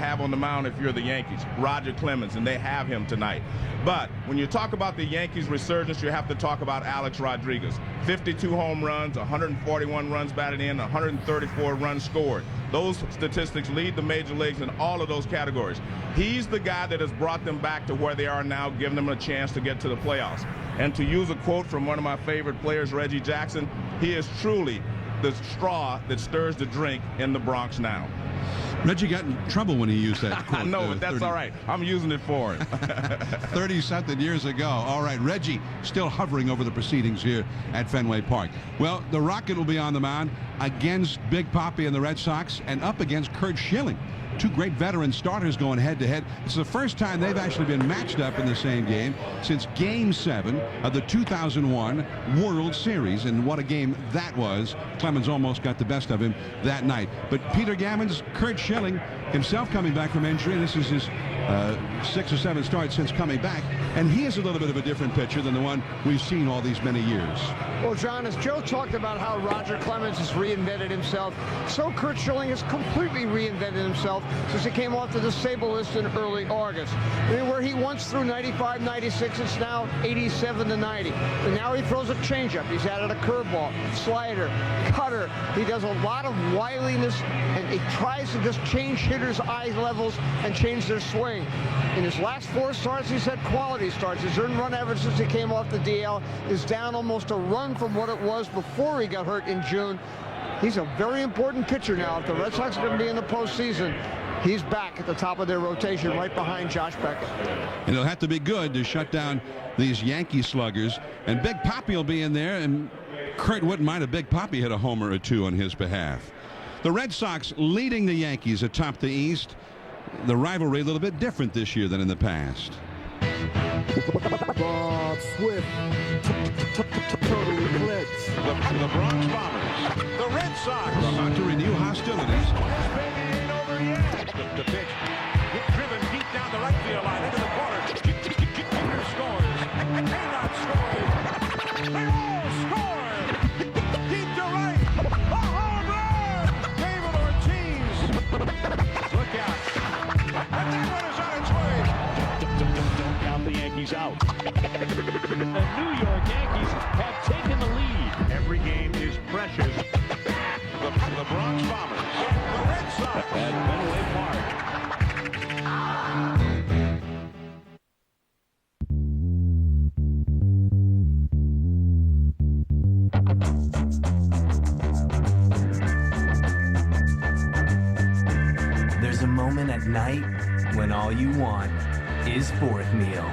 have on the mound if you're the Yankees? Roger Clemens, and they have him tonight. But when you talk about the Yankees' resurgence, you have to talk about Alex Rodriguez. 52 home runs, 141 runs batted in, 134 runs scored. Those statistics lead the major leagues in all of those categories. He's the guy that has brought them back to where they are now, giving them a chance to get to the playoffs. And to use a quote from one of my favorite players, Reggie Jackson, he is truly the straw that stirs the drink in the Bronx now. Reggie got in trouble when he used that quote. I know, but that's all right. I'm using it for him. 30-something years ago. All right, Reggie still hovering over the proceedings here at Fenway Park. Well, the Rocket will be on the mound against Big Papi and the Red Sox and up against Curt Schilling. Two great veteran starters going head-to-head. It's the first time they've actually been matched up in the same game since Game 7 of the 2001 World Series. And what a game that was. Clemens almost got the best of him that night. But Peter Gammons, Curt Schilling, himself coming back from injury. This is his 6 or 7 starts since coming back. And he is a little bit of a different pitcher than the one we've seen all these many years. Well, John, as Joe talked about how Roger Clemens has reinvented himself, so Curt Schilling has completely reinvented himself since he came off the disabled list in early August. I mean, where he once threw 95, 96, it's now 87 to 90. And now he throws a changeup. He's added a curveball, slider, cutter. He does a lot of wiliness, and he tries to just change hitters' eye levels and change their swing. In his last 4 starts, he's had quality starts. His earned run average since he came off the DL is down almost a run from what it was before he got hurt in June. He's a very important pitcher now. If the Red Sox are going to be in the postseason, he's back at the top of their rotation right behind Josh Beckett. And it'll have to be good to shut down these Yankee sluggers. And Big Papi will be in there, and Curt wouldn't mind if Big Papi hit a homer or 2 on his behalf. The Red Sox leading the Yankees atop the East. The rivalry a little bit different this year than in the past. Bob Swift, total eclipse. The Bronx Bombers, the Red Sox, About to renew hostilities. baby ain't over yet. The pitch, driven deep down the right field line into the corner. Kicker scores. Taylor scores. They all score. Deep to right. A home run. David Ortiz. Look out. And that one is on its way. Don't count the Yankees out. The New York Yankees have taken the lead. Every game is precious. The Bronx Bombers, the Red Sox at Fenway Park. There's a moment at night when all you want is fourth meal.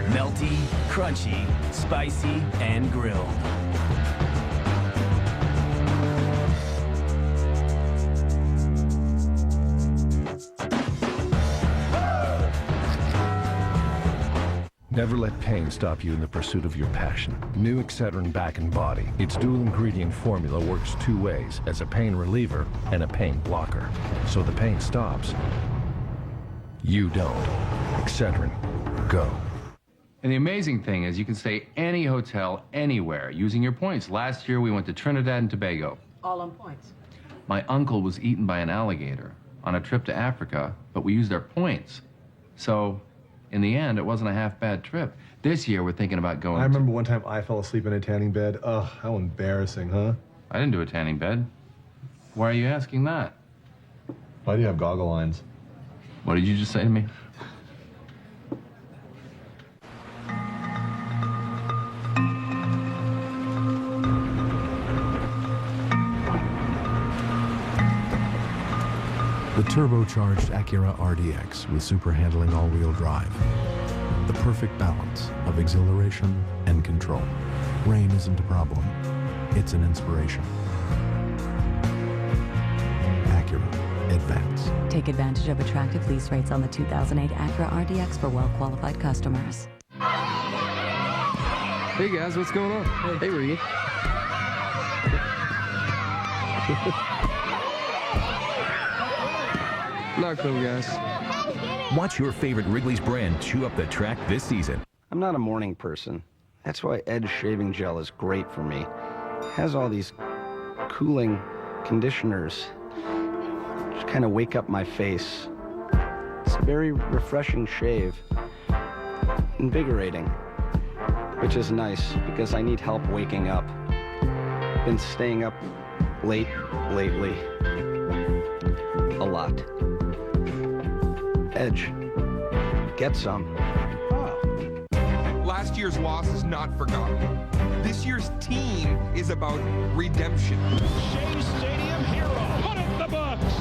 Melty, crunchy, spicy, and grilled. Never let pain stop you in the pursuit of your passion. New Excedrin Back and Body. Its dual-ingredient formula works 2 ways, as a pain reliever and a pain blocker. So the pain stops. You don't. Excedrin. Go. And the amazing thing is you can stay any hotel anywhere using your points. Last year we went to Trinidad and Tobago. All on points. My uncle was eaten by an alligator on a trip to Africa, but we used our points. So in the end, it wasn't a half-bad trip. This year, we're thinking about going. I remember one time I fell asleep in a tanning bed. Ugh, how embarrassing, huh? I didn't do a tanning bed. Why are you asking that? Why do you have goggle lines? What did you just say to me? The turbocharged Acura RDX with super handling all-wheel drive. The perfect balance of exhilaration and control. Rain isn't a problem. It's an inspiration. Acura Advance. Take advantage of attractive lease rates on the 2008 Acura RDX for well-qualified customers. Hey guys, what's going on? Hey, Reed. Not cool, guys. Watch your favorite Wrigley's brand chew up the track this season. I'm not a morning person. That's why Edge shaving gel is great for me. It has all these cooling conditioners. Just kind of wake up my face. very refreshing shave. Invigorating, which is nice because I need help waking up. Been staying up late lately. A lot. Edge. Get some. Last year's loss is not forgotten. This year's team is about redemption. Shea Stadium hero. Put it in the books.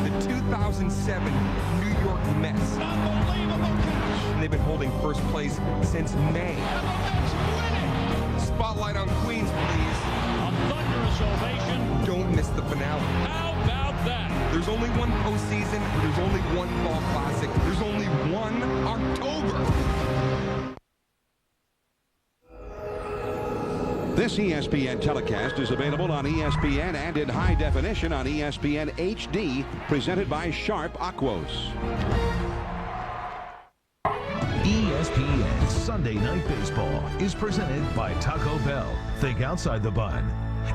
The 2007 New York Mets. Unbelievable catch. And they've been holding first place since May. And the Mets winning. Spotlight on Queens, please. A thunderous ovation. Don't miss the finale. How about that? There's only one postseason. There's only one fall classic. There's only one October. This ESPN telecast is available on ESPN and in high definition on ESPN HD, presented by Sharp Aquos. ESPN Sunday Night Baseball is presented by Taco Bell. Think outside the bun.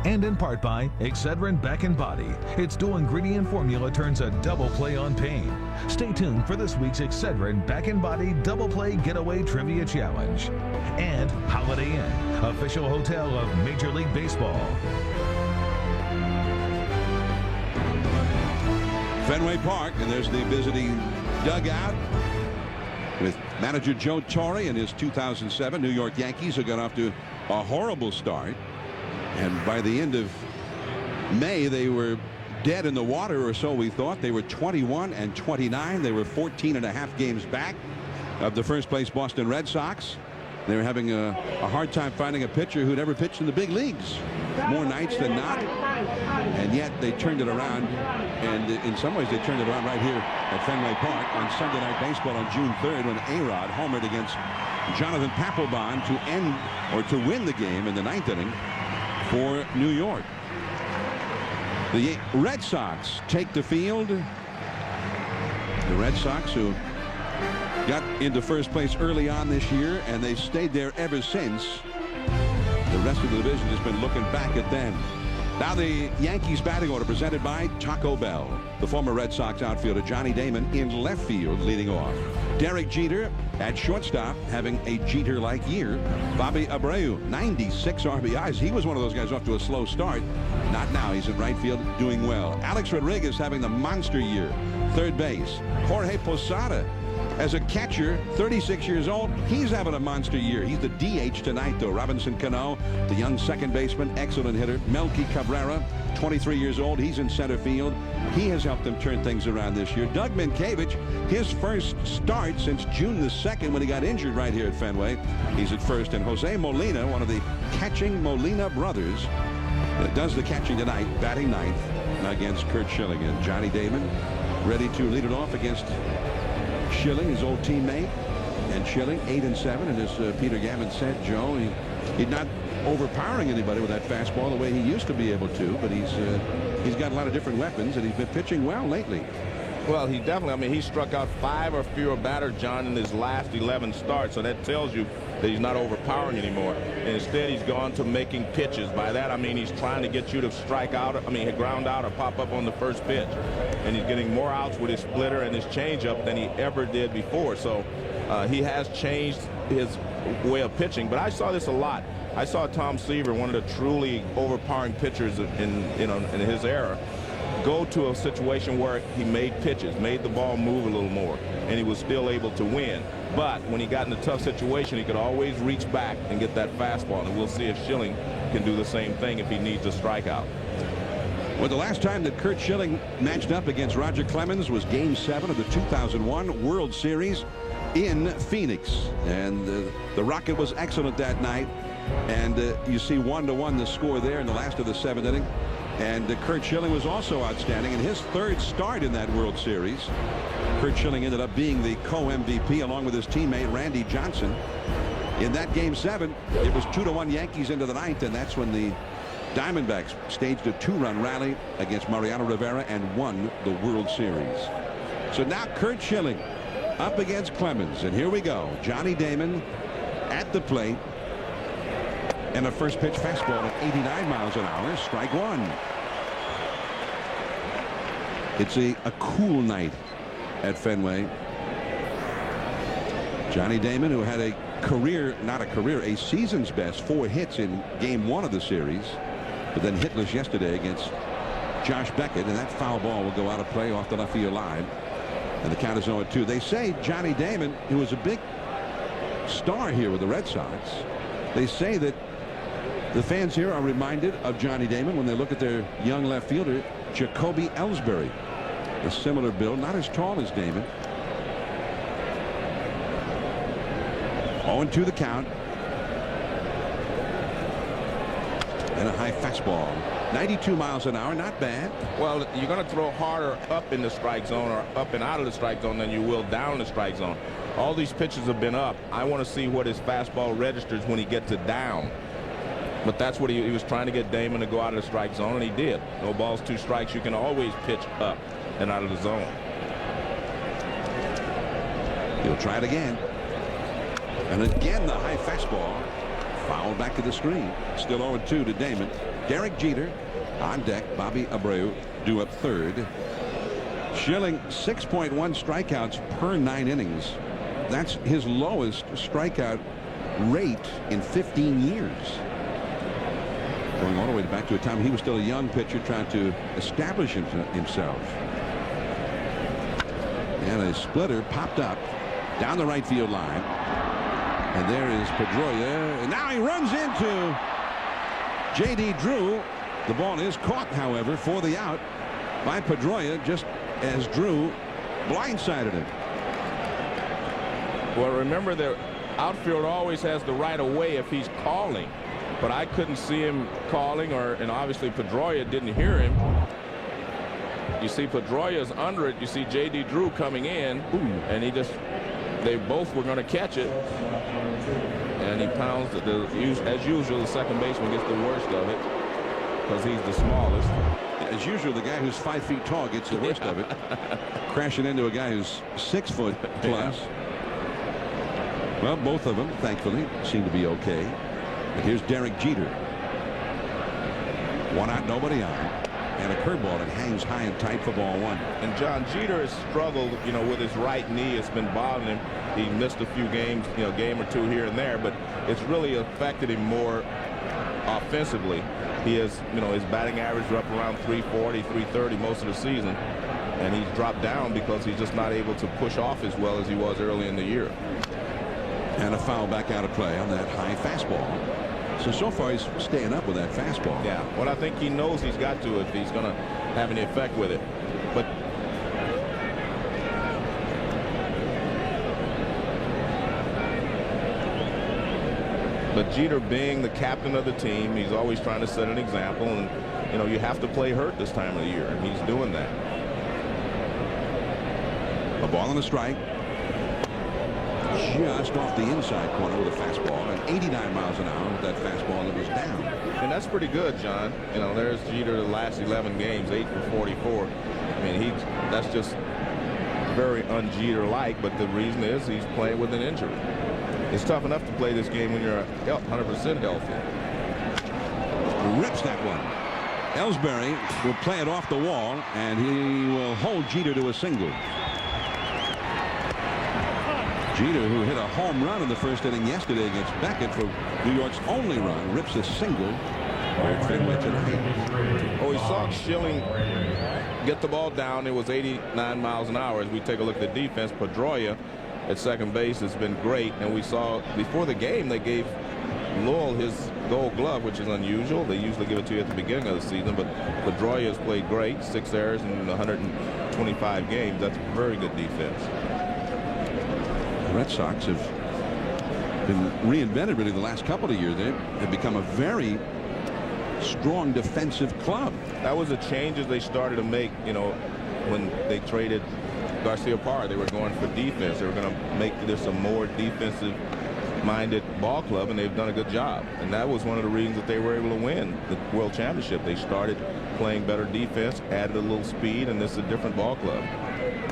And in part by Excedrin Back and Body. Its dual ingredient formula turns a double play on pain. Stay tuned for this week's Excedrin Back and Body Double Play Getaway Trivia Challenge. And Holiday Inn, official hotel of Major League Baseball. Fenway Park, and there's the visiting dugout with manager Joe Torre and his 2007 New York Yankees, who got off to a horrible start. And by the end of May, they were dead in the water, or so we thought. They were 21-29. They were 14.5 games back of the first place Boston Red Sox. They were having a hard time finding a pitcher who never pitched in the big leagues, more nights than not. And yet they turned it around. And in some ways, they turned it around right here at Fenway Park on Sunday Night Baseball on June 3rd when A-Rod homered against Jonathan Papelbon to end, or to win the game in the 9th inning for New York. The Red Sox take the field. The Red Sox, who got into first place early on this year, and they've stayed there ever since. The rest of the division has been looking back at them. Now the Yankees batting order presented by Taco Bell. The former Red Sox outfielder Johnny Damon in left field leading off. Derek Jeter at shortstop, having a Jeter-like year. Bobby Abreu, 96 RBIs. He was one of those guys off to a slow start. Not now. He's in right field doing well. Alex Rodriguez having the monster year. Third base. Jorge Posada as a catcher, 36 years old. He's having a monster year. He's the DH tonight, though. Robinson Cano, the young second baseman, excellent hitter. Melky Cabrera, 23 years old. He's in center field. He has helped them turn things around this year. Doug Minkiewicz, his first start since June the 2nd when he got injured right here at Fenway. He's at first. And Jose Molina, one of the catching Molina brothers, does the catching tonight, batting ninth against Curt Schilling. And Johnny Damon ready to lead it off against Schilling, his old teammate. And Schilling, 8-7. And as Peter Gavin said, Joe, he's not overpowering anybody with that fastball the way he used to be able to, but he's got a lot of different weapons, and he's been pitching well lately. Well, he definitely, I mean, he struck out 5 or fewer batters, John, in his last 11 starts, so that tells you that he's not overpowering anymore. And instead, he's gone to making pitches. By that, I mean, he's trying to get you to strike out, I mean, ground out or pop up on the first pitch. And he's getting more outs with his splitter and his changeup than he ever did before. So he has changed his way of pitching, but I saw this a lot. I saw Tom Seaver, one of the truly overpowering pitchers in his era, go to a situation where he made pitches, made the ball move a little more, and he was still able to win. But when he got in a tough situation, he could always reach back and get that fastball, and we'll see if Schilling can do the same thing if he needs a strikeout. Well, the last time that Curt Schilling matched up against Roger Clemens was Game 7 of the 2001 World Series in Phoenix, and the Rocket was excellent that night. And you see 1-1 the score there in the last of the 7th inning. And Curt Schilling was also outstanding in his third start in that World Series. Curt Schilling ended up being the co-MVP along with his teammate Randy Johnson. In that Game 7, it was 2-1 Yankees into the 9th, and that's when the Diamondbacks staged a 2-run rally against Mariano Rivera and won the World Series. So now Curt Schilling up against Clemens, and here we go. Johnny Damon at the plate. And a first pitch fastball at 89 miles an hour, strike one. It's a cool night at Fenway. Johnny Damon, who had a career, not a career, a season's best 4 hits in game 1 of the series, but then hitless yesterday against Josh Beckett, and that foul ball will go out of play off the left field line, and the count is 0-2. They say Johnny Damon, who was a big star here with the Red Sox, they say that the fans here are reminded of Johnny Damon when they look at their young left fielder, Jacoby Ellsbury, a similar build, not as tall as Damon. 0-2 the count. And a high fastball. 92 miles an hour, not bad. Well, you're going to throw harder up in the strike zone or up and out of the strike zone than you will down the strike zone. All these pitches have been up. I want to see what his fastball registers when he gets it down. But that's what he was trying to get Damon to go out of the strike zone, and he did. No balls, 2 strikes. You can always pitch up and out of the zone. He'll try it again. And again, the high fastball. Fouled back to the screen. Still 0-2 to Damon. Derek Jeter on deck. Bobby Abreu due up third. Schilling 6.1 strikeouts per 9 innings. That's his lowest strikeout rate in 15 years. Going all the way back to a time he was still a young pitcher trying to establish himself. And a splitter popped up down the right field line. And there is Pedroia. And now he runs into J.D. Drew. The ball is caught, however, for the out by Pedroia, just as Drew blindsided him. Well, remember, the outfielder always has the right of way if he's calling. But I couldn't see him calling, and obviously Pedroia didn't hear him. You see Pedroia's under it. You see J.D. Drew coming in, and they both were going to catch it. And he pounds it. As usual, the second baseman gets the worst of it because he's the smallest. As usual, the guy who's 5 feet tall gets the worst of it. Crashing into a guy who's 6 foot plus. Yeah. Well, both of them, thankfully, seem to be okay. But here's Derek Jeter. 1 out, nobody on. And a curveball that hangs high and tight for ball 1. And John Jeter has struggled, with his right knee. It's been bothering him. He missed a few games, game or 2 here and there, but it's really affected him more offensively. He has, his batting average are up around 340, 330 most of the season, and he's dropped down because he's just not able to push off as well as he was early in the year. And a foul back out of play on that high fastball. So far he's staying up with that fastball. Yeah, well, I think he knows he's got to if he's going to have any effect with it. But Jeter, being the captain of the team, he's always trying to set an example, and you have to play hurt this time of the year, and he's doing that. A ball and a strike. Just off the inside corner with a fastball, and 89 miles an hour with that fastball that was down. And that's pretty good, John. There's Jeter the last 11 games, 8 for 44. I mean, that's just very un-Jeter-like, but the reason is he's playing with an injury. It's tough enough to play this game when you're 100% healthy. Rips that one. Ellsbury will play it off the wall, and he will hold Jeter to a single. Jeter, who hit a home run in the first inning yesterday against Beckett for New York's only run, rips a single here at Fenway tonight. Oh, we saw Schilling get the ball down. It was 89 miles an hour. As we take a look at the defense, Pedroia at second base has been great. And we saw before the game they gave Lowell his gold glove, which is unusual. They usually give it to you at the beginning of the season. But Pedroia has played great. 6 errors in 125 games. That's very good defense. The Red Sox have been reinvented really the last couple of years. They have become a very strong defensive club. That was the changes they started to make, when they traded Garcia Parra. They were going for defense. They were going to make this a more defensive-minded ball club, and they've done a good job. And that was one of the reasons that they were able to win the World Championship. They started playing better defense, added a little speed, and this is a different ball club.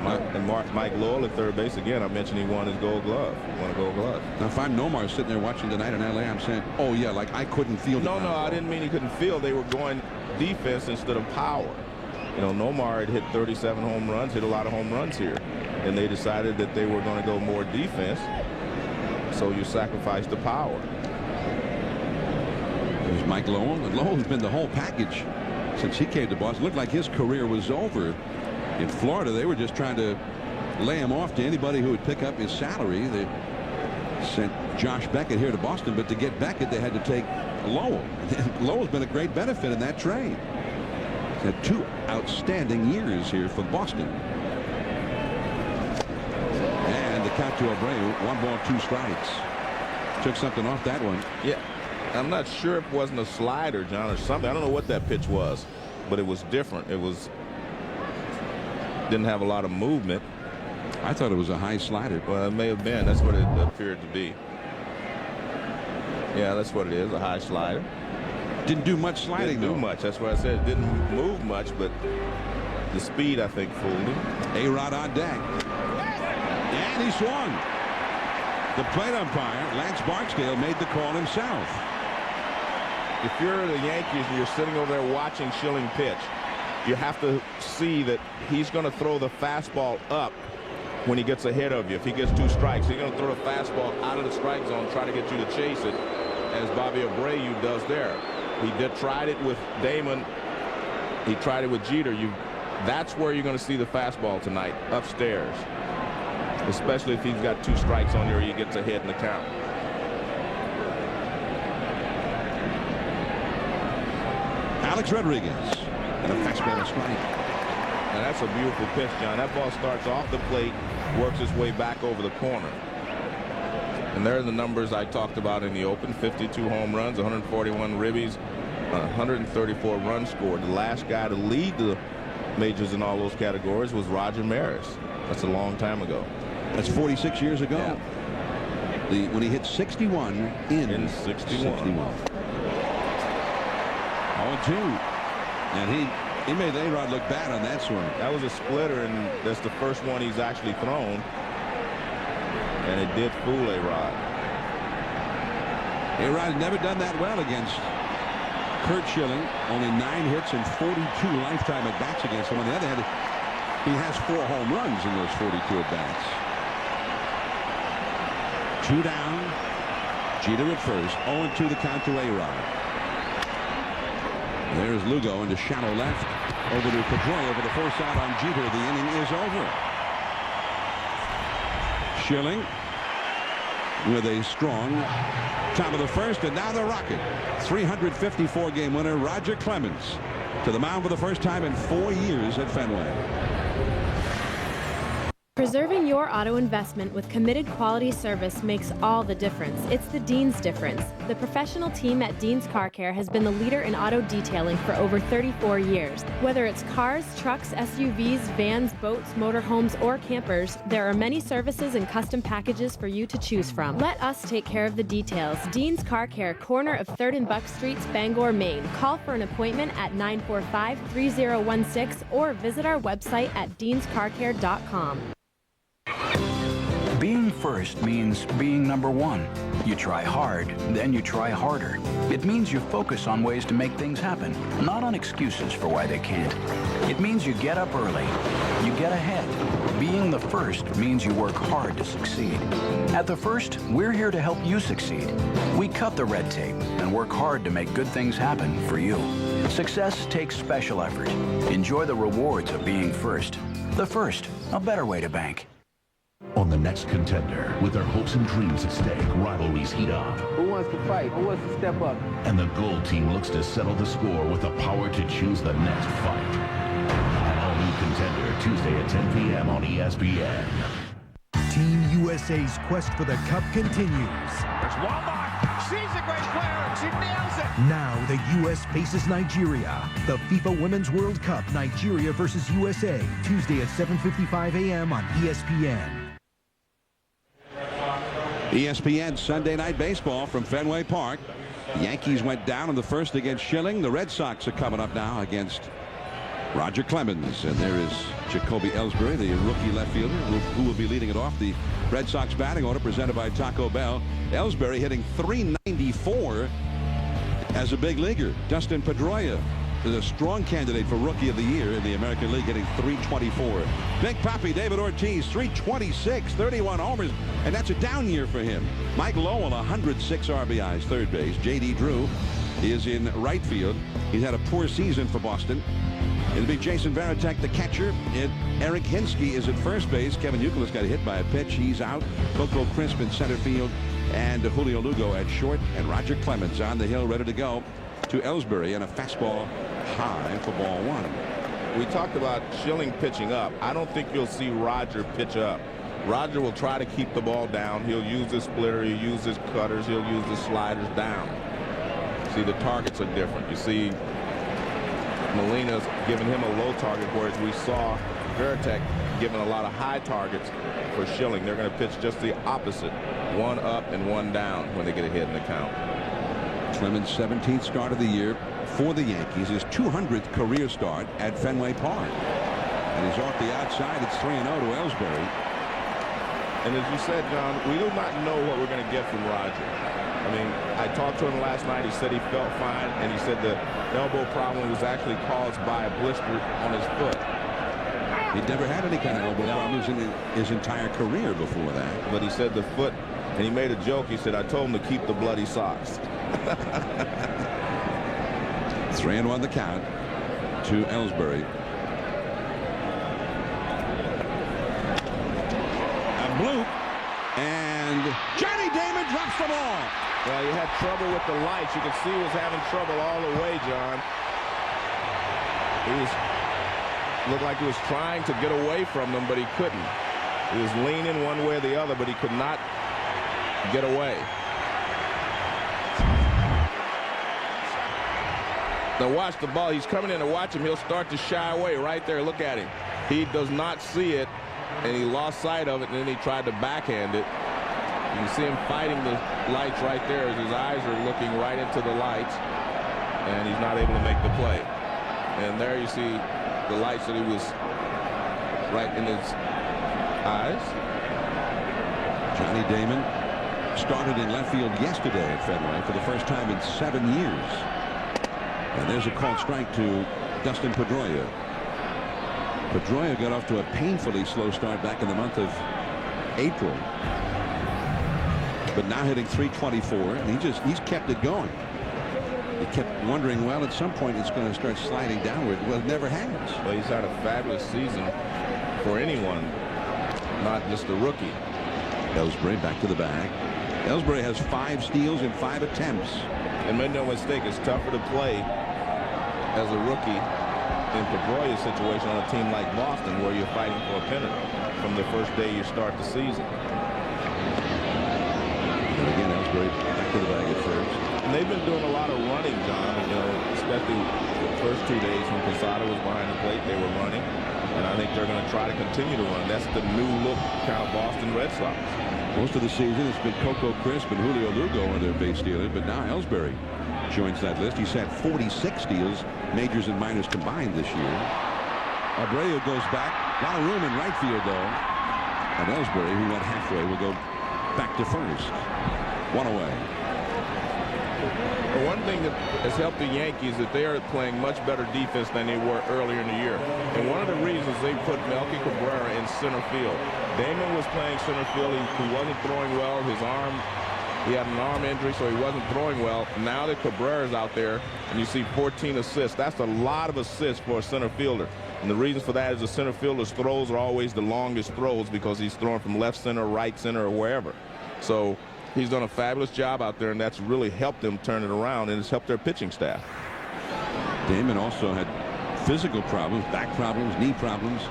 Mike Lowell at third base, again, I mentioned he won his gold glove. Won a gold glove. Now, if I'm Nomar sitting there watching tonight in L.A., I'm saying, oh, yeah, like I couldn't field. No, I didn't mean he couldn't field. They were going defense instead of power. Nomar had hit 37 home runs, hit a lot of home runs here. And they decided that they were going to go more defense. so you sacrifice the power. There's Mike Lowell, and Lowell's been the whole package since he came to Boston. Looked like his career was over. In Florida, they were just trying to lay him off to anybody who would pick up his salary. They sent Josh Beckett here to Boston, but to get Beckett, they had to take Lowell. Lowell's been a great benefit in that trade. He's had 2 outstanding years here for Boston. And the count to Abreu, 1 ball, 2 strikes. Took something off that one. Yeah, I'm not sure if it wasn't a slider, John, or something. I don't know what that pitch was, but it was different. It was didn't have a lot of movement. I thought it was a high slider. Well, it may have been. That's what it appeared to be. Yeah, that's what it is, a high slider. Didn't do much sliding, Didn't do much. That's what I said. It didn't move much, but the speed, I think, fooled him. A-Rod on deck. And he swung. The plate umpire, Lance Barksdale, made the call himself. If you're the Yankees and you're sitting over there watching Schilling pitch, you have to see that he's going to throw the fastball up when he gets ahead of you. If he gets 2 strikes, he's going to throw the fastball out of the strike zone, try to get you to chase it, as Bobby Abreu does there. He tried it with Damon. He tried it with Jeter. That's where you're going to see the fastball tonight, upstairs, especially if he's got 2 strikes on you or he gets ahead in the count. Alex Rodriguez. And a fastball and strike. And that's a beautiful pitch, John. That ball starts off the plate, works its way back over the corner. And there are the numbers I talked about in the open. 52 home runs, 141 ribbies, 134 runs scored. The last guy to lead the majors in all those categories was Roger Maris. That's a long time ago. That's 46 years ago. Yeah. When he hit 61 in 61. 0-2. And he made A-Rod look bad on that swing. That was a splitter, and that's the first one he's actually thrown. And it did fool A-Rod. A-Rod had never done that well against Curt Schilling. Only 9 hits and 42 lifetime at-bats against him. On the other hand, he has 4 home runs in those 42 at-bats. 2 down. Jeter at first. 0-2 the count to A-Rod. There's Lugo into shallow left. Over to Pedroia for the force out on Jeter. The inning is over. Schilling with a strong top of the first, and now the Rocket. 354 game winner Roger Clemens to the mound for the first time in 4 years at Fenway. Preserving your auto investment with committed quality service makes all the difference. It's the Dean's difference. The professional team at Dean's Car Care has been the leader in auto detailing for over 34 years. Whether it's cars, trucks, SUVs, vans, boats, motorhomes, or campers, there are many services and custom packages for you to choose from. Let us take care of the details. Dean's Car Care, corner of 3rd and Buck Streets, Bangor, Maine. Call for an appointment at 945-3016 or visit our website at deanscarcare.com. Being first means being number 1. You try hard, then you try harder. It means you focus on ways to make things happen, not on excuses for why they can't. It means you get up early. You get ahead. Being the first means you work hard to succeed. At The First, we're here to help you succeed. We cut the red tape and work hard to make good things happen for you. Success takes special effort. Enjoy the rewards of being first. The First, a better way to bank. On the next Contender, with their hopes and dreams at stake, rivalries heat up. Who wants to fight? Who wants to step up? And the gold team looks to settle the score with the power to choose the next fight. An all-new Contender, Tuesday at 10 p.m. on ESPN. Team USA's quest for the Cup continues. There's Walmart. She's a great player. She nails it. Now the U.S. faces Nigeria. The FIFA Women's World Cup, Nigeria versus USA, Tuesday at 7:55 a.m. on ESPN. ESPN Sunday Night Baseball from Fenway Park. The Yankees went down in the first against Schilling. The Red Sox are coming up now against Roger Clemens. And there is Jacoby Ellsbury, the rookie left fielder, who will be leading it off. The Red Sox batting order presented by Taco Bell. Ellsbury hitting .394 as a big leaguer. Dustin Pedroia is a strong candidate for Rookie of the Year in the American League, hitting .324. Big Papi David Ortiz, .326, 31 homers, and that's a down year for him. Mike Lowell, 106 RBIs, third base. J.D. Drew is in right field. He's had a poor season for Boston. It'll be Jason Varitek, the catcher. Eric Hinsky is at first base. Kevin Youkilis got hit by a pitch. He's out. Coco Crisp in center field. And Julio Lugo at short. And Roger Clemens on the hill, ready to go to Ellsbury. And a fastball high for ball one. We talked about Schilling pitching up. I don't think you'll see Roger pitch up. Roger will try to keep the ball down. He'll use his splitter. He'll use his cutters. He'll use the sliders down. See, the targets are different. You see Molina's giving him a low target, whereas we saw Varitek giving a lot of high targets for Schilling. They're going to pitch just the opposite. One up and one down when they get a hit in the count. Clemens' 17th start of the year for the Yankees, his 200th career start at Fenway Park. And he's off the outside. It's 3-0 to Ellsbury. And as you said, John, we do not know what we're going to get from Roger. I mean, I talked to him last night. He said he felt fine, and he said the elbow problem was actually caused by a blister on his foot. He'd never had any kind of elbow problems in his entire career before that. But he said the foot, and he made a joke. He said, I told him to keep the bloody socks. 3-1 the count to Ellsbury. And Blue. And Johnny Damon drops the ball. Well, he had trouble with the lights. You can see he was having trouble all the way, John. Looked like he was trying to get away from them, but he couldn't. He was leaning one way or the other, but he could not get away. Now watch the ball. He's coming in to watch him. He'll start to shy away right there. Look at him. He does not see it, and he lost sight of it, and then he tried to backhand it. You can see him fighting the lights right there as his eyes are looking right into the lights, and he's not able to make the play. And there you see the lights that he was right in his eyes. Johnny Damon started in left field yesterday at Fenway for the first time in 7 years. And there's a called strike to Dustin Pedroia. Pedroia got off to a painfully slow start back in the month of April. But now hitting .324, and he's kept it going. He kept wondering, well, at some point it's going to start sliding downward. Well, it never has. Well, he's had a fabulous season for anyone, not just a rookie. Ellsbury back to the bag. Ellsbury has 5 steals in 5 attempts. And make no mistake, it's tougher to play as a rookie in Pedroia's situation on a team like Boston, where you're fighting for a pennant from the first day you start the season. And again, Ellsbury back to the bag at first. And they've been doing a lot of running, John, especially the first 2 days when Posada was behind the plate, they were running. And I think they're going to try to continue to run. That's the new look kind of Boston Red Sox. Most of the season, it's been Coco Crisp and Julio Lugo on their base stealers, but now Ellsbury joins that list. He's had 46 steals, majors and minors combined this year. Abreu goes back. A lot of room in right field, though. And Ellsbury, who went halfway, will go back to first. One away. Well, one thing that has helped the Yankees is that they are playing much better defense than they were earlier in the year. And one of the reasons they put Melky Cabrera in center field. Damon was playing center field. He wasn't throwing well. He had an arm injury, so he wasn't throwing well. Now that Cabrera's out there, and you see 14 assists, that's a lot of assists for a center fielder. And the reason for that is the center fielder's throws are always the longest throws because he's throwing from left center, right center, or wherever. So he's done a fabulous job out there, and that's really helped them turn it around, and it's helped their pitching staff. Damon also had physical problems, back problems, knee problems,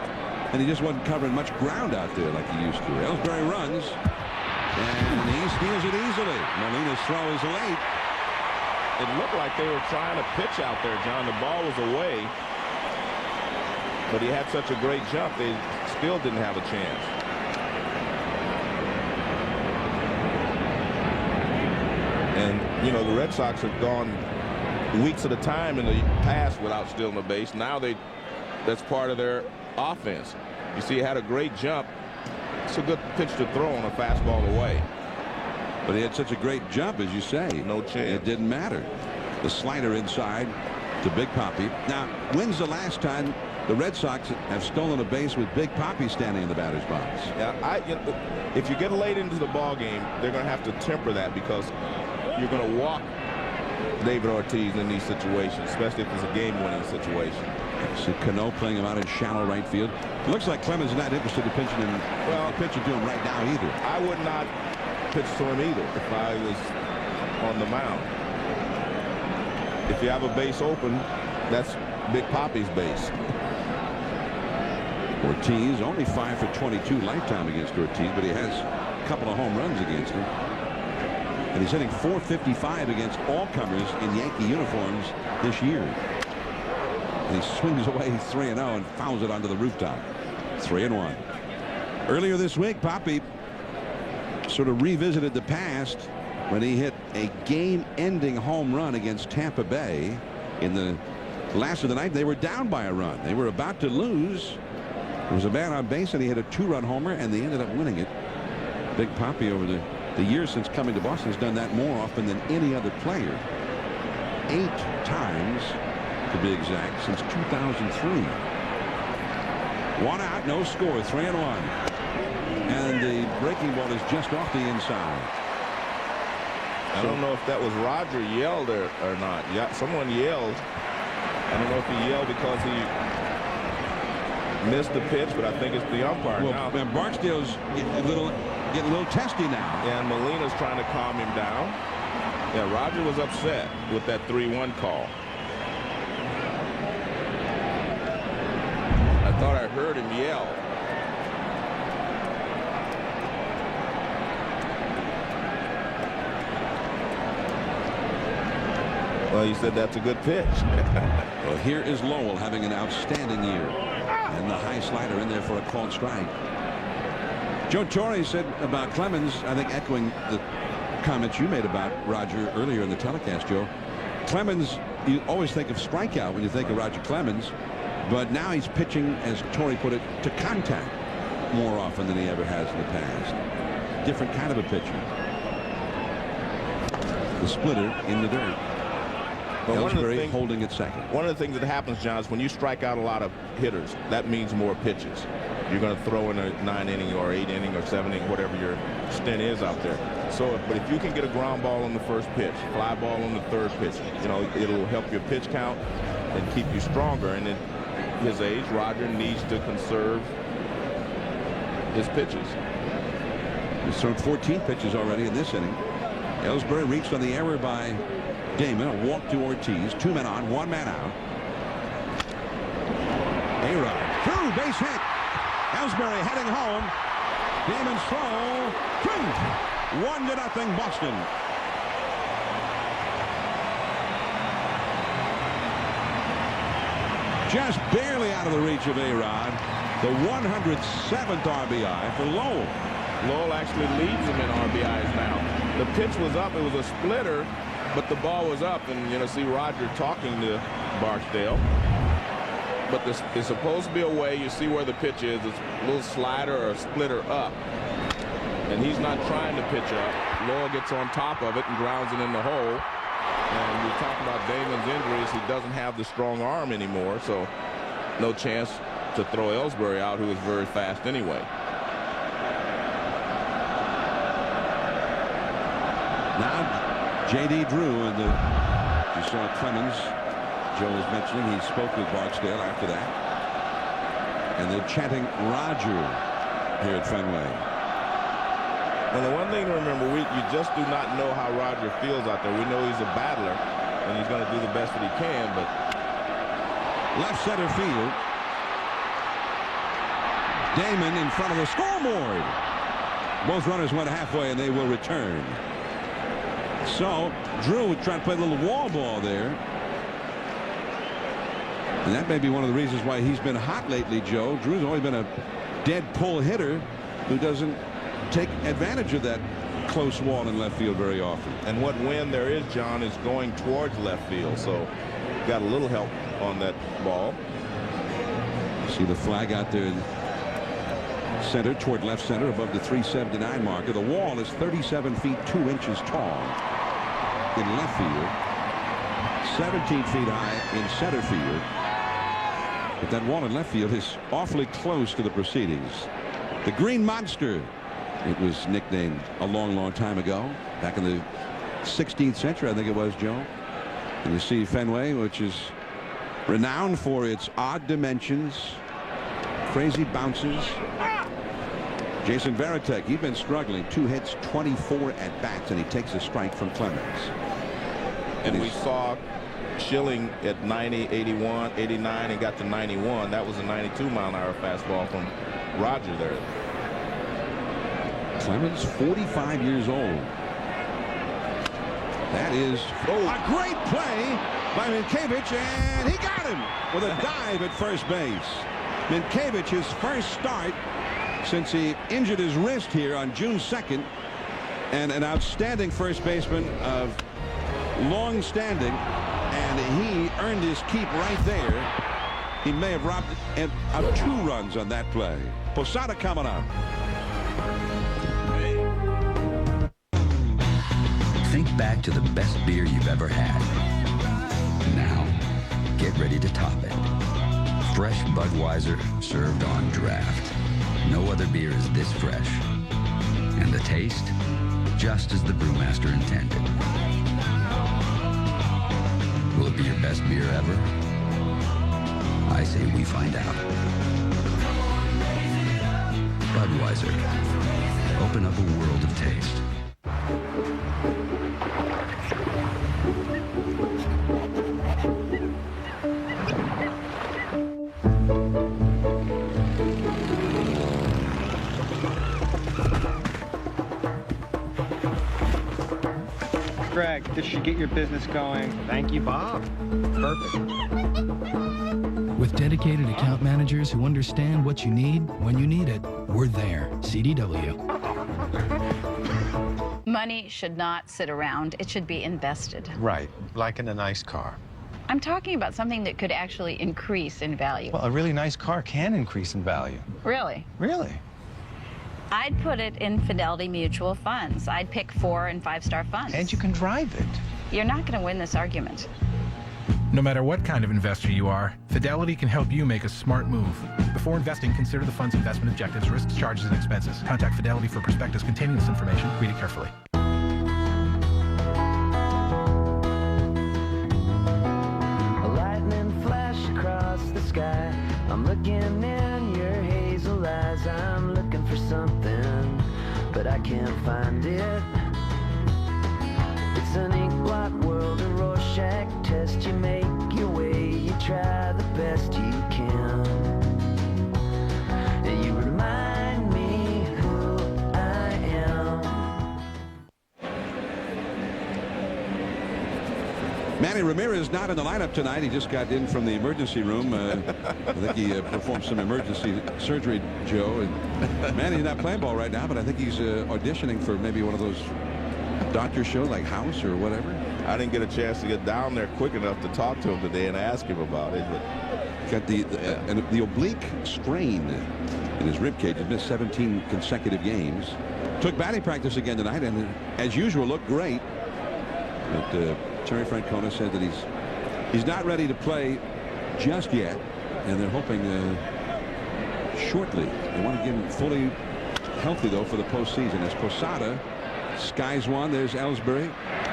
and he just wasn't covering much ground out there like he used to. Ellsbury runs, and he steals it easily. Molina's throw is late. It looked like they were trying to pitch out there, John. The ball was away, but he had such a great jump, they still didn't have a chance. And, you know, the Red Sox have gone weeks at a time in the past without stealing a base. Now that's part of their offense. You see, he had a great jump. It's a good pitch to throw on a fastball away. But he had such a great jump, as you say. No chance. It didn't matter. The slider inside to Big Papi. Now, when's the last time the Red Sox have stolen a base with Big Papi standing in the batter's box? Yeah, if you get late into the ball game, they're going to have to temper that because you're going to walk David Ortiz in these situations, especially if it's a game-winning situation. See Cano playing him out in shallow right field. It looks like Clemens is not interested in pitching to him right now either. I would not pitch to him either if I was on the mound. If you have a base open, that's Big Papi's base. Ortiz only 5 for 22 lifetime against Ortiz, but he has a couple of home runs against him. And he's hitting .455 against all comers in Yankee uniforms this year. And he swings away 3-0 and fouls it onto the rooftop. 3-1. Earlier this week, Papi sort of revisited the past when he hit a game-ending home run against Tampa Bay in the last of the night. They were down by a run. They were about to lose. There was a man on base, and he hit a 2-run homer, and they ended up winning it. Big Papi over the years since coming to Boston has done that more often than any other player. 8 times, to be exact, since 2003. 1 out, no score, 3-1. And the breaking ball is just off the inside. I don't know if that was Roger yelled or not. Yeah, someone yelled. I don't know if he yelled because he missed the pitch, but I think it's the umpire now. Well, Barksdale's getting a little testy now. Yeah, and Molina's trying to calm him down. Yeah, Roger was upset with that 3-1 call. I thought I heard him yell. Well, he said that's a good pitch. Well, here is Lowell having an outstanding year. And the high slider in there for a called strike. Joe Torre said about Clemens, I think echoing the comments you made about Roger earlier in the telecast, Joe. Clemens, you always think of strikeout when you think of Roger Clemens, but now he's pitching, as Torre put it, to contact more often than he ever has in the past. Different kind of a pitcher. The splitter in the dirt. Ellsbury holding at second. One of the things that happens, John, is when you strike out a lot of hitters, that means more pitches. You're going to throw in a 9-inning or 8-inning or 7-inning, whatever your stint is out there. So, but if you can get a ground ball on the first pitch, fly ball on the third pitch, you know, it'll help your pitch count and keep you stronger. And at his age, Roger needs to conserve his pitches. He's thrown 14 pitches already in this inning. Ellsbury reached on the error by Damon, a walk to Ortiz, 2 men on, 1 man out. A-Rod through, base hit. Ellsbury heading home. Damon's throw through. 1-0 Boston. Just barely out of the reach of A-Rod. The 107th RBI for Lowell. Lowell actually leads him in RBIs now. The pitch was up. It was a splitter, but the ball was up. And, you know, see Roger talking to Barksdale. But this is supposed to be away. You see where the pitch is. It's a little slider or a splitter up. And he's not trying to pitch up. Lowell gets on top of it and grounds it in the hole. And we talk about Damon's injuries. He doesn't have the strong arm anymore, so no chance to throw Ellsbury out, who is very fast anyway. Now J.D. Drew, and you saw Clemens. Joe was mentioning he spoke with Barksdale after that. And they're chanting Roger here at Fenway. And the one thing to remember, you just do not know how Roger feels out there. We know he's a battler, and he's going to do the best that he can, but... Left center field. Damon in front of the scoreboard. Both runners went halfway, and they will return. So, Drew would try to play a little wall ball there. And that may be one of the reasons why he's been hot lately, Joe. Drew's always been a dead pull hitter who doesn't take advantage of that close wall in left field very often. And what wind there is, John, is going towards left field, so got a little help on that ball. See the flag out there in center, toward left center, above the 379 marker. The wall is 37 feet 2 inches tall in left field. 17 feet high in center field. But that wall in left field is awfully close to the proceedings. The Green Monster, it was nicknamed a long, long time ago, back in the 16th century, I think it was, Joe. And you see Fenway, which is renowned for its odd dimensions, crazy bounces. Jason Varitek, he's been struggling. 2 hits, 24 at bats, and he takes a strike from Clemens. And we saw Schilling at 90, 81, 89, and got to 91. That was a 92-mile-an-hour fastball from Roger there. Clemens, 45 years old. That is a great play by Minkiewicz, and he got him with a dive at first base. Minkiewicz, his first start since he injured his wrist here on June 2nd, and an outstanding first baseman of long standing, and he earned his keep right there. He may have robbed of 2 runs on that play. Posada coming up. Think back to the best beer you've ever had. Now, get ready to top it. Fresh Budweiser served on draft. No other beer is this fresh. And the taste, just as the brewmaster intended. Will it be your best beer ever? I say we find out. Budweiser. Open up a world of taste. Greg, this should get your business going. Thank you, Bob. Perfect. With dedicated account managers who understand what you need when you need it, we're there. CDW. Money should not sit around. It should be invested. Right, like in a nice car. I'm talking about something that could actually increase in value. Well, a really nice car can increase in value. Really? Really? I'd put it in Fidelity Mutual Funds. I'd pick 4- and 5-star funds. And you can drive it. You're not going to win this argument. No matter what kind of investor you are, Fidelity can help you make a smart move. Before investing, consider the fund's investment objectives, risks, charges, and expenses. Contact Fidelity for prospectus containing this information. Read it carefully. A lightning flash across the sky. I'm looking in your hazel eyes. I'm looking for something, but I can't find it. It's an ink blot world, a Rorschach test. You make your way, you try the best you can. And you remind me who I am. Manny Ramirez not in the lineup tonight. He just got in from the emergency room. I think he performed some emergency surgery, Joe. And Manny's not playing ball right now, but I think he's auditioning for maybe one of those doctor shows like House or whatever. I didn't get a chance to get down there quick enough to talk to him today and ask him about it. But got the oblique strain in his rib cage. He's missed 17 consecutive games. Took batting practice again tonight, and as usual looked great. But Terry Francona said that he's not ready to play just yet, and they're hoping shortly. They want to get him fully healthy though for the postseason. As Posada skies one, there's Ellsbury,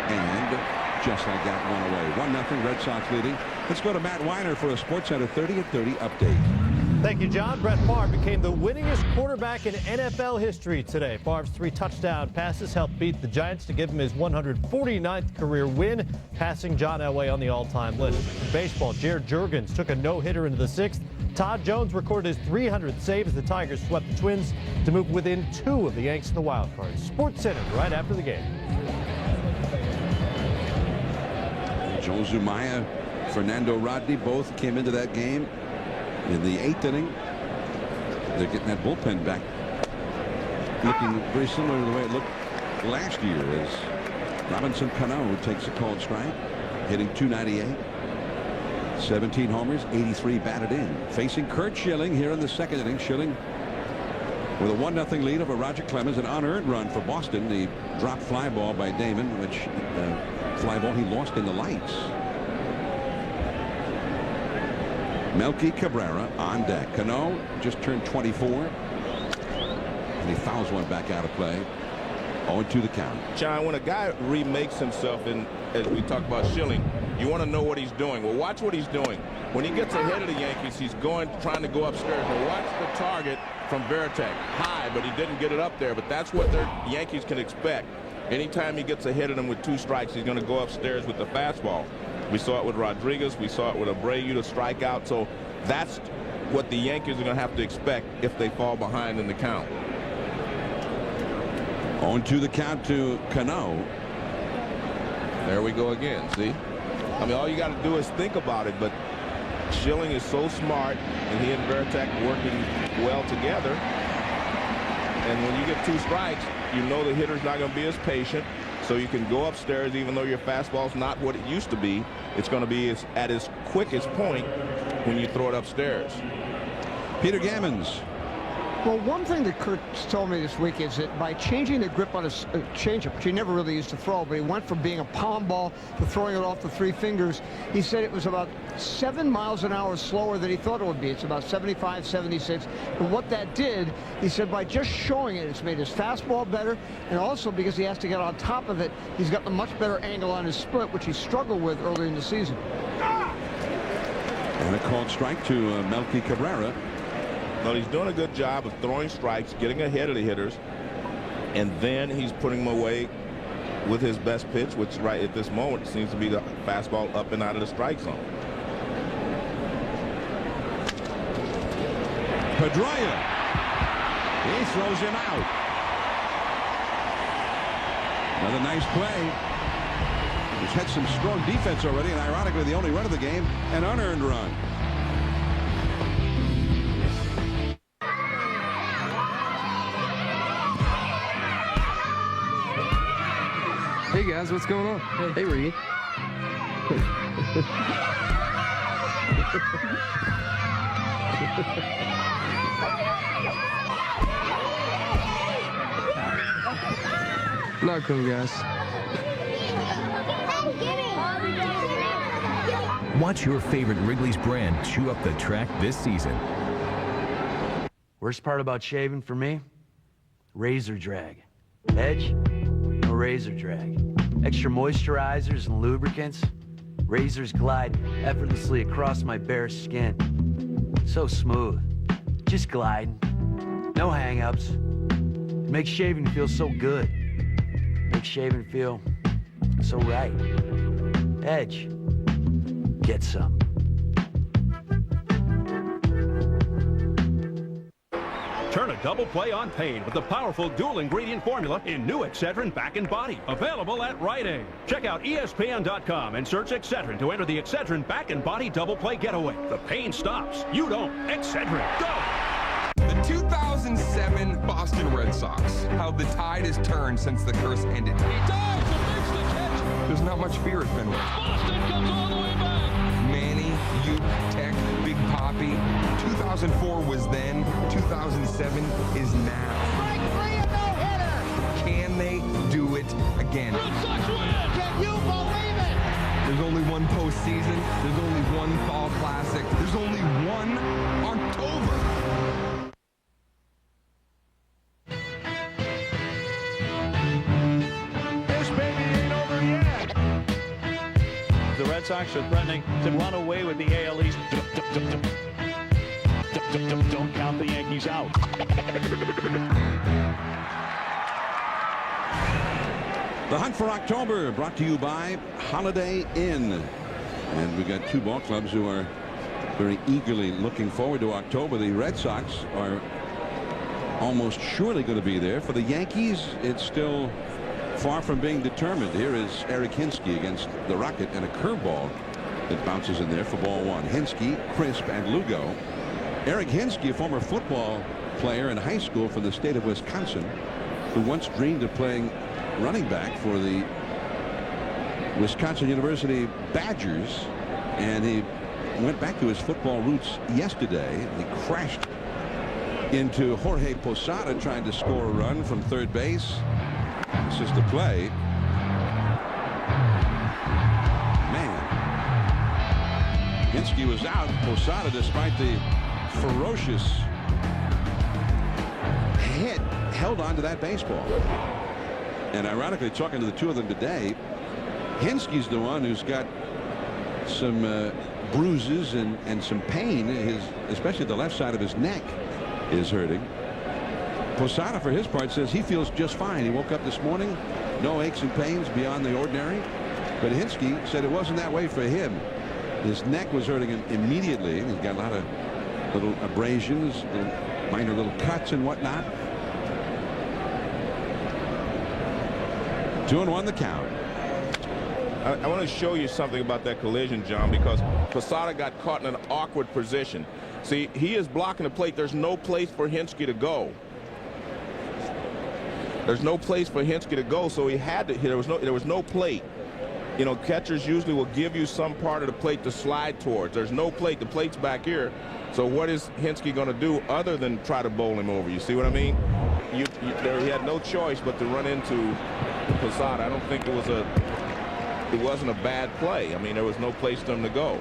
and just like that, one away. 1-0, Red Sox leading. Let's go to Matt Weiner for a SportsCenter 30 at 30 update. Thank you, John. Brett Favre became the winningest quarterback in NFL history today. Favre's 3 touchdown passes helped beat the Giants to give him his 149th career win, passing John Elway on the all-time list. In baseball, Jared Jurgens took a no-hitter into the 6th. Todd Jones recorded his 300th save as the Tigers swept the Twins to move within 2 of the Yanks in the wild card. SportsCenter right after the game. Joel Zumaya, Fernando Rodney both came into that game in the 8th inning. They're getting that bullpen back, looking very similar to the way it looked last year, as Robinson Cano takes a called strike, hitting .298. 17 homers, 83 batted in. Facing Curt Schilling here in the 2nd inning. Schilling with a 1-0 lead over Roger Clemens. An unearned run for Boston. The dropped fly ball by Damon, which fly ball he lost in the lights. Melky Cabrera on deck. Cano just turned 24. And he fouls one back out of play. 0-2 the count. John, when a guy remakes himself, and as we talk about Schilling, you want to know what he's doing. Well, watch what he's doing. When he gets ahead of the Yankees, he's trying to go upstairs. Well, watch the target from Veritek. High, but he didn't get it up there. But that's what the Yankees can expect. Anytime he gets ahead of them with 2 strikes, he's going to go upstairs with the fastball. We saw it with Rodriguez. We saw it with Abreu to strike out. So that's what the Yankees are going to have to expect if they fall behind in the count. 0-2 the count to Cano. There we go again. See? I mean, all you got to do is think about it, but Schilling is so smart, and he and Veritek working well together. And when you get 2 strikes, you know the hitter's not going to be as patient, so you can go upstairs even though your fastball's not what it used to be. It's going to be at its quickest point when you throw it upstairs. Peter Gammons. Well, one thing that Kurt's told me this week is that by changing the grip on his changeup, which he never really used to throw, but he went from being a palm ball to throwing it off the 3 fingers. He said it was about 7 miles an hour slower than he thought it would be. It's about 75, 76. And what that did, he said, by just showing it, it's made his fastball better. And also because he has to get on top of it, he's got a much better angle on his split, which he struggled with early in the season. And a called strike to Melky Cabrera. Well, he's doing a good job of throwing strikes, getting ahead of the hitters, and then he's putting them away with his best pitch, which right at this moment seems to be the fastball up and out of the strike zone. Pedroia. He throws him out. Another nice play. He's had some strong defense already, and ironically, the only run of the game, an unearned run. Hey guys, what's going on? Hey Reed. Not cool, guys. Watch your favorite Wrigley's brand chew up the track this season. Worst part about shaving for me? Razor drag. Edge? No razor drag. Extra moisturizers and lubricants. Razors glide effortlessly across my bare skin. So smooth. Just gliding. No hang-ups. It makes shaving feel so good. It makes shaving feel so right. Edge. Get some. Turn a double play on pain with the powerful dual ingredient formula in new Excedrin Back and Body. Available at Rite Aid. Check out ESPN.com and search Excedrin to enter the Excedrin Back and Body double play getaway. The pain stops. You don't. Excedrin. Go! The 2007 Boston Red Sox. How the tide has turned since the curse ended. He dives and makes the catch. There's not much fear at Fenway. Boston comes all the way back. Manny, Uke, Tech, Big Papi. 2004 was then. 2007 is now. Strike 3 and no hitter. Can they do it again? Red Sox win. Can you believe it? There's only one postseason. There's only one fall classic. There's only one October. This baby ain't over yet. The Red Sox are threatening to run away with the AL East. Don't count the Yankees out. The hunt for October brought to you by Holiday Inn. And we've got 2 ball clubs who are very eagerly looking forward to October. The Red Sox are almost surely going to be there. For the Yankees, it's still far from being determined. Here is Eric Hinsky against the Rocket, and a curveball that bounces in there for ball 1. Hinsky, Crisp, and Lugo. Eric Hinsky, a former football player in high school for the state of Wisconsin, who once dreamed of playing running back for the Wisconsin University Badgers, and he went back to his football roots yesterday. He crashed into Jorge Posada trying to score a run from third base. This is the play. Man, Hinske was out. Posada, despite the ferocious hit, held on to that baseball. And ironically, talking to the two of them today, Hinske's the one who's got some bruises and some pain. Especially the left side of his neck is hurting. Posada, for his part, says he feels just fine. He woke up this morning, no aches and pains beyond the ordinary. But Hinske said it wasn't that way for him. His neck was hurting him immediately. He's got a lot of little abrasions and minor little cuts and whatnot. 2-1 the count. I want to show you something about that collision, John, because Posada got caught in an awkward position. See, he is blocking the plate. There's no place for Hinske to go. There's no place for Hinske to go, so he had to. There was no plate. You know, catchers usually will give you some part of the plate to slide towards. There's no plate. The plate's back here. So what is Hinske going to do other than try to bowl him over? You see what I mean? He had no choice but to run into Posada. I don't think it wasn't a bad play. I mean, there was no place for him to go.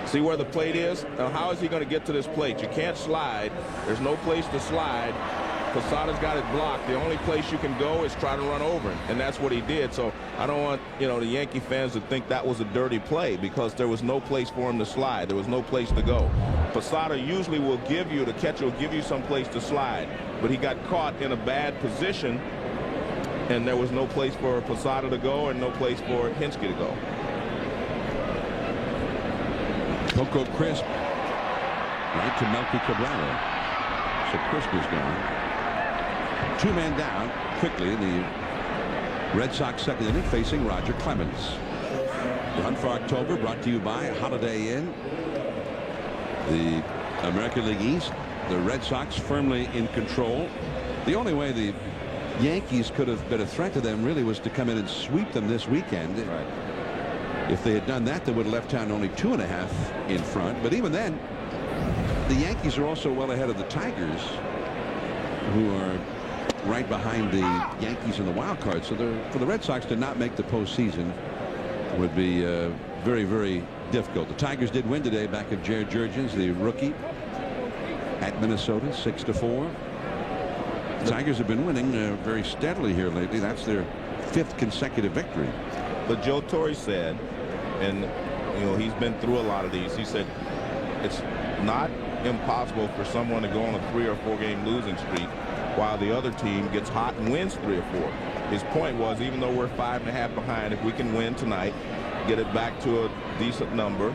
See where the plate is? Now, how is he going to get to this plate? You can't slide. There's no place to slide. Posada's got it blocked. The only place you can go is try to run over him, and that's what he did. So I don't want, the Yankee fans to think that was a dirty play, because there was no place for him to slide. There was no place to go. Posada usually will give you, the catcher will give you some place to slide, but he got caught in a bad position, and there was no place for Posada to go and no place for Hinske to go. Coco Crisp right to Melky Cabrera. So Crisp is gone. 2 men down quickly in the Red Sox second inning, facing Roger Clemens. The Hunt for October brought to you by Holiday Inn. The American League East, the Red Sox firmly in control. The only way the Yankees could have been a threat to them really was to come in and sweep them this weekend. Right. If they had done that, they would have left town only 2.5 in front. But even then, the Yankees are also well ahead of the Tigers, who are right behind the Yankees in the wild card. So for the Red Sox to not make the postseason would be very, very difficult. The Tigers did win today back of Jared Jurgens, the rookie, at Minnesota, 6-4. The Tigers have been winning very steadily here lately. That's their 5th consecutive victory. But Joe Torre said, and he's been through a lot of these, he said it's not impossible for someone to go on a 3 or 4 game losing streak while the other team gets hot and wins 3 or 4. His point was, even though we're 5.5 behind, if we can win tonight, get it back to a decent number,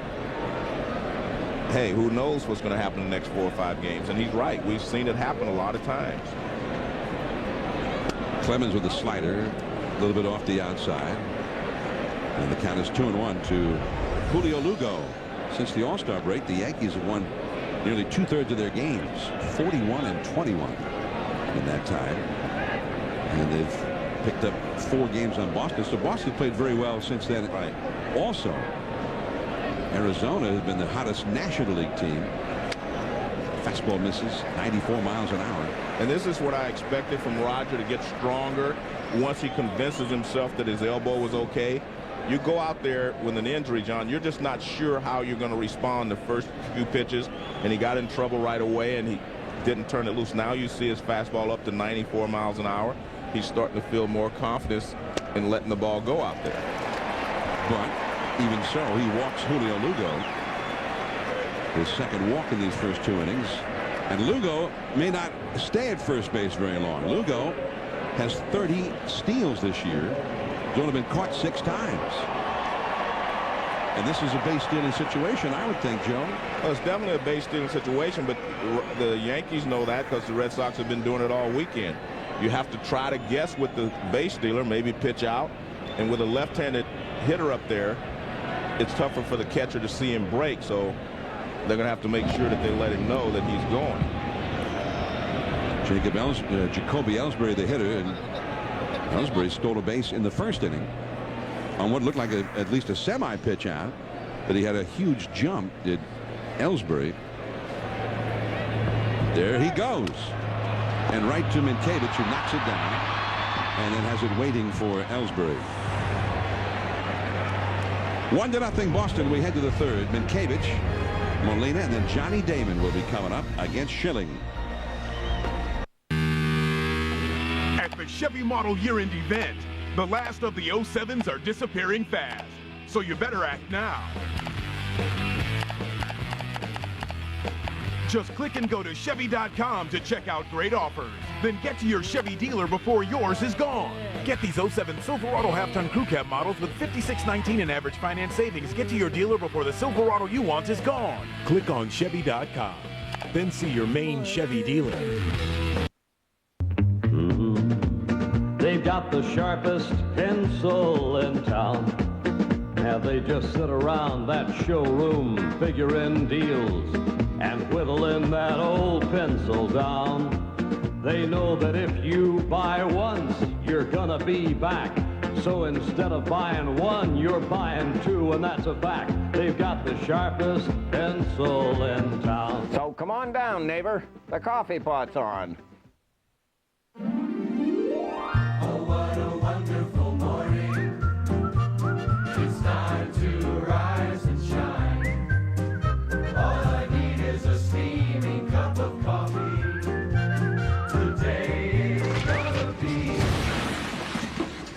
hey, who knows what's going to happen in the next 4 or 5 games. And he's right. We've seen it happen a lot of times. Clemens with a slider, a little bit off the outside. And the count is 2-1 to Julio Lugo. Since the All-Star break, the Yankees have won nearly 2/3 of their games, 41-21 in that time. And they've picked up 4 games on Boston. So Boston played very well since then. Right. Also, Arizona has been the hottest National League team. Fastball misses 94 miles an hour. And this is what I expected from Roger, to get stronger once he convinces himself that his elbow was okay. You go out there with an injury, John, you're just not sure how you're going to respond the first few pitches, and he got in trouble right away, and he didn't turn it loose. Now you see his fastball up to 94 miles an hour. He's starting to feel more confidence in letting the ball go out there. But even so, he walks Julio Lugo. His second walk in these first 2 innings. And Lugo may not stay at first base very long. Lugo has 30 steals this year. He's only been caught 6 times. And this is a base stealing situation, I would think, Joe. Well, it's definitely a base stealing situation, but the Yankees know that because the Red Sox have been doing it all weekend. You have to try to guess with the base stealer, maybe pitch out. And with a left-handed hitter up there, it's tougher for the catcher to see him break. So they're going to have to make sure that they let him know that he's going. Jacoby Ellsbury, the hitter, and Ellsbury stole a base in the first inning on what looked like at least a semi-pitch out, but he had a huge jump, did Ellsbury. There he goes. And right to Minkiewicz, who knocks it down and then has it waiting for Ellsbury. 1-0 Boston. We head to the third. Minkiewicz, Molina, and then Johnny Damon will be coming up against Schilling. At the Chevy Model Year-End event, the last of the 07s are disappearing fast, so you better act now. Just click and go to Chevy.com to check out great offers. Then get to your Chevy dealer before yours is gone. Get these 07 Silverado half-ton crew cab models with $56.19 in average finance savings. Get to your dealer before the Silverado you want is gone. Click on Chevy.com. Then see your main Chevy dealer. They've got the sharpest pencil in town. Have they just sit around that showroom figuring deals and whittling that old pencil down? They know that if you buy once, you're gonna be back. So instead of buying one, you're buying two, and that's a fact. They've got the sharpest pencil in town. So come on down, neighbor. The coffee pot's on. Oh, what a wonderful morning. It's time to rise and shine. All I need is a steaming cup of coffee. Today is gonna be.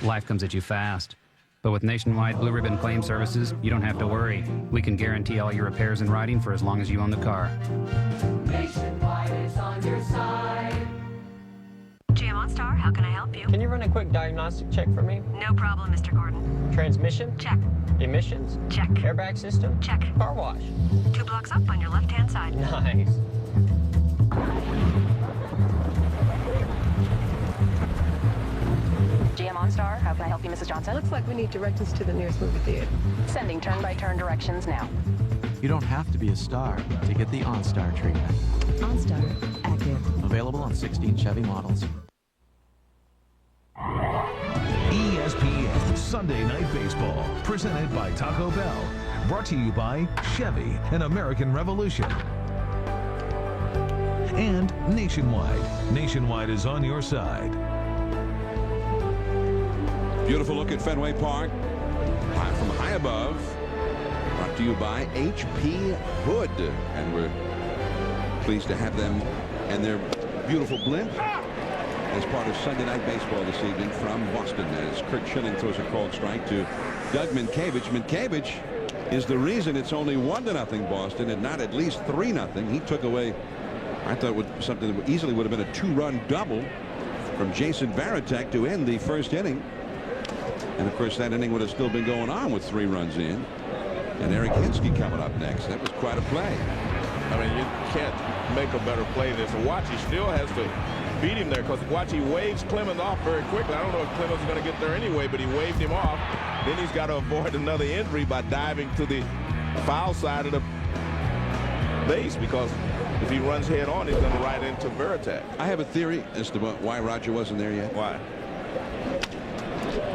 Life comes at you fast. But with nationwide Blue Ribbon Claim Services, you don't have to worry. We can guarantee all your repairs in writing for as long as you own the car. Nationwide is on your side. GM OnStar, how can I help you? Can you run a quick diagnostic check for me? No problem, Mr. Gordon. Transmission? Check. Emissions? Check. Airbag system? Check. Car wash? 2 blocks up on your left-hand side. Nice. GM OnStar, how can I help you, Mrs. Johnson? Looks like we need directions to the nearest movie theater. Sending turn-by-turn directions now. You don't have to be a star to get the OnStar treatment. OnStar, active. Available on 16 Chevy models. ESPN Sunday Night Baseball, presented by Taco Bell. Brought to you by Chevy and American Revolution. And Nationwide. Nationwide is on your side. Beautiful look at Fenway Park from high above. Brought to you by H.P. Hood. And we're pleased to have them and their beautiful blimp as part of Sunday Night Baseball this evening from Boston, as Kurt Schilling throws a called strike to Doug Minkiewicz. Minkiewicz is the reason it's only 1-0 Boston and not at least 3-0. He took away, I thought, something that easily would have been a 2-run double from Jason Varitek to end the first inning. And of course that inning would have still been going on with 3 runs in. And Eric Hinsky coming up next. That was quite a play. I mean, you can't make a better play than this. Wachi still has to beat him there because Wachi waves Clemens off very quickly. I don't know if Clemens is going to get there anyway, but he waved him off. Then he's got to avoid another injury by diving to the foul side of the base, because if he runs head on, he's going to ride into Varitek. I have a theory as to why Roger wasn't there yet. Why?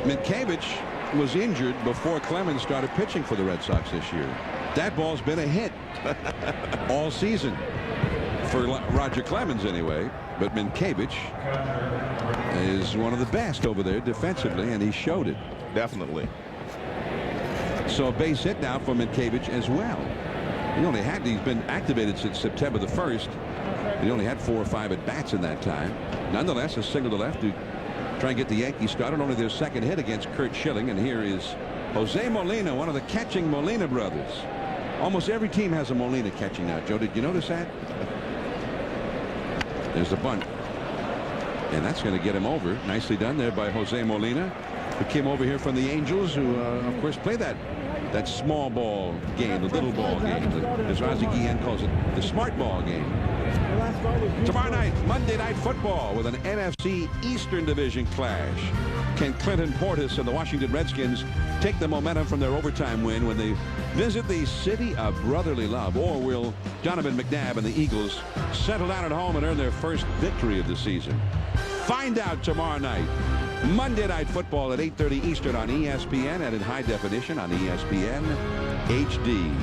Minkiewicz was injured before Clemens started pitching for the Red Sox this year. That ball's been a hit all season for Roger Clemens anyway. But Minkiewicz is one of the best over there defensively, and he showed it. Definitely. So a base hit now for Minkiewicz as well. He's been activated since September the 1st. He only had 4 or 5 at bats in that time. Nonetheless, a single to left to try and get the Yankees started. Only their second hit against Kurt Schilling. And here is Jose Molina, one of the catching Molina brothers. Almost every team has a Molina catching now. Joe, did you notice that? There's the bunt. And that's going to get him over. Nicely done there by Jose Molina, who came over here from the Angels, who, of course, play that small ball game, the little ball game, as Ozzie Guillen calls it, the smart ball game. Tomorrow night, Monday Night Football with an NFC Eastern Division clash. Can Clinton Portis and the Washington Redskins take the momentum from their overtime win when they visit the city of brotherly love? Or will Donovan McNabb and the Eagles settle down at home and earn their first victory of the season? Find out tomorrow night. Monday Night Football at 8:30 Eastern on ESPN and in high definition on ESPN HD.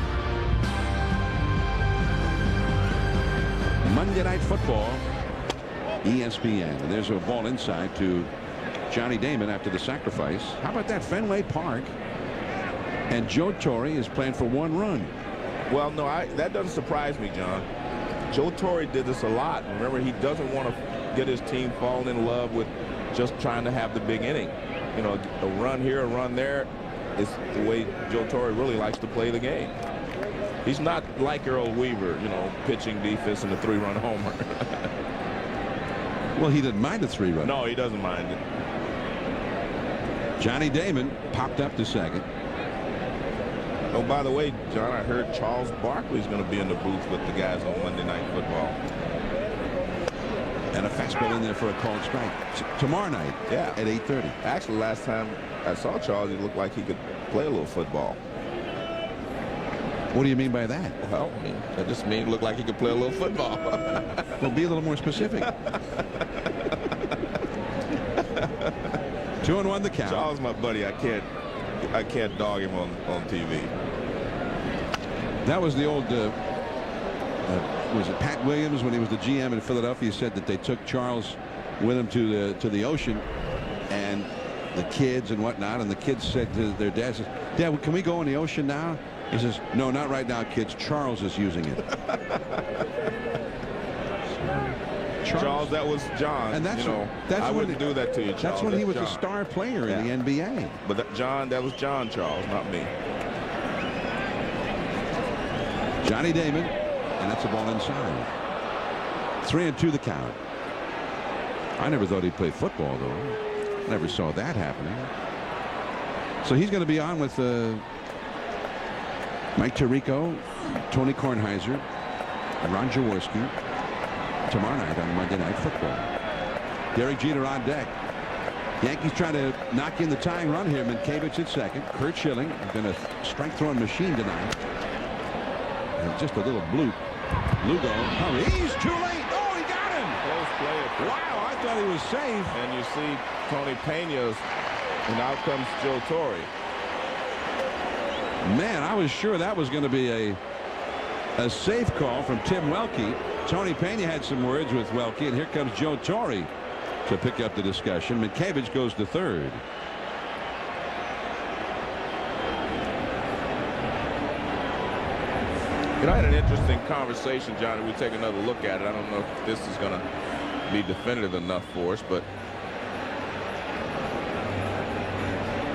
Monday Night Football, ESPN. And there's a ball inside to Johnny Damon after the sacrifice. How about that? Fenway Park. And Joe Torre is playing for 1 run. Well, no, that doesn't surprise me, John. Joe Torre did this a lot. Remember, he doesn't want to get his team falling in love with just trying to have the big inning. You know, a run here, a run there is the way Joe Torre really likes to play the game. He's not like Earl Weaver, you know, pitching defense and a 3-run homer. Well, he didn't mind a 3-run. No, he doesn't mind it. Johnny Damon popped up to second. Oh, by the way, John, I heard Charles Barkley's going to be in the booth with the guys on Monday Night Football. And a fastball in there for a called strike. Tomorrow night, yeah, at 8:30. Actually, last time I saw Charles, he looked like he could play a little football. What do you mean by that? Well, I mean, that just means he looked like he could play a little football. Well, be a little more specific. 2-1 the count. Charles, my buddy, I can't dog him on TV. That was the old was it Pat Williams when he was the GM in Philadelphia said that they took Charles with them to the ocean and the kids and whatnot, and the kids said to their dad, says, "Dad, can we go in the ocean now?" He says, "No, not right now, kids. Charles is using it." Charles, that was John. And that's, you know, that's I when wouldn't do that to you, Charles. That's when he was John. a star player in the NBA. But that was John Charles, not me. Johnny Damon, and that's a ball inside. 3-2 the count. I never thought he'd play football, though. Never saw that happening. So he's going to be on with Mike Tirico, Tony Kornheiser, and Ron Jaworski tomorrow night on Monday Night Football. Derek Jeter on deck. Yankees trying to knock in the tying run here. Minkiewicz at second. Kurt Schilling going to strike throwing machine tonight. And just a little bloop. Lugo. Oh, he's too late. Oh, he got him. Close play. Wow, I thought he was safe. And you see Tony Pena's, and out comes Joe Torre. Man, I was sure that was going to be a safe call from Tim Welke. Tony Pena had some words with Welke, and here comes Joe Torre to pick up the discussion. Minkiewicz goes to third. You know, I had an interesting conversation, Johnny. We take another look at it. I don't know if this is going to be definitive enough for us, but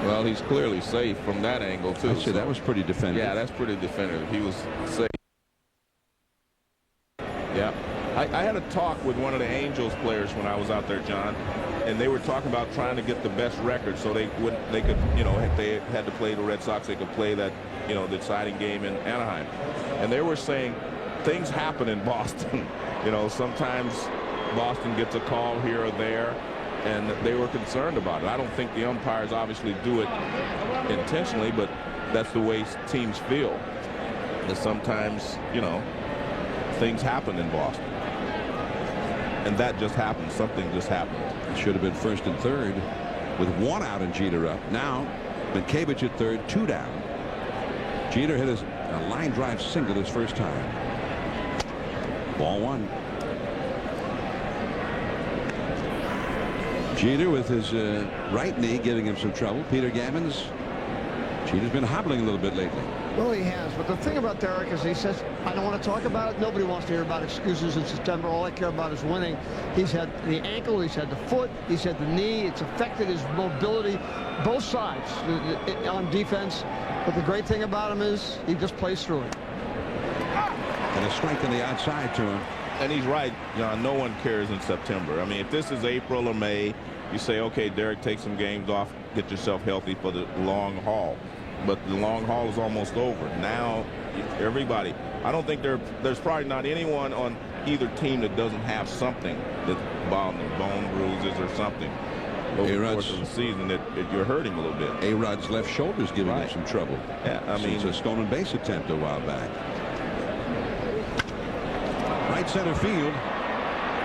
well, he's clearly safe from that angle too. I'd say that was pretty definitive. Yeah, that's pretty definitive. He was safe. Yeah, I had a talk with one of the Angels players when I was out there, John, and they were talking about trying to get the best record so they could, you know, if they had to play the Red Sox, they could play that, you know, the deciding game in Anaheim. And they were saying things happen in Boston. You know, sometimes Boston gets a call here or there, and they were concerned about it. I don't think the umpires obviously do it intentionally, but that's the way teams feel. And sometimes, you know, things happen in Boston. And that just happened. Something just happened. It should have been first and third with 1 out and Jeter up. Now, Minkiewicz at third, 2 down. Jeter hit a line drive single his first time. Ball 1. Jeter with his right knee giving him some trouble. Peter Gammons. Jeter's been hobbling a little bit lately. Well, he has. But the thing about Derek is he says, I don't want to talk about it. Nobody wants to hear about excuses in September. All I care about is winning. He's had the ankle. He's had the foot. He's had the knee. It's affected his mobility, both sides on defense. But the great thing about him is he just plays through it. And a strike on the outside to him. And he's right, John. No one cares in September. I mean, if this is April or May, you say, okay, Derek, take some games off, get yourself healthy for the long haul. But the long haul is almost over. Now, everybody, I don't think there's probably not anyone on either team that doesn't have something that's bothering them, bone bruises or something over the course of the season that you're hurting a little bit. A-Rod's left shoulder's giving him some trouble. Yeah, I mean, it's a stolen base attempt a while back. Right center field.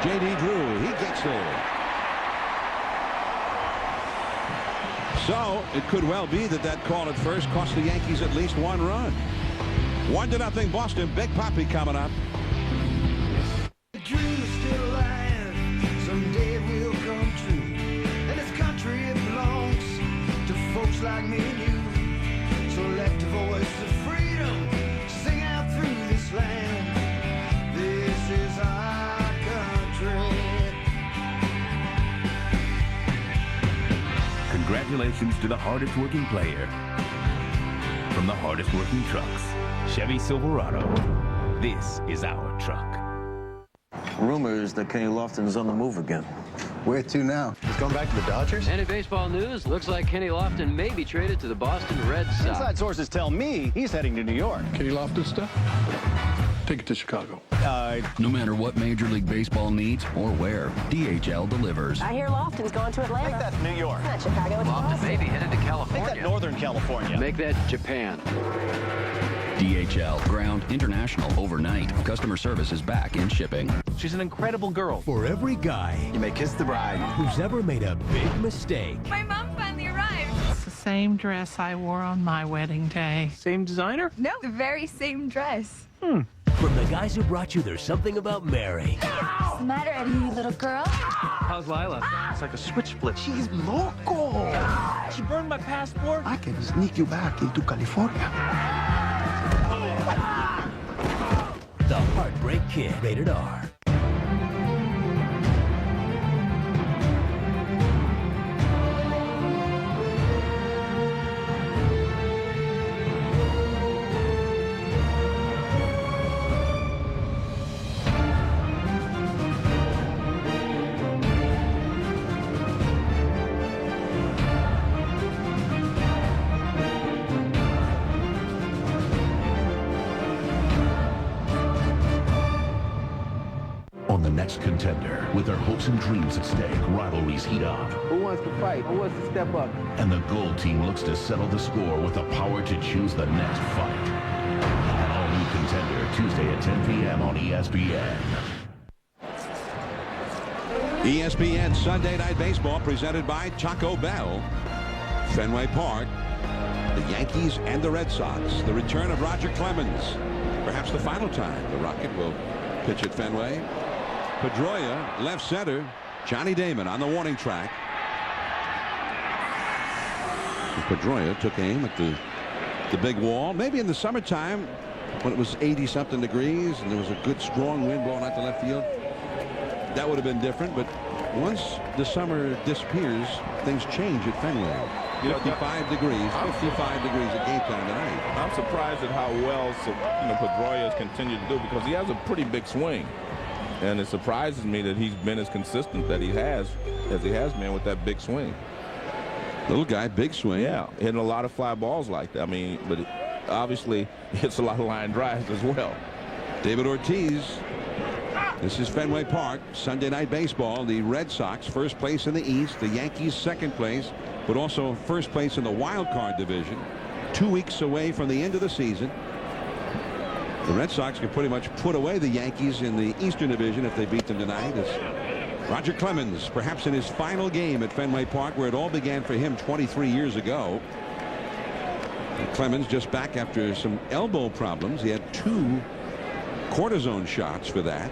J.D. Drew, he gets there. So it could well be that call at first cost the Yankees at least 1 run. 1-0 Boston. Big Papi coming up. The dream is still alive. Someday it will come true. And this country, it belongs to folks like me and you. So let the Congratulations to the hardest working player from the hardest working trucks, Chevy Silverado. This is our truck. Rumors that Kenny Lofton's on the move again. Where to now? He's going back to the Dodgers? Any baseball news? Looks like Kenny Lofton may be traded to the Boston Red Sox. Inside sources tell me he's heading to New York. Kenny Lofton stuff? Take it to Chicago. No matter what Major League Baseball needs or where, DHL delivers. I hear Lofton's going to Atlanta. Make that New York. It's not Chicago, it's Lofton Boston. may be headed to California. Make that Northern California. Make that Japan. DHL, ground, international, overnight. Customer service is back in shipping. She's an incredible girl. For every guy You may kiss the bride. who's ever made a big mistake. My mom finally arrived. It's the same dress I wore on my wedding day. Same designer? No, the very same dress. From the guys who brought you There's Something About Mary. What's the matter, Eddie, little girl? How's Lila? It's like a switch flip. She's loco. She burned my passport. I can sneak you back into California. The Heartbreak Kid, rated R. On the next contender, with their hopes and dreams at stake, rivalries heat up. Who wants to fight? Who wants to step up? And the gold team looks to settle the score with the power to choose the next fight. An all-new contender, Tuesday at 10 p.m. on ESPN. ESPN Sunday Night Baseball presented by Taco Bell. Fenway Park. The Yankees and the Red Sox. The return of Roger Clemens. Perhaps the final time the Rocket will pitch at Fenway. Pedroia, left center. Johnny Damon on the warning track. Pedroia took aim at the big wall. Maybe in the summertime when it was 80-something degrees and there was a good strong wind blowing out to left field, that would have been different. But once the summer disappears, things change at Fenway. 55 degrees, 55 degrees at game time tonight. I'm surprised at how well Pedroia has continued to do, because he has a pretty big swing. And it surprises me that he's been as consistent as he has been with that big swing. Little guy, big swing. Yeah, hitting a lot of fly balls like that. I mean, but obviously hits a lot of line drives as well. David Ortiz. This is Fenway Park, Sunday Night Baseball. The Red Sox first place in the East, the Yankees second place, but also first place in the wild card division. 2 weeks away from the end of the season. The Red Sox can pretty much put away the Yankees in the Eastern Division if they beat them tonight. As Roger Clemens, perhaps in his final game at Fenway Park, where it all began for him 23 years ago. And Clemens just back after some elbow problems. He had 2 cortisone shots for that.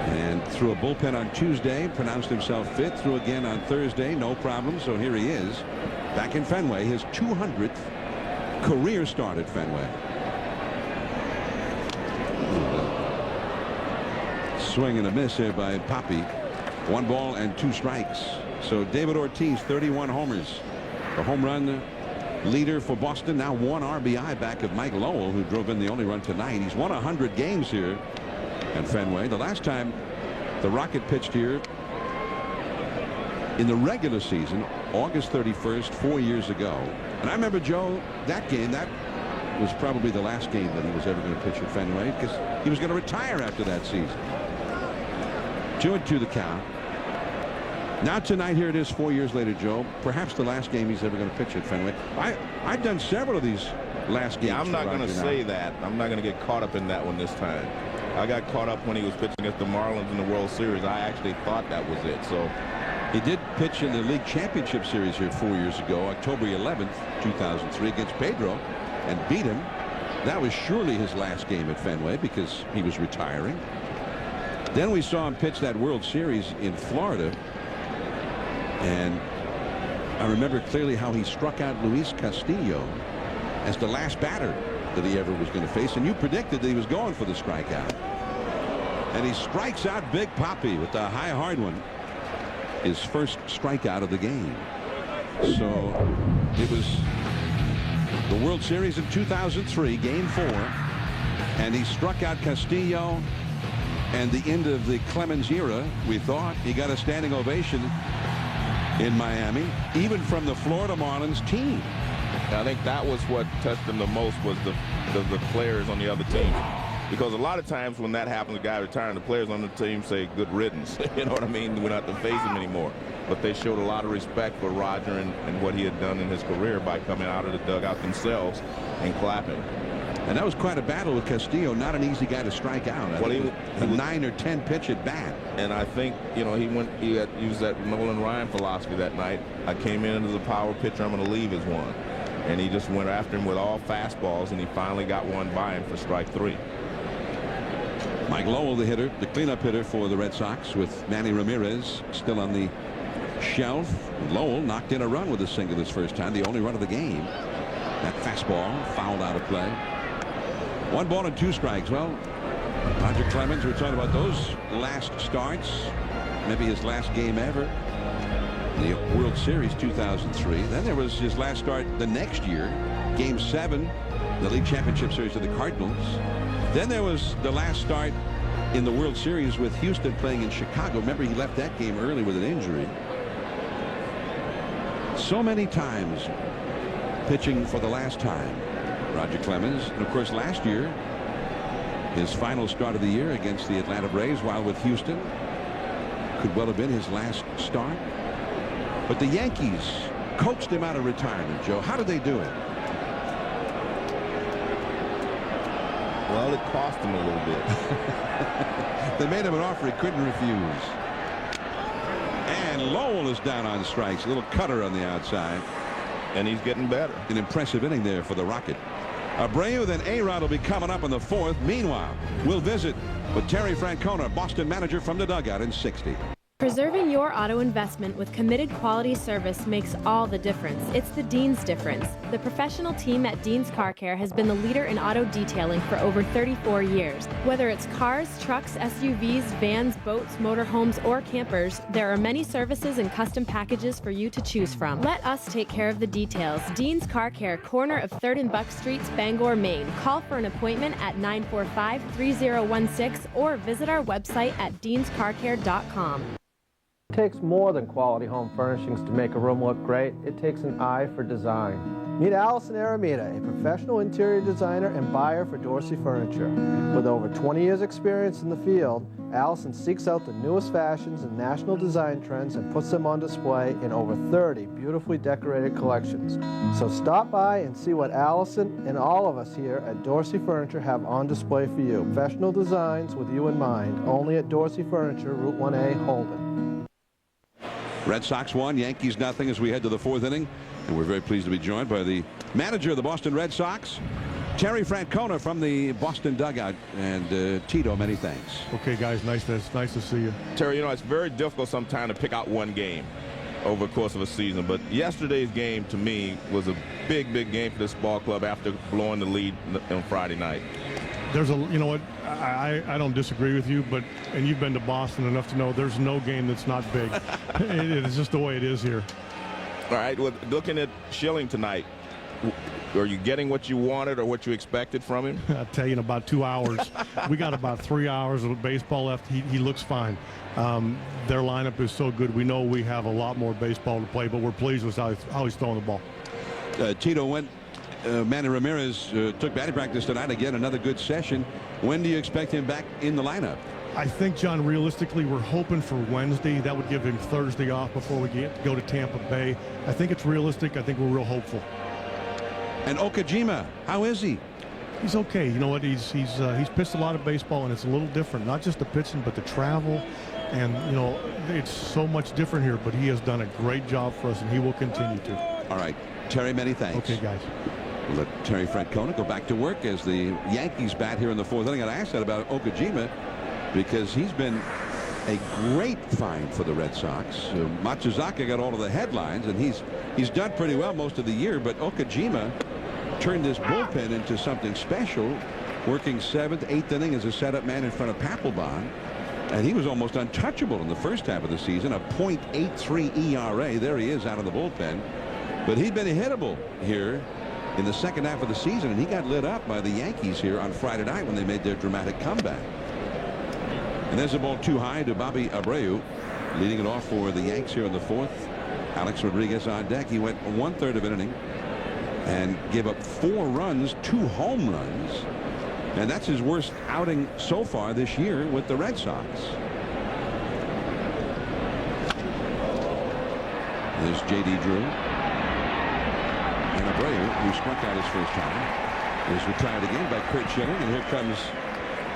And threw a bullpen on Tuesday, pronounced himself fit, threw again on Thursday, no problem. So here he is back in Fenway, his 200th career start at Fenway. Swing and a miss here by Papi. 1 ball and 2 strikes. So David Ortiz, 31 homers. The home run leader for Boston, now 1 RBI back of Mike Lowell, who drove in the only run tonight. He's won 100 games here at Fenway. The last time the Rocket pitched here in the regular season, August 31st, 4 years ago. And I remember, Joe, that game, that was probably the last game that he was ever going to pitch at Fenway, because he was going to retire after that season. 2-2 the count. Now tonight, here it is 4 years later, Joe. Perhaps the last game he's ever going to pitch at Fenway. I've done several of these last games. Yeah, I'm not going to say that. I'm not going to get caught up in that one this time. I got caught up when he was pitching against the Marlins in the World Series. I actually thought that was it. So he did pitch in the League Championship Series here 4 years ago, October 11th, 2003, against Pedro, and beat him. That was surely his last game at Fenway because he was retiring. Then we saw him pitch that World Series in Florida, and I remember clearly how he struck out Luis Castillo as the last batter that he ever was going to face, and you predicted that he was going for the strikeout. And he strikes out Big Papi with the high hard one. His first strikeout of the game. So it was the World Series in 2003, Game 4, and he struck out Castillo. And the end of the Clemens era, we thought. He got a standing ovation in Miami, even from the Florida Marlins team. I think that was what touched him the most, was the players on the other team. Because a lot of times when that happens, a guy retiring, the players on the team say, good riddance. You know what I mean? We don't have to face him anymore. But they showed a lot of respect for Roger and what he had done in his career by coming out of the dugout themselves and clapping. And that was quite a battle with Castillo. Not an easy guy to strike out. Well, he a 9 or 10 pitch at bat. And I think, you know, he had used that Nolan Ryan philosophy that night. I came in as a power pitcher. I'm going to leave as one. And he just went after him with all fastballs, and he finally got one by him for strike 3. Mike Lowell, the hitter, the cleanup hitter for the Red Sox, with Manny Ramirez still on the shelf. Lowell knocked in a run with a single his first time, the only run of the game. That fastball fouled out of play. 1 ball and 2 strikes. Well, Roger Clemens, we're talking about those last starts, maybe his last game ever, the World Series 2003. Then there was his last start the next year, Game 7, the League Championship Series of the Cardinals. Then there was the last start in the World Series with Houston playing in Chicago. Remember, he left that game early with an injury. So many times pitching for the last time, Roger Clemens. And of course, last year, his final start of the year against the Atlanta Braves while with Houston could well have been his last start. But the Yankees coaxed him out of retirement, Joe. How did they do it? Well, it cost him a little bit. They made him an offer he couldn't refuse. And Lowell is down on strikes. A little cutter on the outside. And he's getting better. An impressive inning there for the Rocket. Abreu, then A-Rod will be coming up in the 4th. Meanwhile, we'll visit with Terry Francona, Boston manager, from the dugout in 60. Preserving your auto investment with committed quality service makes all the difference. It's the Dean's difference. The professional team at Dean's Car Care has been the leader in auto detailing for over 34 years. Whether it's cars, trucks, SUVs, vans, boats, motorhomes, or campers, there are many services and custom packages for you to choose from. Let us take care of the details. Dean's Car Care, corner of 3rd and Buck Streets, Bangor, Maine. Call for an appointment at 945-3016 or visit our website at deanscarcare.com. It takes more than quality home furnishings to make a room look great. It takes an eye for design. Meet Allison Aramita, a professional interior designer and buyer for Dorsey Furniture. With over 20 years experience in the field, Allison seeks out the newest fashions and national design trends and puts them on display in over 30 beautifully decorated collections. So stop by and see what Allison and all of us here at Dorsey Furniture have on display for you. Professional designs with you in mind, only at Dorsey Furniture, Route 1A, Holden. Red Sox 1, Yankees nothing as we head to the 4th inning. And we're very pleased to be joined by the manager of the Boston Red Sox, Terry Francona, from the Boston dugout. And Tito, many thanks. Okay, guys, nice to see you. Terry, you know, it's very difficult sometimes to pick out one game over the course of a season. But yesterday's game, to me, was a big, big game for this ball club after blowing the lead on Friday night. There's a, you know what, I don't disagree with you, but, and you've been to Boston enough to know there's no game that's not big. It is just the way it is here. All right, well, looking at Schilling tonight, are you getting what you wanted or what you expected from him? I'll tell you, in about 2 hours. We got about 3 hours of baseball left. He looks fine. Their lineup is so good. We know we have a lot more baseball to play, but we're pleased with how he's throwing the ball. Tito, went. Manny Ramirez took batting practice tonight. Again, another good session. When do you expect him back in the lineup? I think, John, realistically, we're hoping for Wednesday. That would give him Thursday off before we go to Tampa Bay. I think it's realistic. I think we're real hopeful. And Okajima, how is he? He's okay. You know what? He's pitched a lot of baseball, and it's a little different. Not just the pitching, but the travel. And, you know, it's so much different here, but he has done a great job for us, and he will continue to. All right. Terry, many thanks. Okay, guys. We'll let Terry Francona go back to work as the Yankees bat here in the 4th inning. And I asked that about Okajima because he's been a great find for the Red Sox. Matsuzaka got all of the headlines, and he's done pretty well most of the year. But Okajima turned this bullpen into something special, working 7th, 8th inning as a setup man in front of Papelbon. And he was almost untouchable in the first half of the season. A .83 ERA. There he is out of the bullpen. But he'd been hittable here in the second half of the season, and he got lit up by the Yankees here on Friday night when they made their dramatic comeback. And there's a ball too high to Bobby Abreu, leading it off for the Yanks here in the fourth. Alex Rodriguez on deck. He went 1/3 of an inning and gave up 4 runs, 2 home runs, and that's his worst outing so far this year with the Red Sox. There's J.D. Drew. And Abreu, who struck out his first time, is retired again by Curt Schilling. And here comes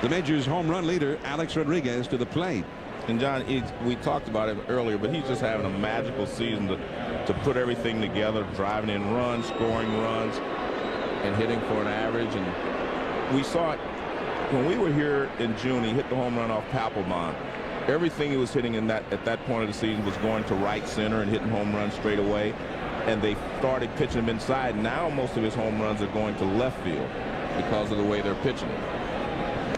the Majors' home run leader, Alex Rodriguez, to the plate. And John, we talked about it earlier, but he's just having a magical season to put everything together, driving in runs, scoring runs, and hitting for an average. And we saw it when we were here in June. He hit the home run off Papelbon. Everything he was hitting at that point of the season was going to right center and hitting home runs straight away. And they started pitching him inside. Now most of his home runs are going to left field because of the way they're pitching him.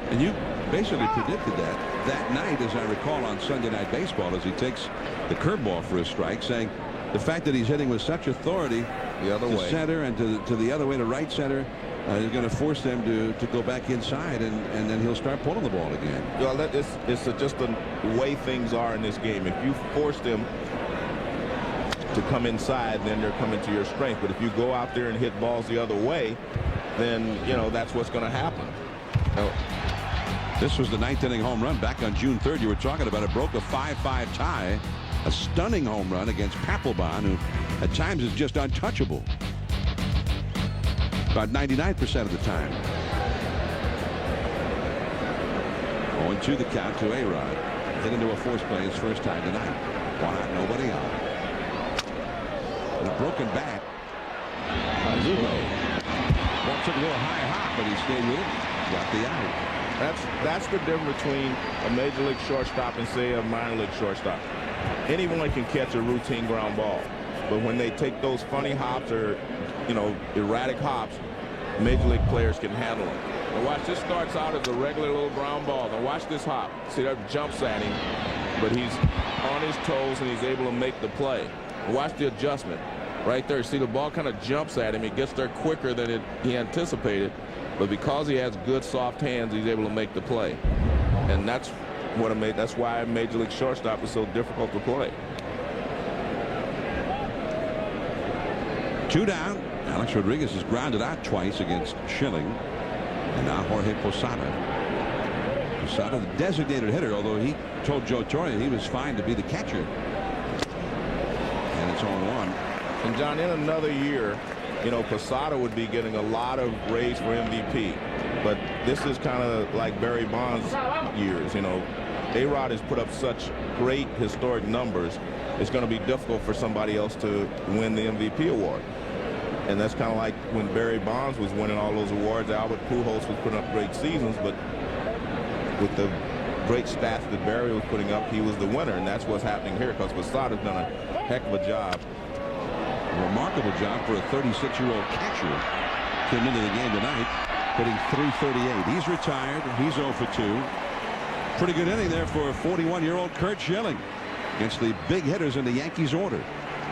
And you basically predicted that night, as I recall, on Sunday Night Baseball, as he takes the curveball for a strike, saying the fact that he's hitting with such authority the other way, center and to the other way, to right center, is going to force them to go back inside, and then he'll start pulling the ball again. Well, it's just the way things are in this game. If you force them to come inside, then they're coming to your strength. But if you go out there and hit balls the other way, then that's what's going to happen. This was the 9th inning home run back on June 3rd. You were talking about it. Broke a 5-5 tie. A stunning home run against Papelbon, who at times is just untouchable. About 99% of the time. 0-2 the count to A-Rod. Hit into a force play his first time tonight. 1 out, nobody on. And a broken bat. Lugo walks it a little high hop, but he stayed with it. Got the out. That's the difference between a major league shortstop and, say, a minor league shortstop. Anyone can catch a routine ground ball, but when they take those funny hops or erratic hops, major league players can handle them. Now watch, this starts out as a regular little ground ball. Now watch this hop. See, that jumps at him, but he's on his toes and he's able to make the play. Now watch the adjustment right there. See, the ball kind of jumps at him. It gets there quicker than he anticipated. But because he has good soft hands, he's able to make the play. And that's why a major league shortstop is so difficult to play. 2 down. Alex Rodriguez is grounded out twice against Schilling. And now Jorge Posada. Posada, the designated hitter, although he told Joe Torre he was fine to be the catcher. And it's 0-1. And John, in another year, Posada would be getting a lot of raise for MVP. But this is kind of like Barry Bonds' years. A-Rod has put up such great historic numbers. It's going to be difficult for somebody else to win the MVP award. And that's kind of like when Barry Bonds was winning all those awards. Albert Pujols was putting up great seasons, but with the great stats that Barry was putting up, he was the winner. And that's what's happening here, because Posada's done a heck of a job. Remarkable job for a 36-year-old catcher. Came into the game tonight hitting .338. He's retired. He's 0 for 2. Pretty good inning there for 41-year-old Curt Schilling against the big hitters in the Yankees order.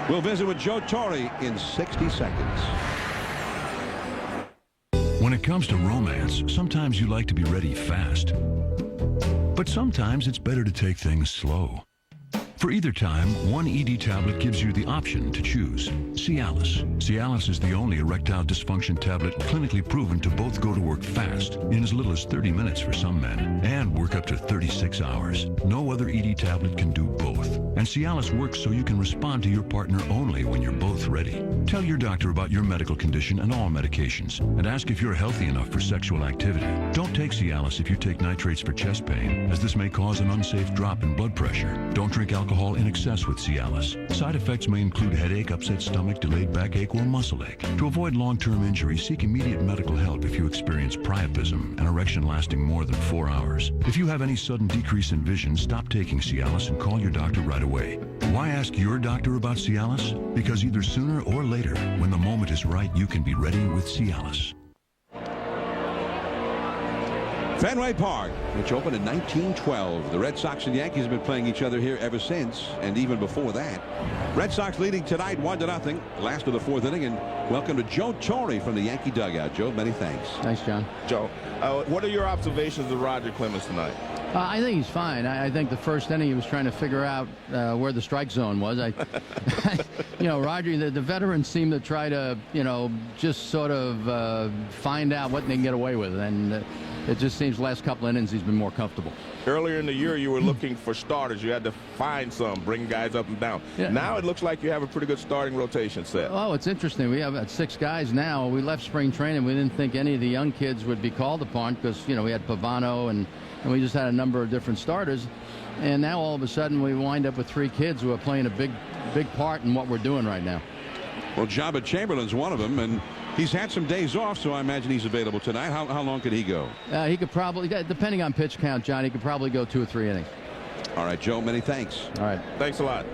We'll visit with Joe Torre in 60 seconds. When it comes to romance, sometimes you like to be ready fast. But sometimes it's better to take things slow. For either time, one ED tablet gives you the option to choose. Cialis. Cialis is the only erectile dysfunction tablet clinically proven to both go to work fast, in as little as 30 minutes for some men, and work up to 36 hours. No other ED tablet can do both. And Cialis works so you can respond to your partner only when you're both ready. Tell your doctor about your medical condition and all medications, and ask if you're healthy enough for sexual activity. Don't take Cialis if you take nitrates for chest pain, as this may cause an unsafe drop in blood pressure. Don't drink alcohol in excess with Cialis. Side effects may include headache, upset stomach, delayed backache, or muscle ache. To avoid long-term injury, seek immediate medical help if you experience priapism, an erection lasting more than 4 hours. If you have any sudden decrease in vision, stop taking Cialis and call your doctor right away. Why ask your doctor about Cialis? Because either sooner or later, when the moment is right, you can be ready with Cialis. Fenway Park, which opened in 1912. The Red Sox and Yankees have been playing each other here ever since, and even before that. Red Sox leading tonight 1-0. Last of the fourth inning, and welcome to Joe Torre from the Yankee dugout. Joe, many thanks. Thanks, John. Joe, what are your observations of Roger Clemens tonight? I think he's fine. I think the first inning he was trying to figure out where the strike zone was. You know, Roger, the veterans seem to try to, you know, just sort of find out what they can get away with, and it just seems the last couple innings he's been more comfortable. Earlier in the year, you were looking for starters. You had to find some, bring guys up and down. Yeah. Now it looks like you have a pretty good starting rotation set. Oh, it's interesting. We have 6 guys now. We left spring training. We didn't think any of the young kids would be called upon because, you know, we had Pavano and we just had a number of different starters. And now all of a sudden we wind up with 3 kids who are playing a big part in what we're doing right now. Well, Jabba Chamberlain's one of them, and he's had some days off, so I imagine he's available tonight. How long could he go? He could probably, depending on pitch count, John, he could probably go 2 or 3 innings. All right, Joe, many thanks. All right. Thanks a lot.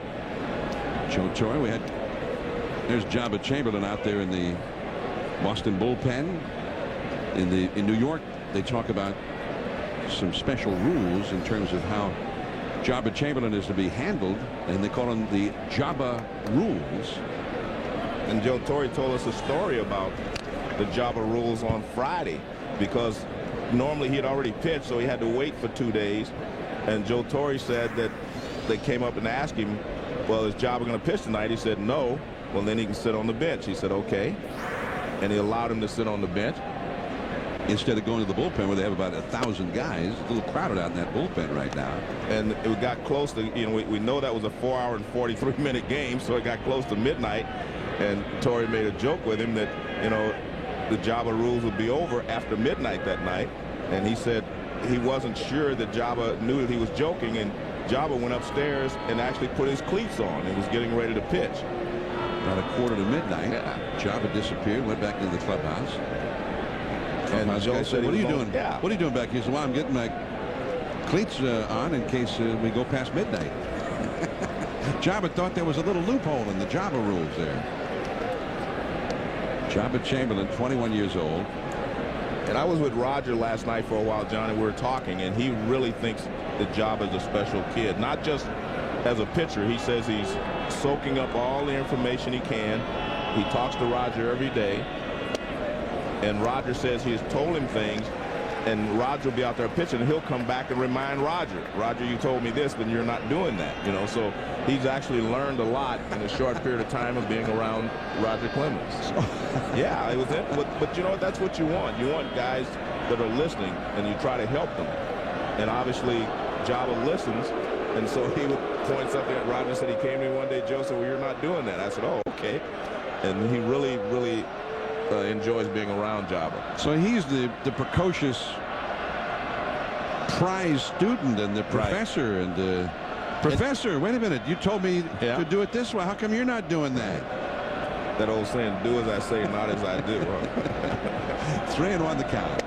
Joe Torre, there's Jabba Chamberlain out there in the Boston bullpen. In New York, they talk about some special rules in terms of how Jabba Chamberlain is to be handled, and they call them the Jabba rules. And Joe Torre told us a story about the Jabba rules on Friday, because normally he had already pitched, so he had to wait for 2 days. And Joe Torre said that they came up and asked him, well, is Jabba going to pitch tonight? He said no. Well, then he can sit on the bench. He said okay, and he allowed him to sit on the bench instead of going to the bullpen where they have about 1,000 guys. It's a little crowded out in that bullpen right now. And it got close to, you know, we know that was a 4-hour and 43-minute game, so it got close to midnight. And Torre made a joke with him that, you know, the Jabba rules would be over after midnight that night. And he said he wasn't sure that Jabba knew that he was joking, and Jabba went upstairs and actually put his cleats on and was getting ready to pitch. About 1:45. Yeah. Jabba disappeared, went back into the clubhouse. And Joe said, what are you doing? Yeah. What are you doing back here? He said, well, I'm getting my cleats on in case we go past midnight. Jabba thought there was a little loophole in the Jabba rules there. Jabba Chamberlain, 21 years old. And I was with Roger last night for a while, Johnny. We were talking, and he really thinks that Jabba is a special kid, not just as a pitcher. He says he's soaking up all the information he can. He talks to Roger every day. And Roger says he has told him things, and Roger will be out there pitching, and he'll come back and remind Roger, you told me this, but you're not doing that, you know. So he's actually learned a lot in a short period of time of being around Roger Clemens. Yeah, it was it. But you know what? That's what you want. You want guys that are listening, and you try to help them. And obviously, Jabba listens, and so he would point something at Roger. Said he came to me one day, Joe said, well, you're not doing that. I said, oh, okay. And he really enjoys being around Jabba. So he's the precocious prize student and the professor. Right. And professor, wait a minute, you told me to do it this way. How come you're not doing that? That old saying, do as I say, not as I do. 3-1 the count,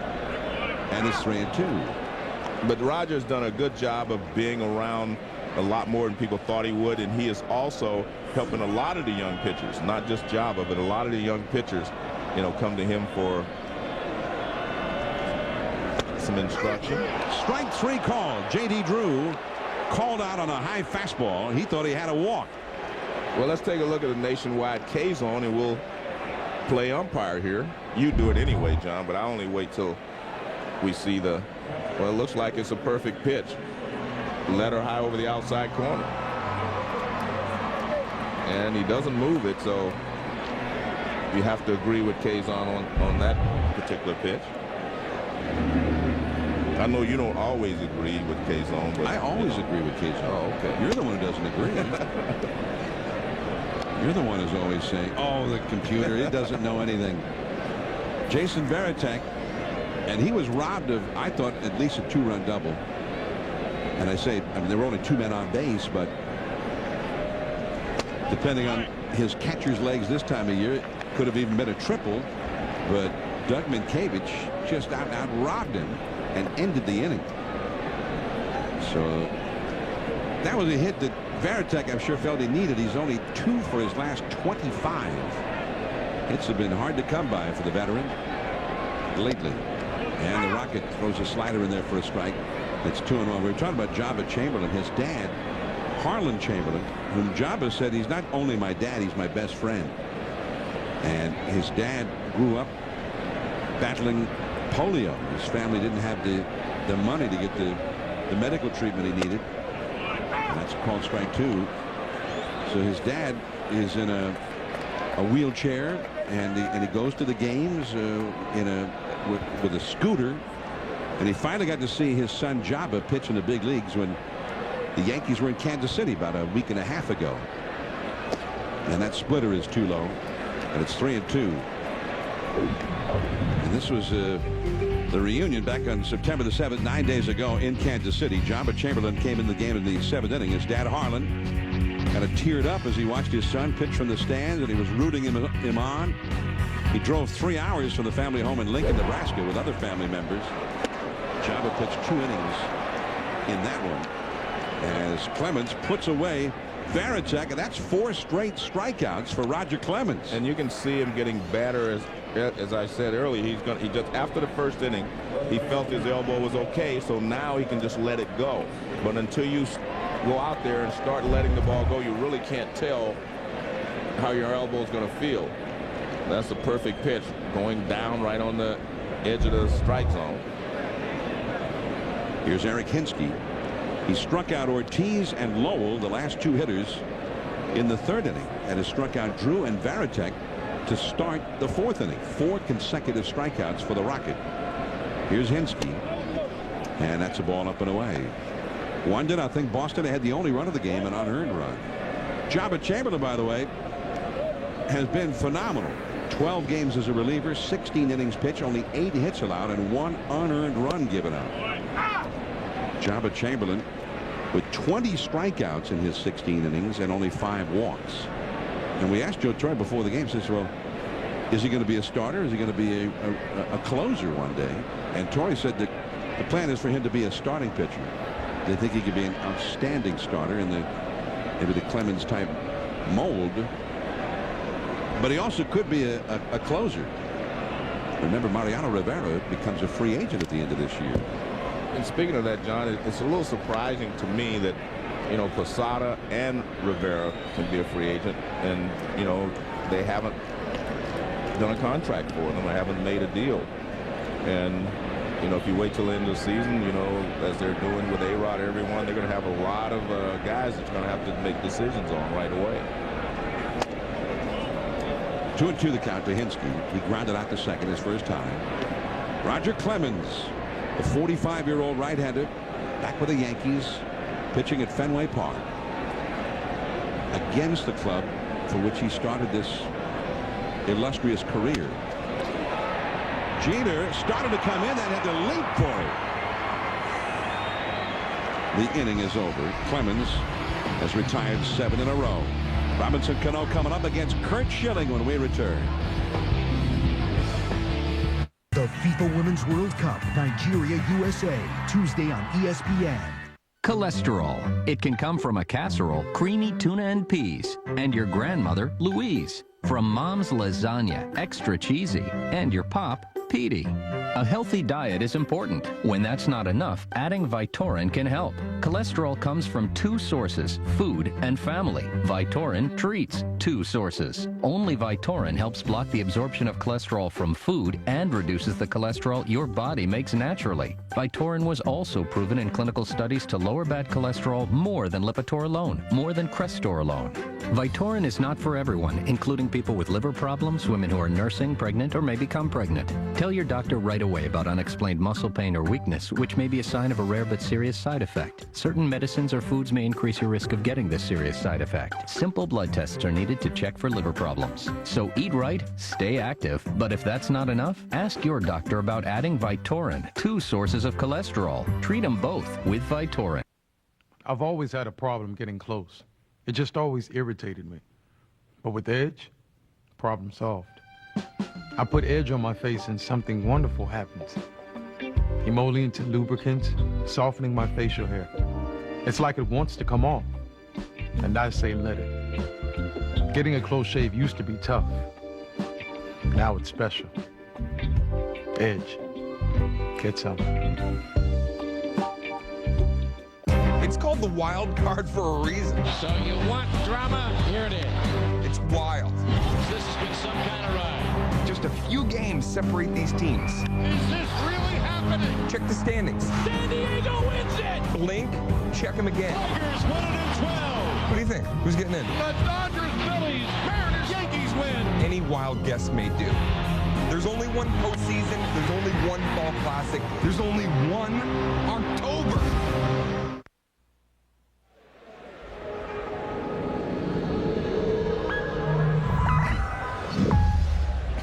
and it's 3-2. But Roger's done a good job of being around a lot more than people thought he would, and he is also helping a lot of the young pitchers, not just Jabba, but a lot of the young pitchers, you know, come to him for some instruction. Strike 3 call. J.D. Drew called out on a high fastball. He thought he had a walk. Well, let's take a look at the nationwide K-zone, and we'll play umpire here. You do it anyway, John, but I only wait till we see the, well, it looks like it's a perfect pitch. Letter high over the outside corner. And he doesn't move it, so you have to agree with Kazan on that particular pitch. I know you don't always agree with Kazan, but I always agree with Kazan. Oh, okay. You're the one who doesn't agree. You're the one who's always saying, oh, the computer, it doesn't know anything. Jason Varitek, and he was robbed of, I thought, at least a 2-run double. And I say, I mean, there were only 2 men on base, but depending on his catcher's legs this time of year, it could have even been a triple. But Doug Minkiewicz just out robbed him and ended the inning. So that was a hit that Varitek, I'm sure, felt he needed. He's only 2 for his last 25. Hits have been hard to come by for the veteran lately. And the Rocket throws a slider in there for a strike. It's 2-1. We were talking about Jabba Chamberlain. His dad, Harlan Chamberlain, whom Jabba said he's not only my dad, he's my best friend. And his dad grew up battling polio. His family didn't have the money to get the medical treatment he needed. And that's called strike 2. So his dad is in a wheelchair, and he goes to the games with a scooter. And he finally got to see his son Jabba pitch in the big leagues when the Yankees were in Kansas City about a week and a half ago. And that splitter is too low, and it's 3-2. And this was the reunion back on September the 7th, 9 days ago in Kansas City. Jabba Chamberlain came in the game in the 7th inning. His dad Harlan kind of teared up as he watched his son pitch from the stands, and he was rooting him on. He drove 3 hours from the family home in Lincoln, Nebraska with other family members. Jabba pitched 2 innings in that one as Clemens puts away Varitek, and that's 4 straight strikeouts for Roger Clemens. And you can see him getting better as I said earlier. He just after the first inning, he felt his elbow was okay, so now he can just let it go. But until you go out there and start letting the ball go, you really can't tell how your elbow is going to feel. That's a perfect pitch, going down right on the edge of the strike zone. Here's Eric Hinsky. He struck out Ortiz and Lowell, the last 2 hitters, in the 3rd inning, and has struck out Drew and Varitek to start the 4th inning. 4 consecutive strikeouts for the Rocket. Here's Hinsky, and that's a ball up and away. 1-0. Boston had the only run of the game, an unearned run. Jabba Chamberlain, by the way, has been phenomenal. 12 games as a reliever, 16 innings pitched, only 8 hits allowed, and 1 unearned run given up. Jabba Chamberlain with 20 strikeouts in his 16 innings and only 5 walks. And we asked Joe Torre before the game, says, well, is he going to be a starter? Is he going to be a closer one day? And Torre said that the plan is for him to be a starting pitcher. They think he could be an outstanding starter in maybe the Clemens type mold. But he also could be a closer. Remember, Mariano Rivera becomes a free agent at the end of this year. And speaking of that, John, it's a little surprising to me that, you know, Posada and Rivera can be a free agent, and, you know, they haven't done a contract for them. They haven't made a deal. And, you know, if you wait till the end of the season, you know, as they're doing with A-Rod, everyone, they're going to have a lot of guys that you're going to have to make decisions on right away. 2-2 the count to Hinsky. He grounded out to second his first time. Roger Clemens, the 45-year-old right-hander, back with the Yankees, pitching at Fenway Park against the club for which he started this illustrious career. Jeter started to come in and had to leap for it. The inning is over. Clemens has retired 7 in a row. Robinson Cano coming up against Curt Schilling when we return. The FIFA Women's World Cup, Nigeria, USA, Tuesday on ESPN. Cholesterol. It can come from a casserole, creamy tuna and peas, and your grandmother, Louise. From mom's lasagna, extra cheesy, and your pop, Petey. A healthy diet is important. When that's not enough, adding Vytorin can help. Cholesterol comes from 2 sources, food and family. Vytorin treats 2 sources. Only Vytorin helps block the absorption of cholesterol from food and reduces the cholesterol your body makes naturally. Vytorin was also proven in clinical studies to lower bad cholesterol more than Lipitor alone, more than Crestor alone. Vytorin is not for everyone, including people with liver problems, women who are nursing, pregnant, or may become pregnant. Tell your doctor right away about unexplained muscle pain or weakness, which may be a sign of a rare but serious side effect. Certain medicines or foods may increase your risk of getting this serious side effect. Simple blood tests are needed to check for liver problems. So eat right, stay active, but if that's not enough, ask your doctor about adding Vytorin, 2 sources of cholesterol. Treat them both with Vytorin. I've always had a problem getting close. It just always irritated me. But with Edge, problem solved. I put Edge on my face and something wonderful happens. Emollient lubricant, softening my facial hair. It's like it wants to come off. And I say let it. Getting a close shave used to be tough. Now it's special. Edge. get some. It's called the wild card for a reason. So you want drama? Here it is. It's wild. This has been some kind of ride. Just a few games separate these teams. Is this really happening? Check the standings. San Diego wins it! Blink, check them again. Tigers win it in 12. What do you think? Who's getting in? The Dodgers, Phillies, Mariners, Yankees win. Any wild guess may do. There's only one postseason. There's only one fall classic. There's only one October.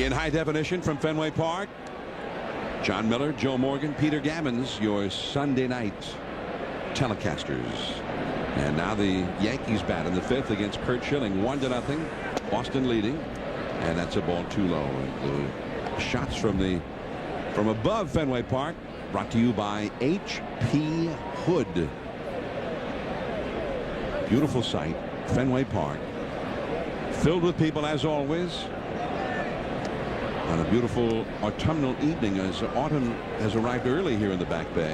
In high definition from Fenway Park, John Miller, Joe Morgan, Peter Gammons, your Sunday night telecasters. And now the Yankees bat in the fifth against Curt Schilling, 1-0. Boston leading, and that's a ball too low. The shots from above Fenway Park brought to you by H.P. Hood. Beautiful sight, Fenway Park, filled with people as always. On a beautiful autumnal evening, as autumn has arrived early here in the Back Bay.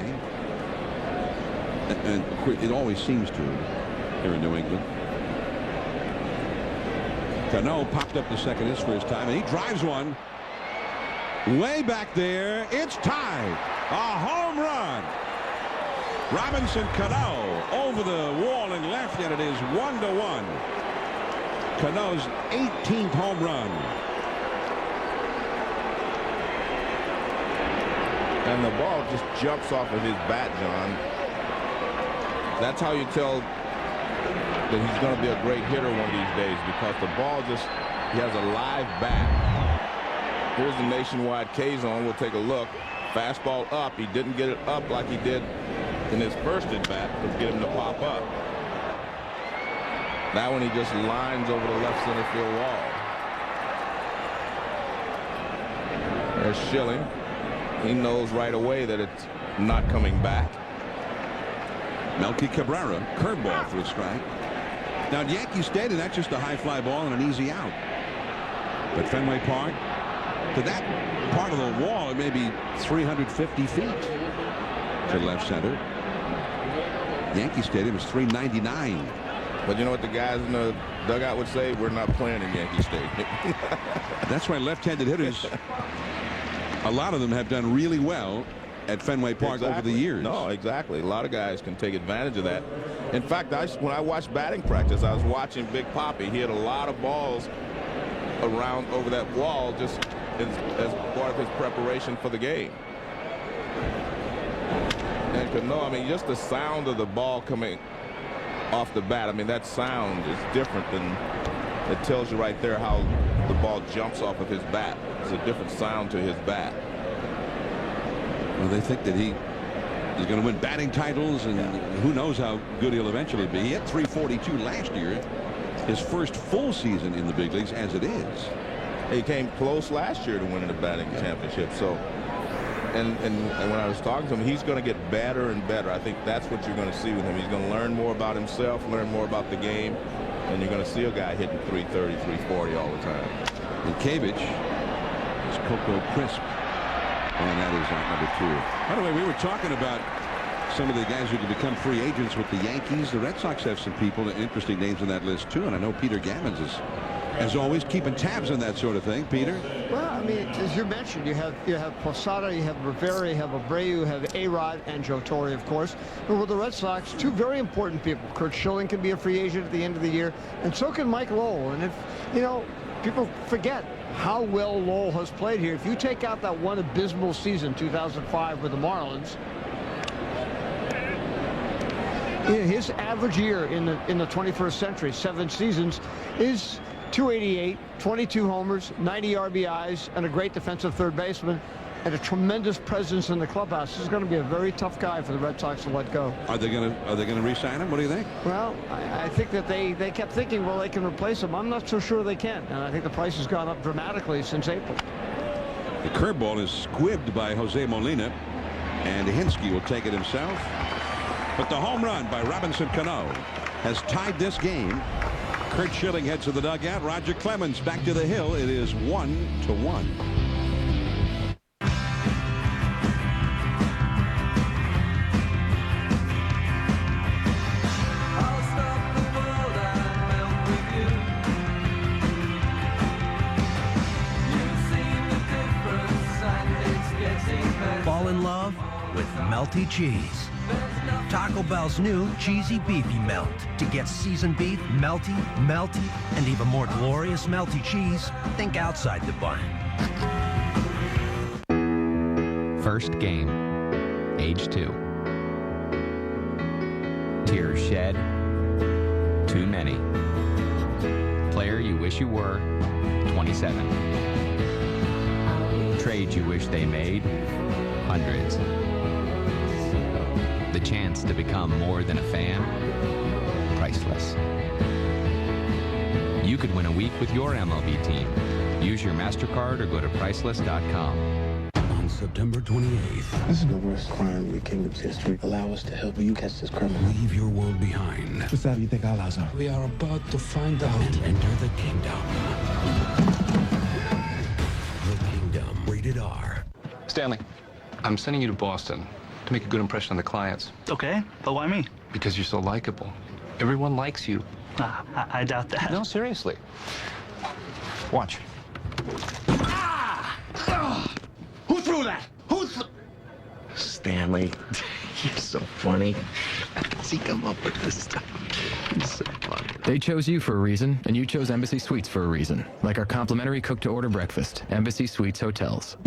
And it always seems to here in New England. Cano popped up to second his first time, and he drives one way back there. It's tied. A home run. Robinson Cano over the wall and left, and it is 1-1. Cano's 18th home run. And the ball just jumps off of his bat, John. That's how you tell that he's going to be a great hitter one of these days, because the ball he has a live bat. Here's the nationwide K-zone. We'll take a look. Fastball up. He didn't get it up like he did in his first at bat to get him to pop up. That one he just lines over the left center field wall. There's Schilling. He knows right away that it's not coming back. Melky Cabrera, curveball for a strike. Now at Yankee Stadium, that's just a high fly ball and an easy out. But Fenway Park, to that part of the wall, it may be 350 feet to left center. Yankee Stadium is 399. But you know what the guys in the dugout would say? We're not playing in Yankee Stadium. That's why left-handed hitters, a lot of them have done really well at Fenway Park over the years. No, exactly. A lot of guys can take advantage of that. In fact, when I watched batting practice, I was watching Big Papi. He had a lot of balls around over that wall just as part of his preparation for the game. And Cano, I mean, just the sound of the ball coming off the bat, I mean, that sound is different than, it tells you right there how the ball jumps off of his bat. It's a different sound to his bat. Well, they think that he is going to win batting titles, and who knows how good he'll eventually be. He had 342 last year, his first full season in the big leagues as it is. He came close last year to winning the batting championship. So, and when I was talking to him, he's going to get better and better. I think that's what you're going to see with him. He's going to learn more about himself, learn more about the game, and you're going to see a guy hitting 330, 340 all the time. And Cavich is Coco Crisp. And that is out number 2. By the way, we were talking about some of the guys who could become free agents with the Yankees. The Red Sox have some people, interesting names on that list too. And I know Peter Gammons is, as always, keeping tabs on that sort of thing. Peter? Well, I mean, as you mentioned, you have Posada, you have Rivera, you have Abreu, you have A-Rod, and Joe Torre, of course. But with the Red Sox, two very important people. Curt Schilling can be a free agent at the end of the year, and so can Mike Lowell. And if, you know, people forget how well Lowell has played here. If you take out that one abysmal season, 2005, with the Marlins, his average year in the 21st century, 7 seasons, is 288, 22 homers, 90 RBIs, and a great defensive third baseman, and a tremendous presence in the clubhouse. This is going to be a very tough guy for the Red Sox to let go. Are they going to re-sign him? What do you think? Well, I think that they kept thinking, well, they can replace him. I'm not so sure they can, and I think the price has gone up dramatically since April. The curveball is squibbed by Jose Molina, and Hinsky will take it himself. But the home run by Robinson Cano has tied this game. Curt Schilling heads to the dugout. Roger Clemens back to the hill. It is 1-1. melty cheese. Taco Bell's new Cheesy Beefy Melt. To get seasoned beef, melty, and even more glorious melty cheese, think outside the bun. First game, age 2. Tears shed, too many. Player you wish you were, 27. Trades you wish they made, hundreds. The chance to become more than a fan, priceless. You could win a week with your MLB team. Use your MasterCard or go to priceless.com. On September 28th. This is the worst crime in Kingdom's history. Allow us to help you catch this criminal. Leave your world behind. What's that? You think I'll allow? We are about to find out and enter the kingdom. The Kingdom, rated R. Stanley, I'm sending you to Boston to make a good impression on the clients. Okay, but why me? Because you're so likable. Everyone likes you. I doubt that. No, seriously. Watch. Who threw that? Stanley, you're so funny. How does he come up with this stuff? He's so funny. They chose you for a reason, and you chose Embassy Suites for a reason. Like our complimentary cook-to-order breakfast, Embassy Suites Hotels.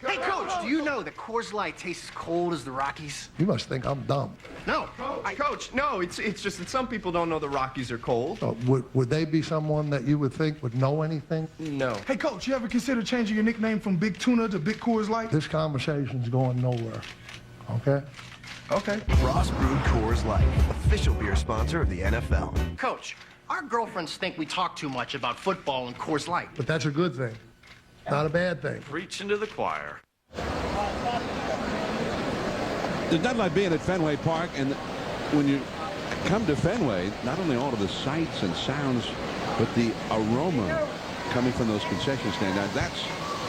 Hey, Coach, do you know that Coors Light tastes as cold as the Rockies? You must think I'm dumb. No. Coach, no, it's just that some people don't know the Rockies are cold. Would they be someone that you would think would know anything? No. Hey, Coach, you ever consider changing your nickname from Big Tuna to Big Coors Light? This conversation's going nowhere, okay? Okay. Frost Brewed Coors Light, official beer sponsor of the NFL. Coach, our girlfriends think we talk too much about football and Coors Light. But that's a good thing. Not a bad thing. Preaching to the choir. There's nothing like being at Fenway Park, and when you come to Fenway, not only all of the sights and sounds, but the aroma coming from those concession stands. Now,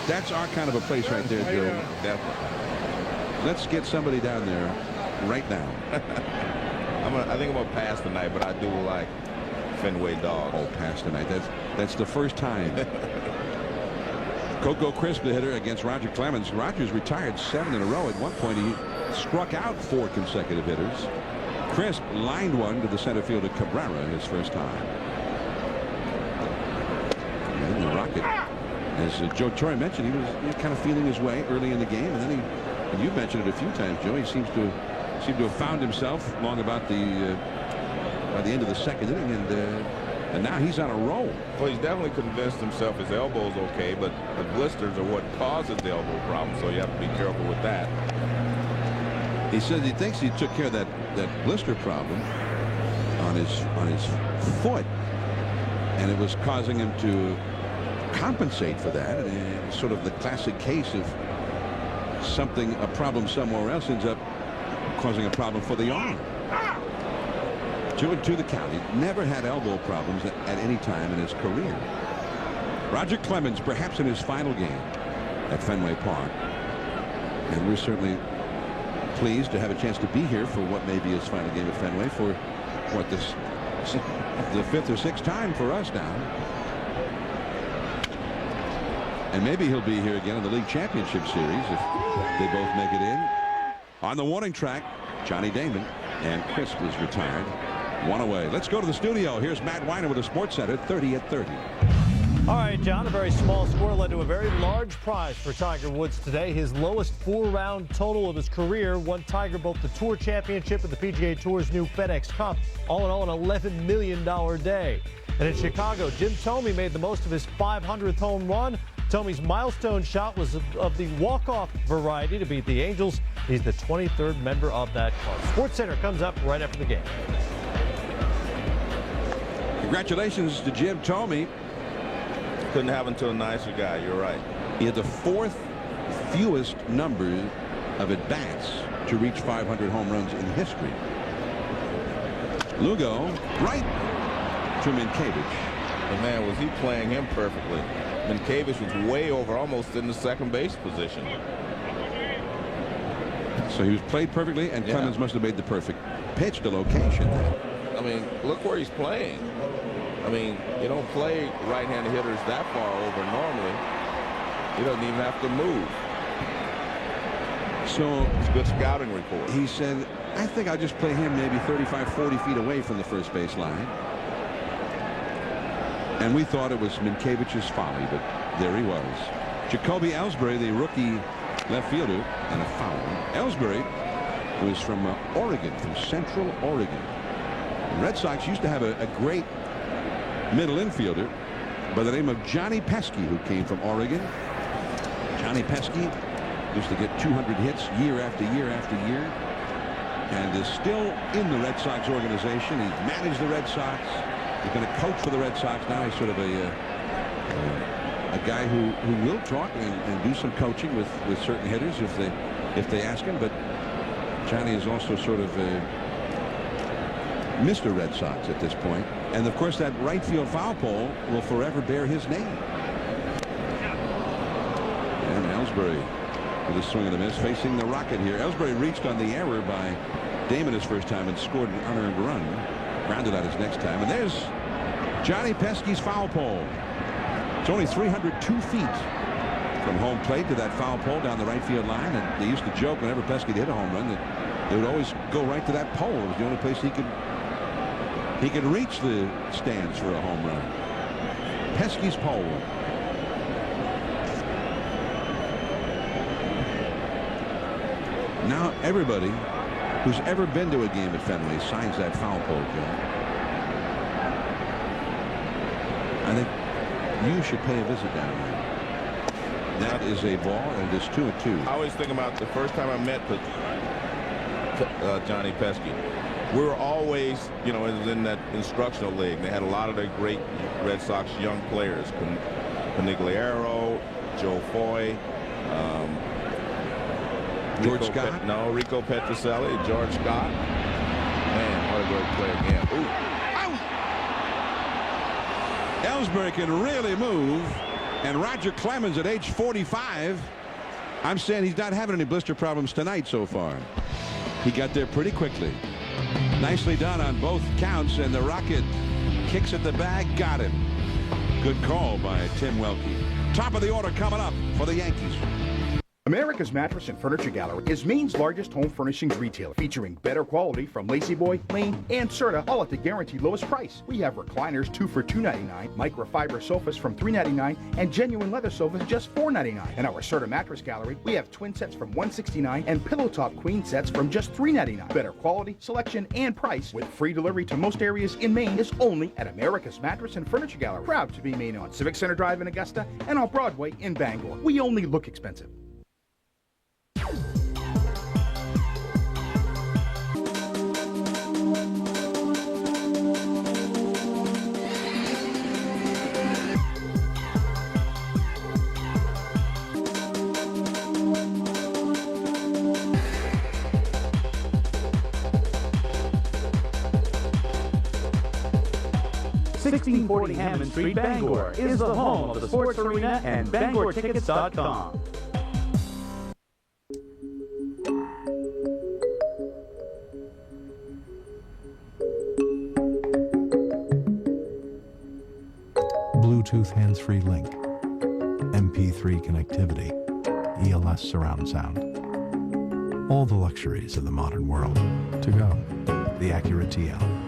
that's our kind of a place right there, Joe. Definitely. Let's get somebody down there right now. I think I'm gonna pass tonight, but I do like Fenway dogs. Oh, pass tonight. That's the first time. Coco Crisp, the hitter against Roger Clemens. Rogers retired 7 in a row. At one point, he struck out 4 consecutive hitters. Crisp lined one to the center fielder Cabrera his first time. And the Rocket, as Joe Torre mentioned, he was kind of feeling his way early in the game, and then and you mentioned it a few times, Joe. He seems to have found himself long about by the end of the second inning, and now he's on a roll. Well, he's definitely convinced himself his elbow's okay, but the blisters are what causes the elbow problem, so you have to be careful with that. He says he thinks he took care of that blister problem on his foot, and it was causing him to compensate for that. And it's sort of the classic case of a problem somewhere else ends up causing a problem for the arm. 2-2 the count. He never had elbow problems at any time in his career. Roger Clemens, perhaps in his final game at Fenway Park, and we're certainly pleased to have a chance to be here for what may be his final game at Fenway for the 5th or 6th time for us now. And maybe he'll be here again in the league championship series if they both make it in. On the warning track, Johnny Damon, and Crisp is retired. One away. Let's go to the studio. Here's Matt Weiner with the Sports Center, 30 at 30. All right, John, a very small score led to a very large prize for Tiger Woods today. His lowest 4-round total of his career won Tiger both the Tour Championship and the PGA Tour's new FedEx Cup. All in all, an $11 million day. And in Chicago, Jim Thome made the most of his 500th home run. Thome's milestone shot was of the walk-off variety to beat the Angels. He's the 23rd member of that club. Sports Center comes up right after the game. Congratulations to Jim Thome. Couldn't happen to a nicer guy. You're right. He had the 4th fewest number of at-bats to reach 500 home runs in history. Lugo, right to Minkiewicz. But man, was he playing him perfectly. Minkiewicz was way over, almost in the second base position. So he was played perfectly, and Clemens must have made the perfect pitch to location. I mean, look where he's playing. I mean, you don't play right-handed hitters that far over normally. He doesn't even have to move. So it's a good scouting report. He said, I think I'll just play him maybe 35, 40 feet away from the first base line. And we thought it was Minkiewicz's folly, but there he was. Jacoby Ellsbury, the rookie left fielder, and a foul. Ellsbury was from Oregon, from Central Oregon. The Red Sox used to have a great middle infielder by the name of Johnny Pesky, who came from Oregon. Johnny Pesky used to get 200 hits year after year after year, and is still in the Red Sox organization. He's managed the Red Sox. He's going to coach for the Red Sox now. He's sort of a guy who will talk and do some coaching with certain hitters if they ask him. But Johnny is also sort of Mr. Red Sox at this point. And of course that right field foul pole will forever bear his name. And Ellsbury with a swing and a miss facing the Rocket here. Ellsbury reached on the error by Damon his first time and scored an unearned run. Grounded out his next time. And there's Johnny Pesky's foul pole. It's only 302 feet from home plate to that foul pole down the right field line. And they used to joke whenever Pesky hit a home run that they would always go right to that pole. It was the only place he could reach the stands for a home run. Pesky's pole. Now everybody who's ever been to a game at Fenway signs that foul pole, Joe. I think you should pay a visit down there. That is a ball, and it is 2-2. I always think about the first time I met Johnny Pesky. We were always, you know, in that instructional league. They had a lot of the great Red Sox young players. Conigliaro, Joe Foy, George Scott? Rico Petrocelli, George Scott. Man, what a great play again. Ooh. Ellsbury can really move, and Roger Clemens at age 45, I'm saying he's not having any blister problems tonight so far. He got there pretty quickly. Nicely done on both counts, and the Rocket kicks at the bag, got him. Good call by Tim Welke. Top of the order coming up for the Yankees. America's Mattress and Furniture Gallery is Maine's largest home furnishings retailer, featuring better quality from Lazy Boy, Lane, and Serta, all at the guaranteed lowest price. We have recliners 2 for $2.99, microfiber sofas from $3.99, and genuine leather sofas just $4.99. In our Serta Mattress Gallery, we have twin sets from $169 and pillow top queen sets from just $3.99. Better quality, selection, and price with free delivery to most areas in Maine is only at America's Mattress and Furniture Gallery. Proud to be Maine on Civic Center Drive in Augusta and on Broadway in Bangor. We only look expensive. (1640) Hammond Street, Bangor is the home of the Sports Arena and BangorTickets.com. Bluetooth hands-free link, MP3 connectivity, ELS surround sound. All the luxuries of the modern world. To go, the Acura TL.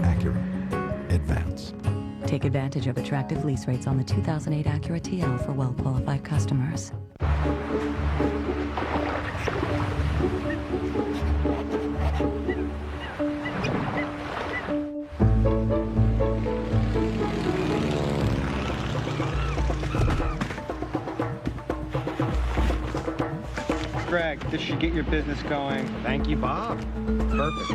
Acura. Advance. Take advantage of attractive lease rates on the 2008 Acura TL for well-qualified customers. Greg, this should get your business going. Thank you, Bob. Perfect.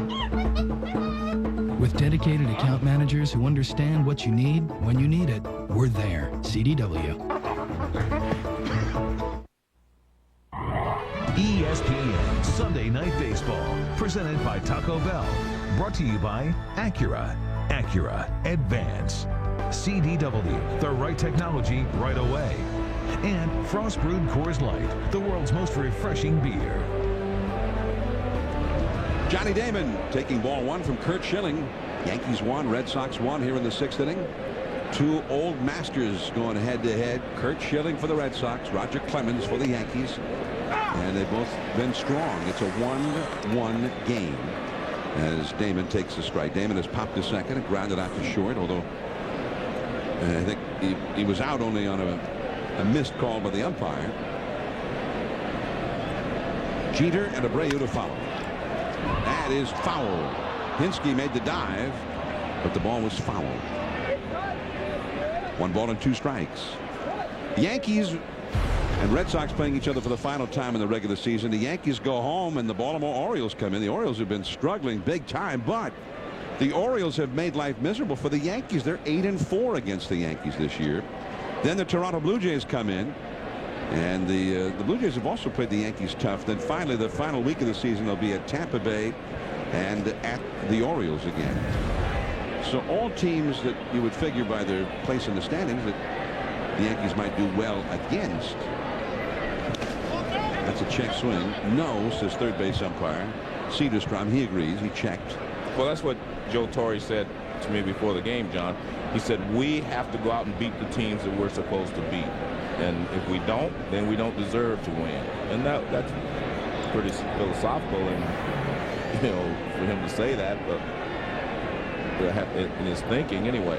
With dedicated account managers who understand what you need when you need it, we're there. CDW. ESPN Sunday Night Baseball, presented by Taco Bell. Brought to you by Acura. Acura. Advance. CDW. The right technology right away. And Frost Brewed Coors Light, the world's most refreshing beer. Johnny Damon taking ball one from Curt Schilling. Yankees won, Red Sox won here in the 6th inning. Two old masters going head-to-head. Curt Schilling for the Red Sox, Roger Clemens for the Yankees. And they've both been strong. It's a 1-1 game as Damon takes the strike. Damon has popped to second and grounded out to short, although I think he was out only on a missed call by the umpire. Jeter and Abreu to follow. That is foul. Hinske made the dive, but the ball was foul. 1 ball and 2 strikes. Yankees and Red Sox playing each other for the final time in the regular season. The Yankees go home and the Baltimore Orioles come in. The Orioles have been struggling big time, but the Orioles have made life miserable for the Yankees. They're 8-4 against the Yankees this year. Then the Toronto Blue Jays come in, and the Blue Jays have also played the Yankees tough. Then finally, the final week of the season, they'll be at Tampa Bay and at the Orioles again. So all teams that you would figure by their place in the standings that the Yankees might do well against. That's a check swing. No, says third base umpire Cederstrom. He agrees. He checked. Well, that's what Joe Torre said to me before the game, John. He said, we have to go out and beat the teams that we're supposed to beat. And if we don't, then we don't deserve to win. And that's pretty philosophical, and, you know, for him to say that, but in his thinking anyway.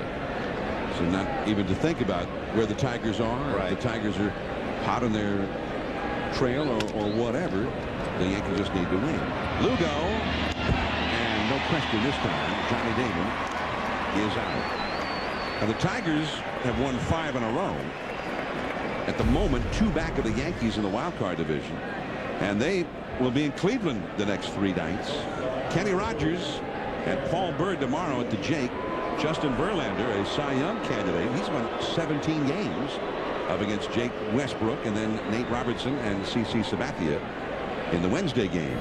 So not even to think about where the Tigers are. Right. If the Tigers are hot on their trail or whatever, the Yankees just need to win. Lugo, and no question this time, Johnny Damon is out. Now the Tigers have won 5 in a row. At the moment, 2 back of the Yankees in the wild card division, and they will be in Cleveland the next 3 nights. Kenny Rogers and Paul Byrd tomorrow at the Jake. Justin Verlander, a Cy Young candidate, he's won 17 games up against Jake Westbrook and then Nate Robertson and CC Sabathia in the Wednesday game.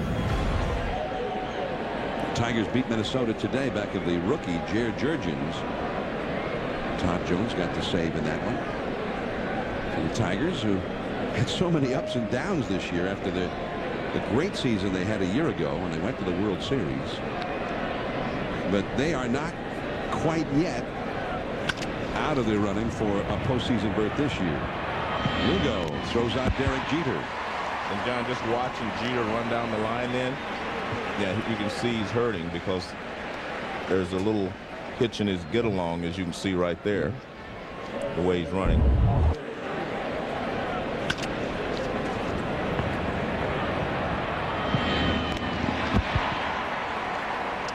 Tigers beat Minnesota today back of the rookie Jared Jurgens. Todd Jones got the save in that one. For the Tigers, who had so many ups and downs this year after the great season they had a year ago when they went to the World Series. But they are not quite yet out of the running for a postseason berth this year. Lugo throws out Derek Jeter. And John, just watching Jeter run down the line then, yeah, you can see he's hurting because there's a little hitch in his get-along, as you can see right there, the way he's running.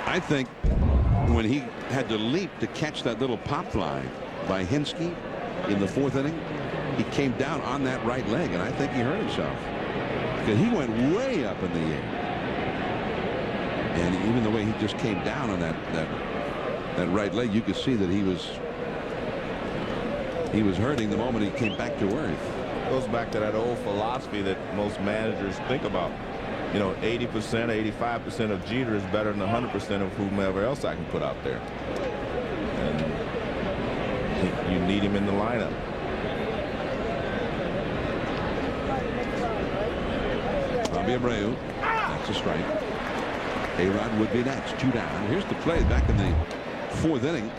I think when he had to leap to catch that little pop fly by Hinske in the 4th inning, he came down on that right leg, and I think he hurt himself because he went way up in the air. And even the way he just came down on that right leg, you could see that he was hurting the moment he came back to earth. Goes back to that old philosophy that most managers think about. You know, 80%, 85% of Jeter is better than 100% of whomever else I can put out there. And you need him in the lineup. Bobby Abreu, that's a strike. A-Rod would be next, 2 down. Here's the play back in the 4th inning.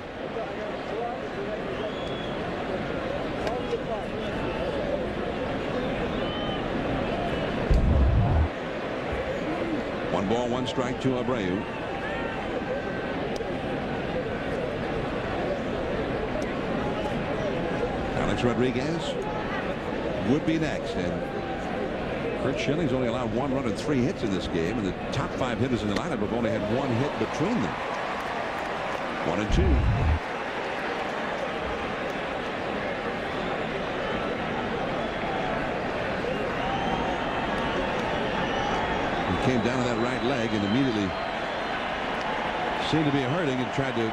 One ball, 1 strike to Abreu. Alex Rodriguez would be next, and Curt Schilling's only allowed 1 run and 3 hits in this game, and the top 5 hitters in the lineup have only had 1 hit between them. 1 and 2. Came down to that right leg and immediately seemed to be hurting and tried to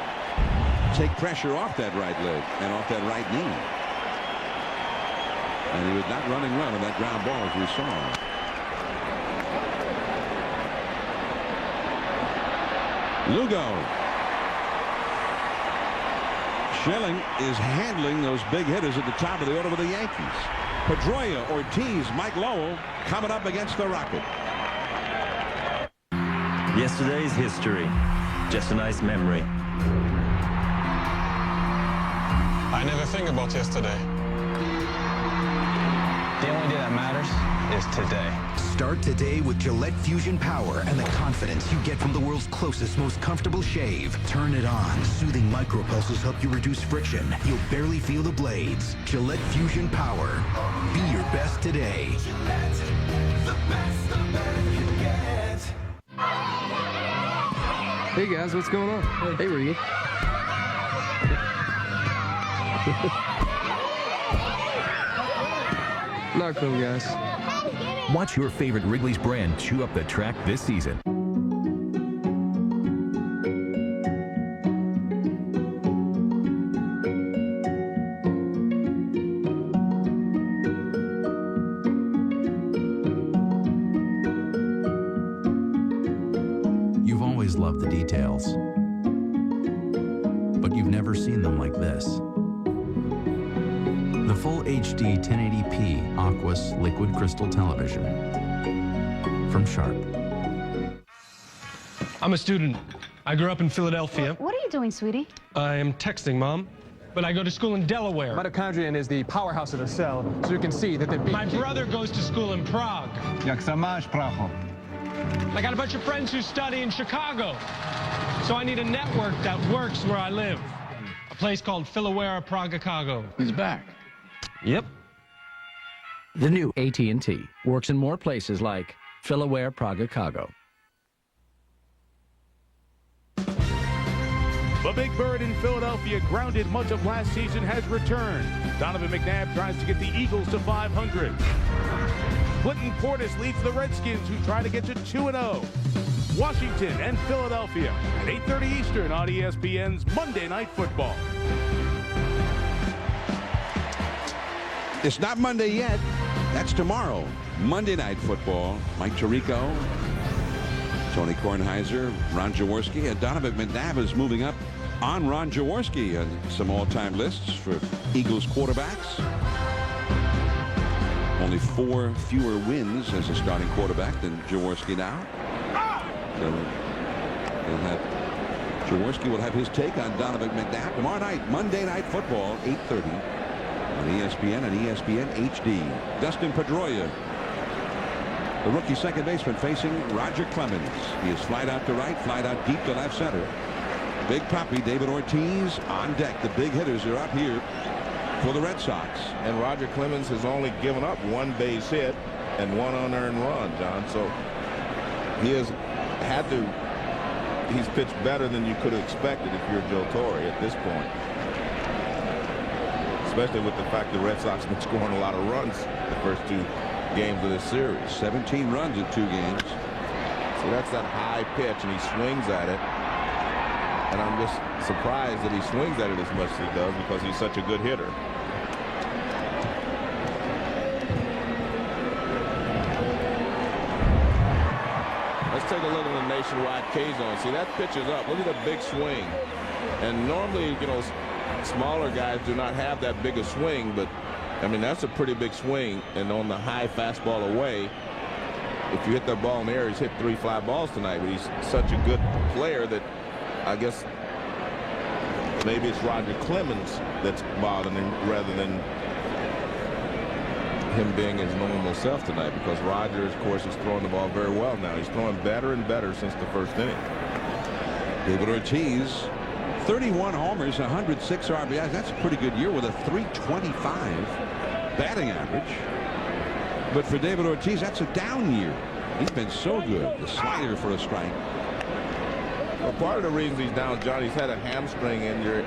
take pressure off that right leg and off that right knee. And he was not running well on that ground ball, as we saw. Lugo. Schilling is handling those big hitters at the top of the order with the Yankees. Pedroia, Ortiz, Mike Lowell coming up against the Rocket. Yesterday's history, just a nice memory. I never think about yesterday. The only day that matters is today. Start today with Gillette Fusion Power and the confidence you get from the world's closest, most comfortable shave. Turn it on. Soothing micropulses help you reduce friction. You'll barely feel the blades. Gillette Fusion Power. Be your best today. Gillette, the best you get. Hey guys, what's going on? Hey, Reed. Not cool, guys. Watch your favorite Wrigley's brand chew up the track this season. You've always loved the details, but you've never seen them like this. The full HD 1080p Aquos liquid crystal television from Sharp. I'm a student. I grew up in Philadelphia. What are you doing, sweetie? I am texting, Mom. But I go to school in Delaware. Mitochondrion is the powerhouse of the cell, so you can see that the big... My brother goes to school in Prague. Jak se máš, pracho? I got a bunch of friends who study in Chicago. So I need a network that works where I live. A place called Philaware Prague-Chicago. He's back. Yep. The new AT&T works in more places like Philaware Prague-Chicago. The Big Bird in Philadelphia, grounded much of last season, has returned. Donovan McNabb tries to get the Eagles to 500. Clinton Portis leads the Redskins, who try to get to 2-0. Washington and Philadelphia at 8:30 Eastern on ESPN's Monday Night Football. It's not Monday yet. That's tomorrow. Monday Night Football. Mike Tirico, Tony Kornheiser, Ron Jaworski, and Donovan McNabb is moving up on Ron Jaworski on some all-time lists for Eagles quarterbacks. Only 4 fewer wins as a starting quarterback than Jaworski now. So Jaworski will have his take on Donovan McNabb tomorrow night, Monday Night Football, 8:30 on ESPN and ESPN HD. Dustin Pedroia, the rookie second baseman, facing Roger Clemens. He is flied out to right, flied out deep to left center. Big Papi, David Ortiz on deck. The big hitters are up here for the Red Sox. And Roger Clemens has only given up 1 base hit and 1 unearned run, John. So he has had to, he's pitched better than you could have expected if you're Joe Torre at this point. Especially with the fact the Red Sox have been scoring a lot of runs the first 2 games of this series. 17 runs in 2 games. So that's that high pitch, and he swings at it. And I'm just surprised that he swings at it as much as he does, because he's such a good hitter. Let's take a look at the nationwide K-zone. See, that pitch is up. Look at the big swing. And normally, you know, smaller guys do not have that big a swing, but I mean, that's a pretty big swing. And on the high fastball away, if you hit that ball in the air, he's hit 3 fly balls tonight, but he's such a good player that I guess maybe it's Roger Clemens that's bothering him rather than him being his normal self tonight, because Roger, of course, is throwing the ball very well now. He's throwing better and better since the first inning. David Ortiz, 31 homers, 106 RBIs. That's a pretty good year with a .325 batting average. But for David Ortiz, that's a down year. He's been so good. The slider for a strike. Well, part of the reason he's down, John, he's had a hamstring injury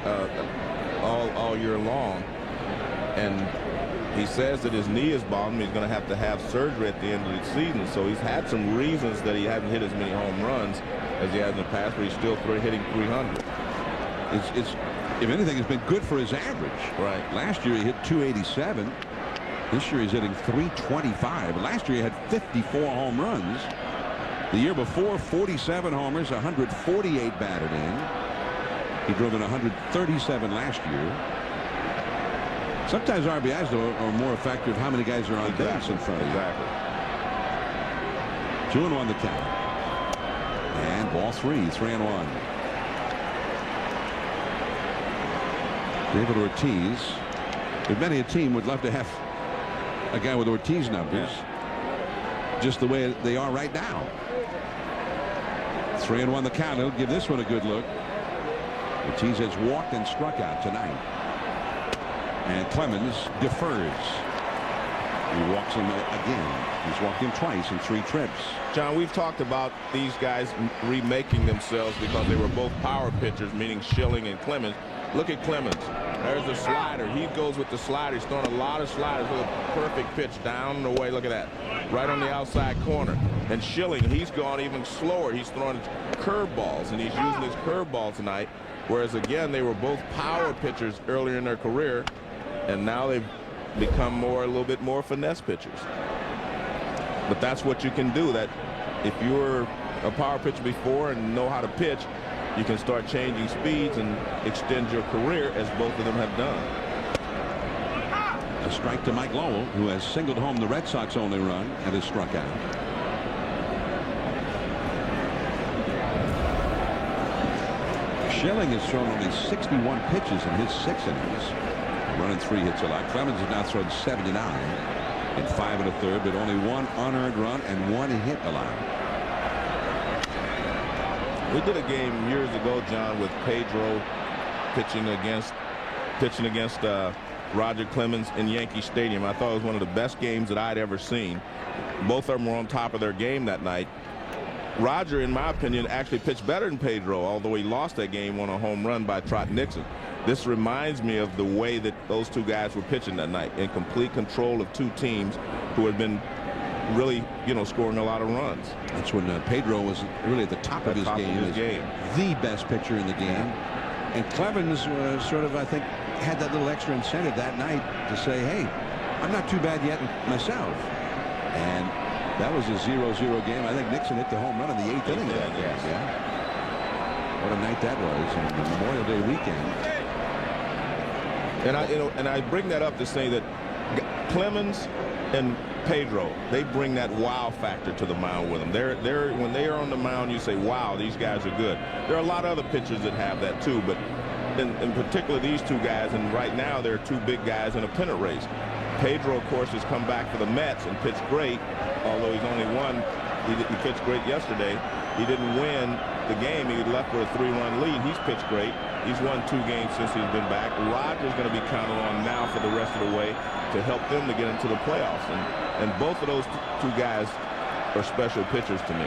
all year long, and he says that his knee is bothering him. He's going to have surgery at the end of the season. So he's had some reasons that he hasn't hit as many home runs as he has in the past, but he's still hitting 300. It's if anything, it's been good for his average. Right. Last year he hit 287. This year he's hitting 325. Last year he had 54 home runs. The year before, 47 homers, 148 batted in. He drove in 137 last year. Sometimes RBIs, though, are more effective how many guys are on base in front of you. Exactly. 2-1 the count. And ball 3, 3-1. David Ortiz. If many a team would love to have a guy with Ortiz numbers, just the way they are right now. 3-1 the count. He'll give this one a good look. Ortiz has walked and struck out tonight. And Clemens defers. He walks him again. He's walked him twice in 3 trips. John, we've talked about these guys remaking themselves because they were both power pitchers, meaning Schilling and Clemens. Look at Clemens. There's the slider. He goes with the slider. He's throwing a lot of sliders with a perfect pitch down and away. Look at that. Right on the outside corner. And Schilling, he's gone even slower. He's throwing curveballs, and he's using his curveball tonight. Whereas, again, they were both power pitchers earlier in their career, and now they've become a little bit more finesse pitchers. But that's what you can do. That if you were a power pitcher before and know how to pitch, you can start changing speeds and extend your career, as both of them have done. A strike to Mike Lowell, who has singled home the Red Sox only run and has struck out. Schilling has thrown only 61 pitches in his 6 innings, running 3 hits allowed. Clemens has now thrown 79 in 5 1/3, but only 1 unearned run and 1 hit allowed. We did a game years ago, John, with Pedro pitching against Roger Clemens in Yankee Stadium. I thought it was one of the best games that I'd ever seen. Both of them were on top of their game that night. Roger, in my opinion, actually pitched better than Pedro, although he lost that game on a home run by Trot Nixon. This reminds me of the way that those two guys were pitching that night, in complete control of 2 teams who had been really, scoring a lot of runs. That's when Pedro was really at the top of his game. The best pitcher in the game. And Clemens sort of, I think, had that little extra incentive that night to say, hey, I'm not too bad yet myself. And that was a 0-0 game. I think Nixon hit the home run in the 8th inning of that game. Yeah. What a night that was on the Memorial Day weekend. And I bring that up to say that Clemens and Pedro, they bring that wow factor to the mound with them. When they are on the mound, you say, wow, these guys are good. There are a lot of other pitchers that have that too, but in particular these 2 guys, and right now there are 2 big guys in a pennant race. Pedro, of course, has come back for the Mets and pitched great, although he's only won. He pitched great yesterday. He didn't win the game. He left with a 3-run lead. He's pitched great. He's won 2 games since he's been back. Roger's going to be counted on now for the rest of the way to help them to get into the playoffs. And both of those 2 guys are special pitchers to me.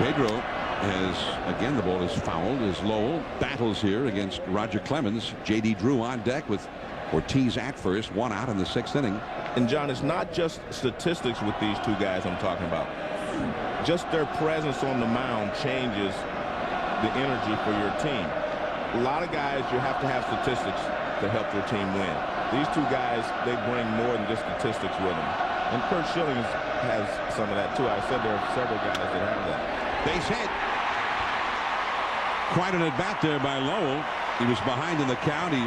Pedro has, again, the ball is fouled as Lowell battles here against Roger Clemens. J.D. Drew on deck with Ortiz at first, 1 out in the 6th inning. And, John, it's not just statistics with these 2 guys I'm talking about. Just their presence on the mound changes the energy for your team. A lot of guys, you have to have statistics to help your team win. These 2 guys, they bring more than just statistics with them. And Curt Schilling has some of that, too. I said there are several guys that have that. Base hit. Quite an at-bat there by Lowell. He was behind in the count. He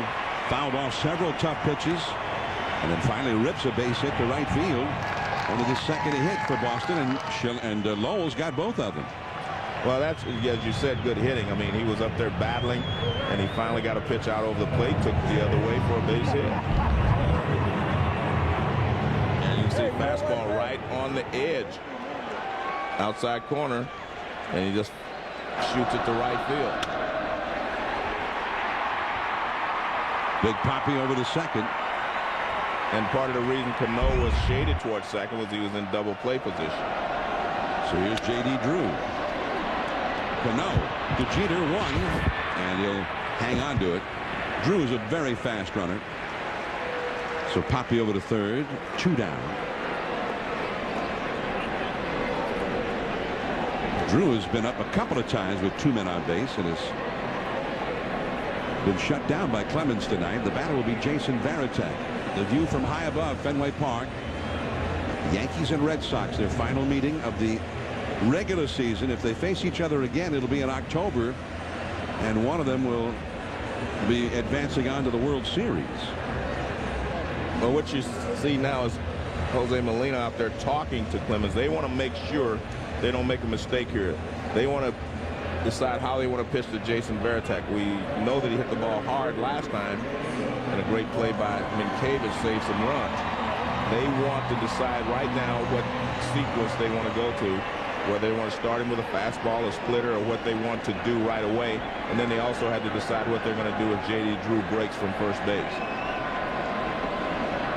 fouled off several tough pitches, and then finally rips a base hit to right field. Only the 2nd hit for Boston, and Lowell's got both of them. Well, that's, as you said, good hitting. I mean, he was up there battling, and he finally got a pitch out over the plate, took it the other way for a base hit. And you can see fastball right on the edge, outside corner, and he just shoots it to right field. Big poppy over to second. And part of the reason Cano was shaded towards second was he was in double play position. So here's J.D. Drew. Cano to Jeter, 1, and he'll hang on to it. Drew is a very fast runner. So Poppy over to third, 2 down. Drew has been up a couple of times with 2 men on base and has been shut down by Clemens tonight. The batter will be Jason Varitek. The view from high above Fenway Park. Yankees and Red Sox, their final meeting of the regular season. If they face each other again, it'll be in October, and one of them will be advancing on to the World Series. Well, what you see now is Jose Molina out there talking to Clemens. They want to make sure they don't make a mistake here. They want to decide how they want to pitch to Jason Varitek. We know that he hit the ball hard last time, and a great play by Mientkiewicz saved some runs. They want to decide right now what sequence they want to go to, whether they want to start him with a fastball, a splitter, or what they want to do right away. And then they also had to decide what they're going to do if J.D. Drew breaks from first base.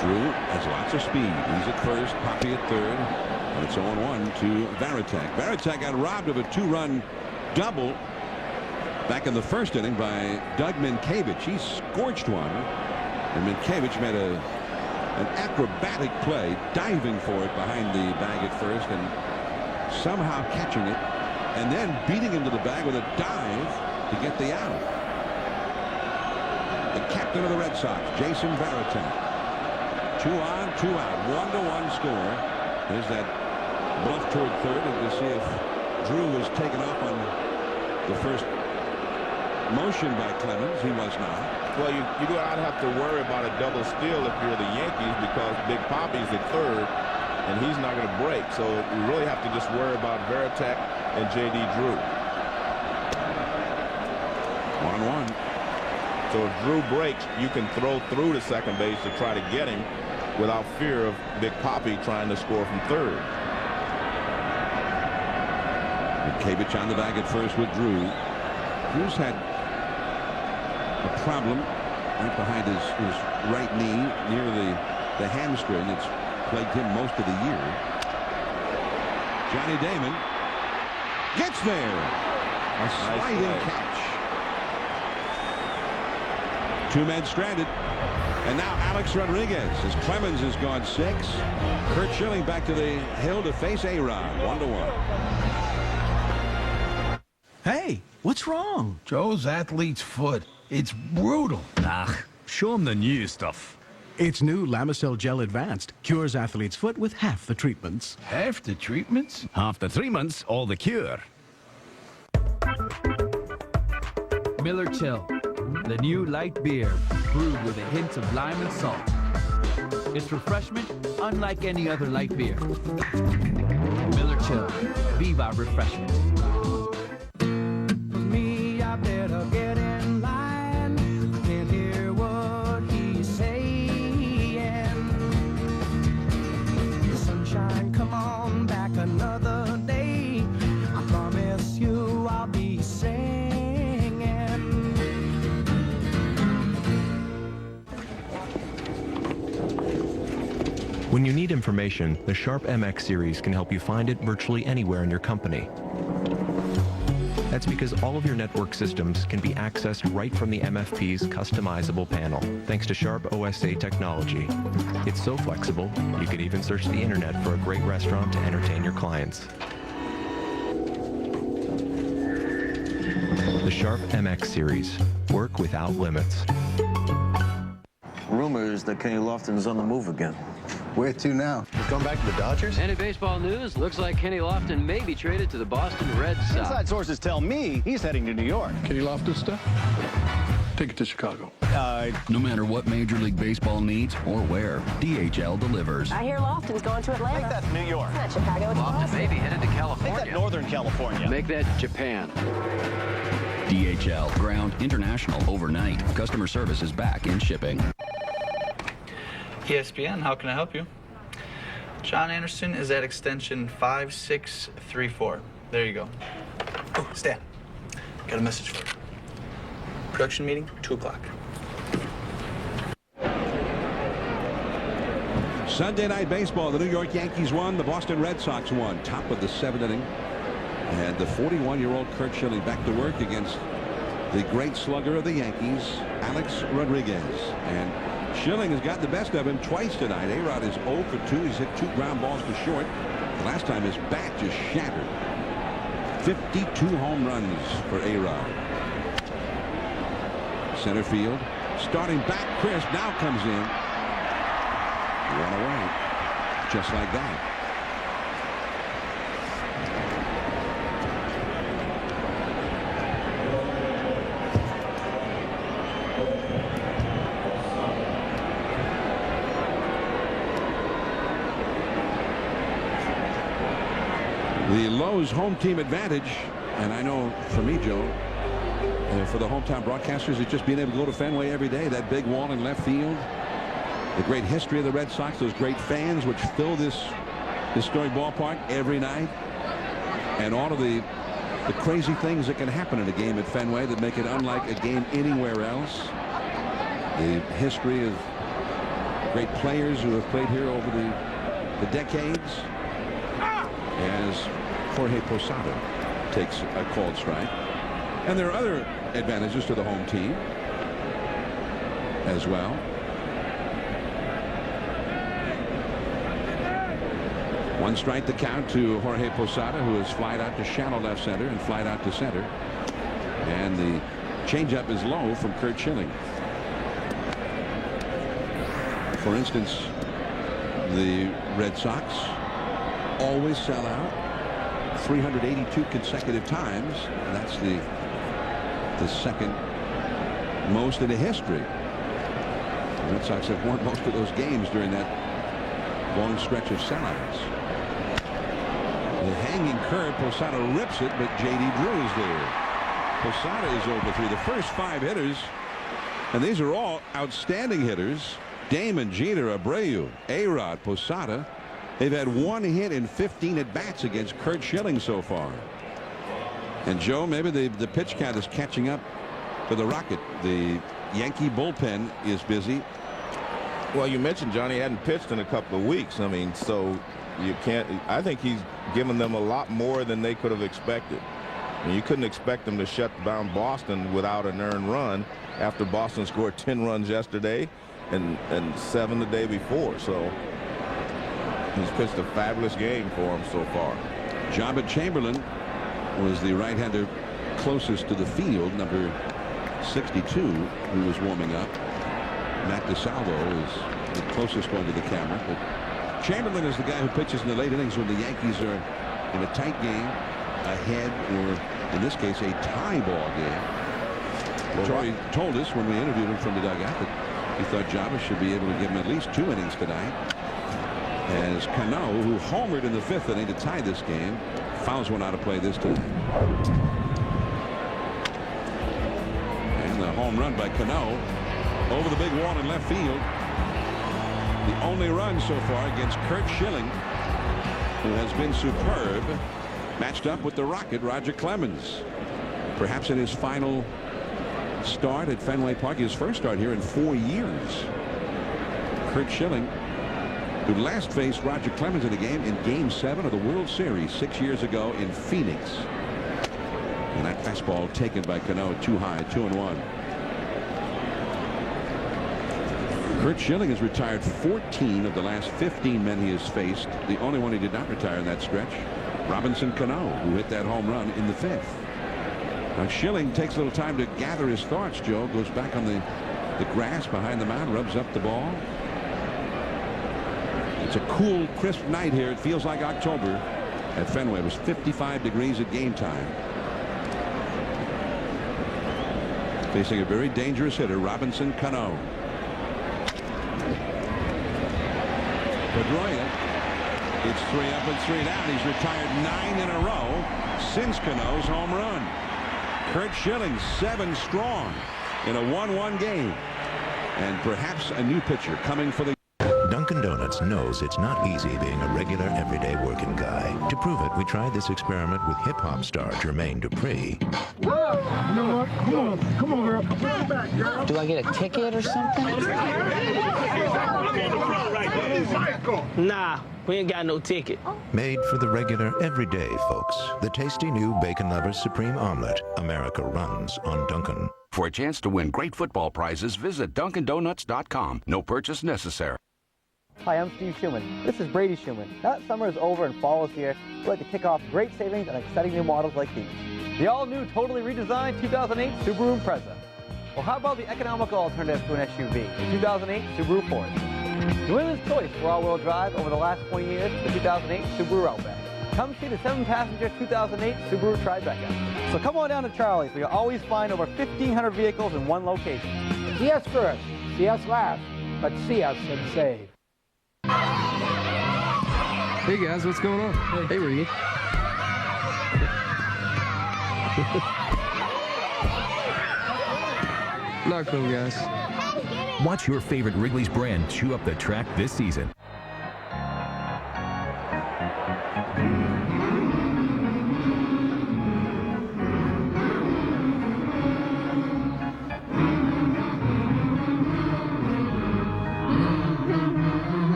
Drew has lots of speed. He's at first, Poppy at third, and it's 0-1 to Varitek. Varitek got robbed of a 2-run double back in the first inning by Doug Mientkiewicz. He scorched one, and Mientkiewicz made an acrobatic play, diving for it behind the bag at first and somehow catching it, and then beating him to the bag with a dive to get the out. The captain of the Red Sox, Jason Varitek. 2 on, 2 out, 1-1 score. There's that bluff toward third, and to see if Drew was taken off on the first motion by Clemens. He was not. Well, you do not have to worry about a double steal if you're the Yankees, because Big Poppy's at third, and he's not going to break. So you really have to just worry about Varitek and J.D. Drew. 1-1. So if Drew breaks, you can throw through to second base to try to get him without fear of Big Poppy trying to score from third. Mientkiewicz on the bag at first with Drew. Drew's had a problem right behind his right knee near the hamstring. It's plagued him most of the year. Johnny Damon gets there. A sliding catch. 2 men stranded. And now Alex Rodriguez, as Clemens has gone 6. Curt Schilling back to the hill to face A-Rod. 1-1. Hey, what's wrong? Joe's athlete's foot. It's brutal. Ah, show him the new stuff. It's new Lamisil Gel Advanced. Cures athlete's foot with half the treatments. Half the treatments? Half the treatments, all the cure. Miller Chill, the new light beer, brewed with a hint of lime and salt. It's refreshment unlike any other light beer. Miller Chill, Viva Refreshment. Me, I better get in line. I can't hear what he's saying. The sunshine, come on back another day. I promise you I'll be singing. When you need information, the Sharp MX series can help you find it virtually anywhere in your company. That's because all of your network systems can be accessed right from the MFP's customizable panel, thanks to Sharp OSA technology. It's so flexible, you can even search the internet for a great restaurant to entertain your clients. The Sharp MX series. Work without limits. Rumors that Kenny Lofton's on the move again. Where to now? He's going back to the Dodgers? Any baseball news? Looks like Kenny Lofton may be traded to the Boston Red Sox. Inside sources tell me he's heading to New York. Kenny Lofton stuff? Take it to Chicago. No matter what Major League Baseball needs or where, DHL delivers. I hear Lofton's going to Atlanta. Make that New York. It's not Chicago, it's Lofton Boston. may be headed to California. Make that Northern California. Make that Japan. DHL, ground, international, overnight. Customer service is back in shipping. ESPN, how can I help you? John Anderson is at extension 5634. There you go. Oh, Stan, got a message for you. Production meeting, 2 o'clock. Sunday Night Baseball. The New York Yankees won. The Boston Red Sox won. Top of the 7th inning. And the 41-year-old Curt Schilling back to work against the great slugger of the Yankees, Alex Rodriguez. And Schilling has gotten the best of him twice tonight. A-Rod is 0 for 2. He's hit 2 ground balls to short. The last time his bat just shattered. 52 home runs for A-Rod. Center field. Starting back, Chris now comes in. Run away. Just like that. The Lowe's home team advantage And I know for me, Joe, for the hometown broadcasters, it's just being able to go to Fenway every day. That big wall in left field. The great history of the Red Sox, those great fans which fill this historic ballpark every night. And all of the crazy things that can happen in a game at Fenway that make it unlike a game anywhere else. The history of great players who have played here over the decades. As Jorge Posada takes a called strike. And there are other advantages to the home team as well. One strike to count to Jorge Posada, who has flied out to shallow left center and flied out to center. And the changeup is low from Curt Schilling. For instance, the Red Sox always sell out 382 consecutive times. That's the second most in the history. The Red Sox have won most of those games during that long stretch of sellouts. The hanging curve, Posada rips it, but J.D. Drew is there. Posada is over through the first 5 hitters, and these are all outstanding hitters. Damon, Jeter, Abreu, A-Rod, Posada. They've had 1 hit in 15 at-bats against Curt Schilling so far. And Joe, maybe the pitch count is catching up to the Rocket. The Yankee bullpen is busy. Well, you mentioned Johnny hadn't pitched in a couple of weeks. I mean, so you can't. I think he's given them a lot more than they could have expected. I mean, you couldn't expect them to shut down Boston without an earned run after Boston scored 10 runs yesterday and 7 the day before. So he's pitched a fabulous game for him so far. Jabba Chamberlain was the right-hander closest to the field, number 62, who was warming up. Matt DeSalvo is the closest one to the camera. But Chamberlain is the guy who pitches in the late innings when the Yankees are in a tight game, ahead, or in this case, a tie ball game. Torrey told us when we interviewed him from the dugout that he thought Jabba should be able to give him at least 2 innings tonight. As Cano, who homered in the 5th inning to tie this game, fouls one out of play this time. And the home run by Cano over the big wall in left field. The only run so far against Curt Schilling, who has been superb, matched up with the Rocket, Roger Clemens. Perhaps in his final start at Fenway Park, his first start here in 4 years. Curt Schilling, who last faced Roger Clemens in a game in Game 7 of the World Series 6 years ago in Phoenix. And that fastball taken by Cano too high, 2-1. Curt Schilling has retired 14 of the last 15 men he has faced. The only one he did not retire in that stretch, Robinson Cano, who hit that home run in the 5th. Now Schilling takes a little time to gather his thoughts, Joe. Goes back on the grass behind the mound, rubs up the ball. It's a cool, crisp night here. It feels like October at Fenway. It was 55 degrees at game time. Facing a very dangerous hitter, Robinson Cano. Pedroia, it's 3 up and 3 down. He's retired 9 in a row since Cano's home run. Curt Schilling 7 strong in a 1-1 game. And perhaps a new pitcher coming for the Dunkin' Donuts knows it's not easy being a regular, everyday working guy. To prove it, we tried this experiment with hip-hop star Jermaine Dupri. You know what? Come on, girl. Come back, girl. Do I get a ticket or something? Nah, we ain't got no ticket. Made for the regular, everyday folks. The tasty new Bacon Lovers Supreme Omelet. America runs on Dunkin'. For a chance to win great football prizes, visit DunkinDonuts.com. No purchase necessary. Hi, I'm Steve Schumann. This is Brady Schumann. Now that summer is over and fall is here, we'd like to kick off great savings on exciting new models like these. The all-new, totally redesigned 2008 Subaru Impreza. Or how about the economical alternative to an SUV, the 2008 Subaru Forest? The winner's choice for all-wheel drive over the last 20 years, the 2008 Subaru Outback. Come see the 7-passenger 2008 Subaru Tribeca. So come on down to Charlie's, where you'll always find over 1,500 vehicles in one location. See us first, see us last, but see us and save. Hey guys, what's going on? Hey, Reed. Not cool, guys. Watch your favorite Wrigley's brand chew up the track this season.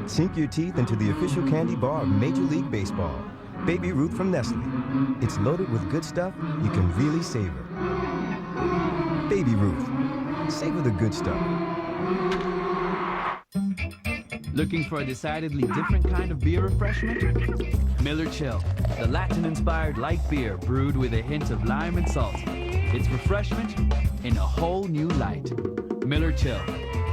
Sink your teeth into the official candy bar of Major League Baseball. Baby Ruth from Nestle. It's loaded with good stuff you can really savor. Baby Ruth. Savor the good stuff. Looking for a decidedly different kind of beer refreshment? Miller Chill, the Latin-inspired light beer brewed with a hint of lime and salt. It's refreshment in a whole new light. Miller Chill.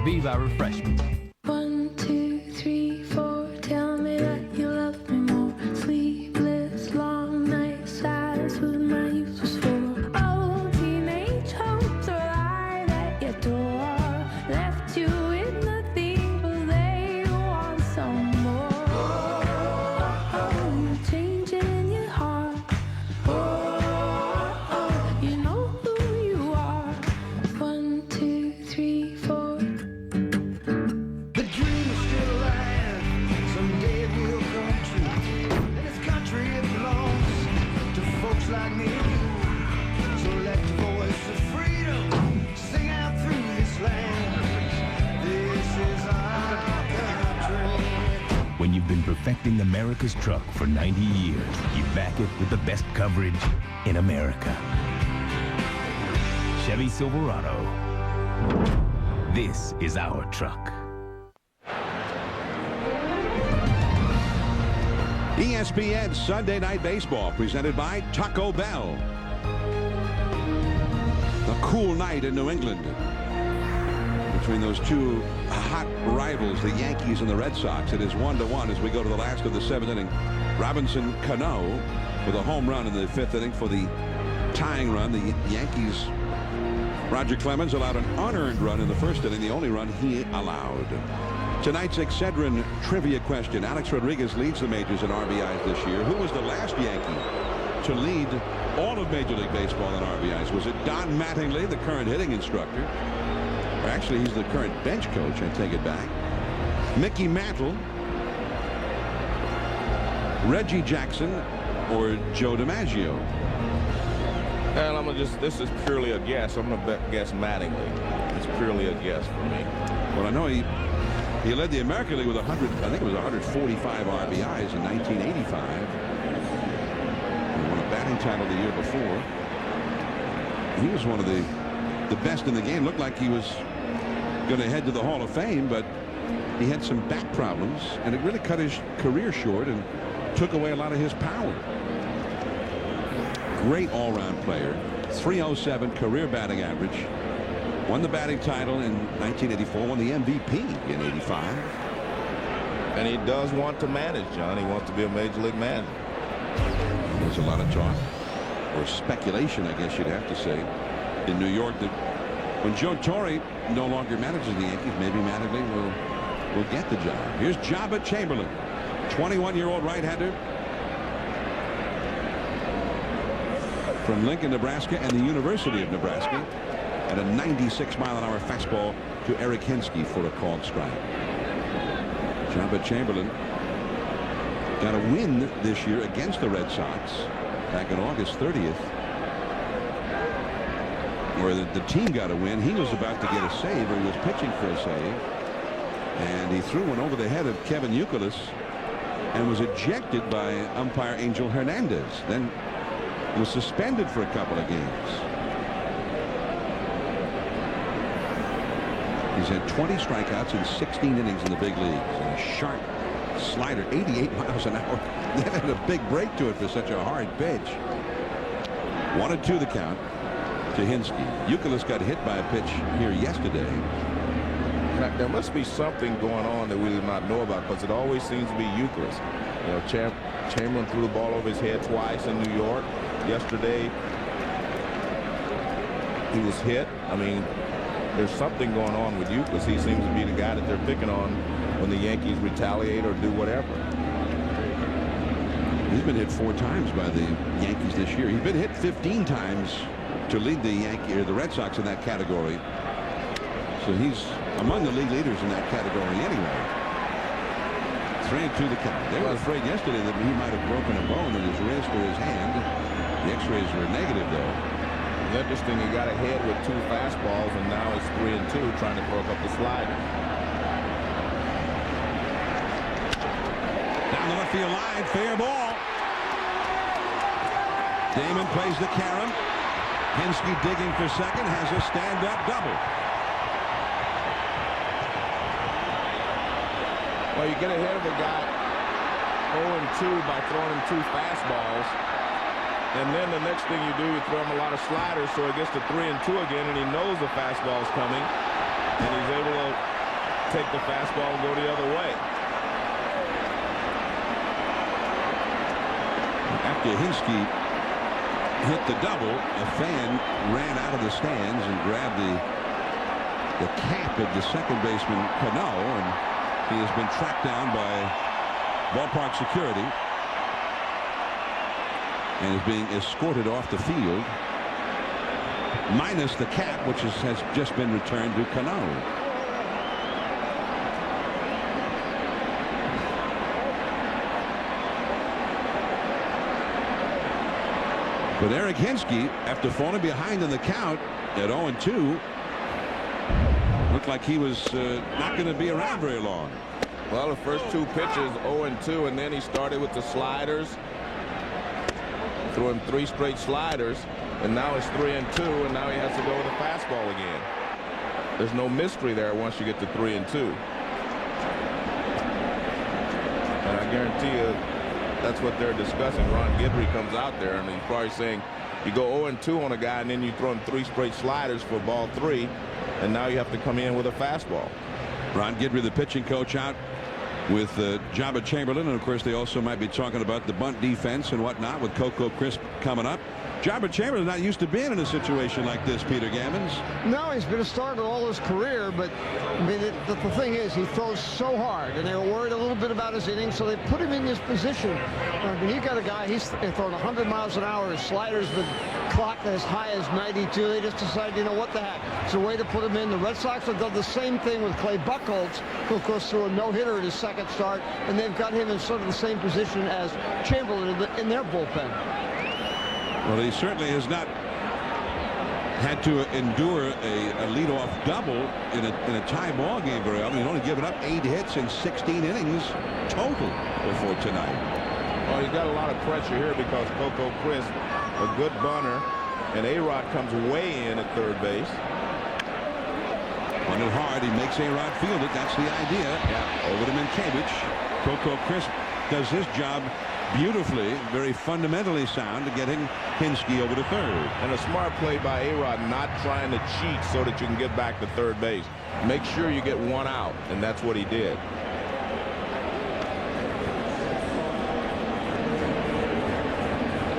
Viva Refreshment. 1, 2, 3, 4. Tell me that you love me more. Sleepless, long nights. That's what my youth was for. Oh, teenage hopes arrive at your door. Left you with nothing, but they want some more. Oh, you're changing your heart. Oh, you know who you are. 1, 2, 3, 4. Like me and you, so let the voice of freedom sing out through this land. This is our country. When you've been perfecting America's truck for 90 years, you back it with the best coverage in America. Chevy Silverado. This is our truck. ESPN Sunday Night Baseball presented by Taco Bell. A cool night in New England between those two hot rivals, the Yankees and the Red Sox. It is 1-1 as we go to the last of the 7th inning. Robinson Cano with a home run in the 5th inning for the tying run. The Yankees, Roger Clemens allowed an unearned run in the 1st inning, the only run he allowed. Tonight's Excedrin trivia question. Alex Rodriguez leads the majors in RBIs this year. Who was the last Yankee to lead all of Major League Baseball in RBIs? Was it Don Mattingly, the current hitting instructor? Or actually, he's the current bench coach. I take it back. Mickey Mantle, Reggie Jackson, or Joe DiMaggio? And I'm gonna this is purely a guess. I'm gonna guess Mattingly. It's purely a guess for me. Well, I know he led the American League with 100, I think it was 145 RBIs in 1985. He won a batting title the year before. He was one of the best in the game. Looked like he was going to head to the Hall of Fame, but he had some back problems, and it really cut his career short and took away a lot of his power. Great all-round player. 307 career batting average. Won the batting title in 1984, won the MVP in 85. And he does want to manage, John. He wants to be a Major League manager. There's a lot of talk, or speculation, I guess you'd have to say, in New York that when Joe Torre no longer manages the Yankees, maybe Mattingly will get the job. Here's Jabba Chamberlain, 21-year-old right-hander from Lincoln, Nebraska, and the University of Nebraska. And a 96-mile-an-hour fastball to Eric Hensky for a called strike. Jabba Chamberlain got a win this year against the Red Sox back on August 30th, where the team got a win. He was about to get a save, or he was pitching for a save, and he threw one over the head of Kevin Youkilis and was ejected by umpire Angel Hernandez. Then was suspended for a couple of games. He's had 20 strikeouts in 16 innings in the big leagues, and a sharp slider, 88 miles an hour. That had a big break to it for such a hard pitch. 1-2 the count to Hensky. Youkilis got hit by a pitch here yesterday. Now, there must be something going on that we did not know about, because it always seems to be Youkilis. You know, Chamberlain threw the ball over his head twice in New York. Yesterday, he was hit. I mean, there's something going on with Youkilis. He seems to be the guy that they're picking on when the Yankees retaliate or do whatever. He's been hit 4 times by the Yankees this year. He's been hit 15 times to lead the Red Sox in that category. So he's among the league leaders in that category anyway. 3-2 the count. They were afraid yesterday that he might have broken a bone in his wrist or his hand. The x-rays were negative, though. Interesting, he got ahead with 2 fastballs, and now it's 3-2, trying to throw up the slider. Down the left field line, fair ball. Damon plays the carom. Henske digging for second, has a stand-up double. Well, you get ahead of a guy 0-2 by throwing him 2 fastballs. And then the next thing you do, you throw him a lot of sliders, so he gets to 3-2 again, and he knows the fastball's coming. And he's able to take the fastball and go the other way. After Henske hit the double, a fan ran out of the stands and grabbed the cap of the second baseman, Cano, and he has been tracked down by ballpark security and is being escorted off the field, minus the cap, which has just been returned to Cano. But Eric Henske, after falling behind in the count at 0-2, looked like he was not going to be around very long. Well, the first 2 pitches, 0-2, and then he started with the sliders. Threw him 3 straight sliders, and now it's 3-2, and now he has to go with a fastball again. There's no mystery there once you get to 3-2. And I guarantee you, that's what they're discussing. Ron Guidry comes out there, and he's probably saying, you go 0-2 on a guy, and then you throw him 3 straight sliders for ball 3, and now you have to come in with a fastball. Ron Guidry, the pitching coach, out with Jabba Chamberlain, and of course they also might be talking about the bunt defense and whatnot with Coco Crisp coming up. Jabba Chamberlain's not used to being in a situation like this, Peter Gammons. No, he's been a starter all his career, but I mean, the thing is, he throws so hard, and they were worried a little bit about his innings, so they put him in this position. I mean, you got a guy, he's throwing 100 miles an hour, his slider's been clocked as high as 92. They just decided, you know, what the heck, it's a way to put him in. The Red Sox have done the same thing with Clay Buchholz, who of course threw a no-hitter in his second start, and they've got him in sort of the same position as Chamberlain in their bullpen. Well, he certainly has not had to endure a leadoff double in a tie ball game very often. He's only given up 8 hits in 16 innings total before tonight. Well, he's got a lot of pressure here because Coco Crisp, a good bunter, and A-Rod comes way in at third base. Bunted hard, he makes A-Rod field it. That's the idea. Yeah. Over to Minkiewicz. Coco Crisp does his job beautifully, very fundamentally sound, to getting Henske over to third. And a smart play by A-Rod, not trying to cheat so that you can get back to third base. Make sure you get 1 out, and that's what he did.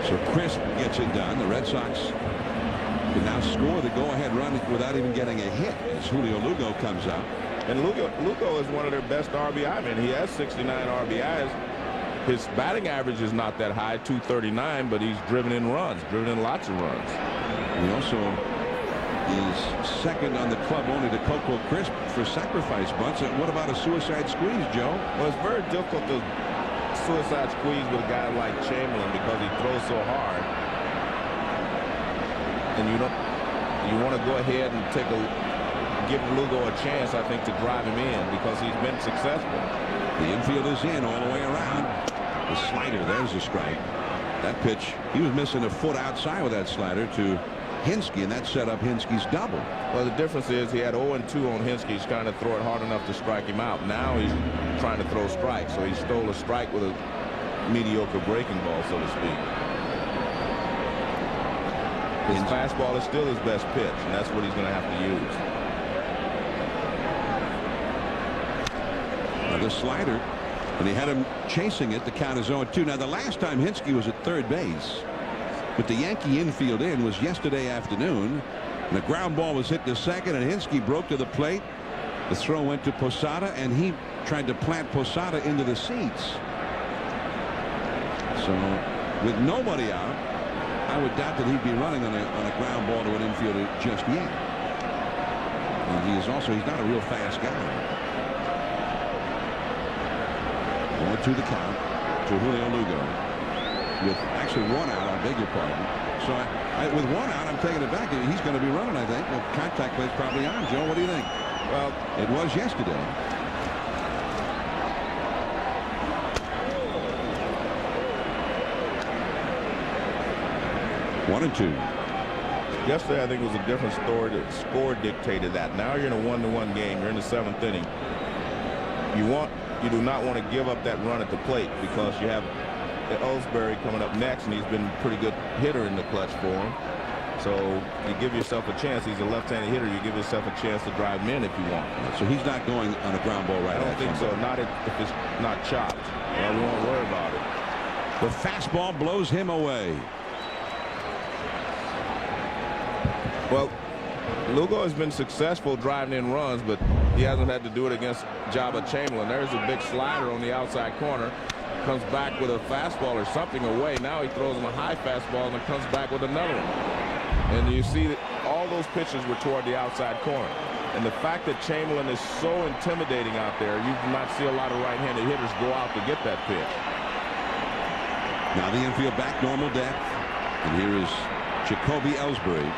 So Crisp gets it done. The Red Sox can now score the go-ahead run without even getting a hit as Julio Lugo comes up. And Lugo is one of their best RBI men. He has 69 RBIs. His batting average is not that high, 239, but he's driven in runs, driven in lots of runs. He also is second on the club only to Coco Crisp for sacrifice bunts. And what about a suicide squeeze, Joe? Well, it's very difficult to suicide squeeze with a guy like Chamberlain because he throws so hard. And you want to go ahead and give Lugo a chance, I think, to drive him in because he's been successful. The infield is in all the way around. The slider, there's a strike. That pitch, he was missing a foot outside with that slider to Henske, and that set up Henske's double. Well, the difference is he had 0-2 on Henske. He's trying to throw it hard enough to strike him out. Now he's trying to throw strikes, so he stole a strike with a mediocre breaking ball, so to speak. His fastball is still his best pitch, and that's what he's going to have to use. The slider, and he had him chasing it. The count is 0-2. Now, the last time Henske was at third base, but the Yankee infield in was yesterday afternoon. And the ground ball was hit to second, and Henske broke to the plate. The throw went to Posada, and he tried to plant Posada into the seats. So with nobody out, I would doubt that he'd be running on a ground ball to an infielder just yet. And he's not a real fast guy. 1-2 the count to Julio Lugo. With actually one out, I beg your pardon. So with one out, I'm taking it back. He's going to be running, I think. The contact play's probably on. Joe, what do you think? Well, it was yesterday. One and two. Yesterday, I think it was a different story. The score dictated that. Now you're in a 1-1 game. You're in the 7th inning. You do not want to give up that run at the plate because you have Ellsbury coming up next, and he's been a pretty good hitter in the clutch for him. So you give yourself a chance. He's a left-handed hitter. You give yourself a chance to drive him in if you want. So he's not going on a ground ball right now. I don't think so. Not if it's not chopped. Well, we won't worry about it. The fastball blows him away. Well, Lugo has been successful driving in runs, but he hasn't had to do it against Jabba Chamberlain. There's a big slider on the outside corner. Comes back with a fastball or something away. Now he throws him a high fastball and then comes back with another one. And you see that all those pitches were toward the outside corner. And the fact that Chamberlain is so intimidating out there, you do not see a lot of right-handed hitters go out to get that pitch. Now the infield back, normal depth. And here is Jacoby Ellsbury.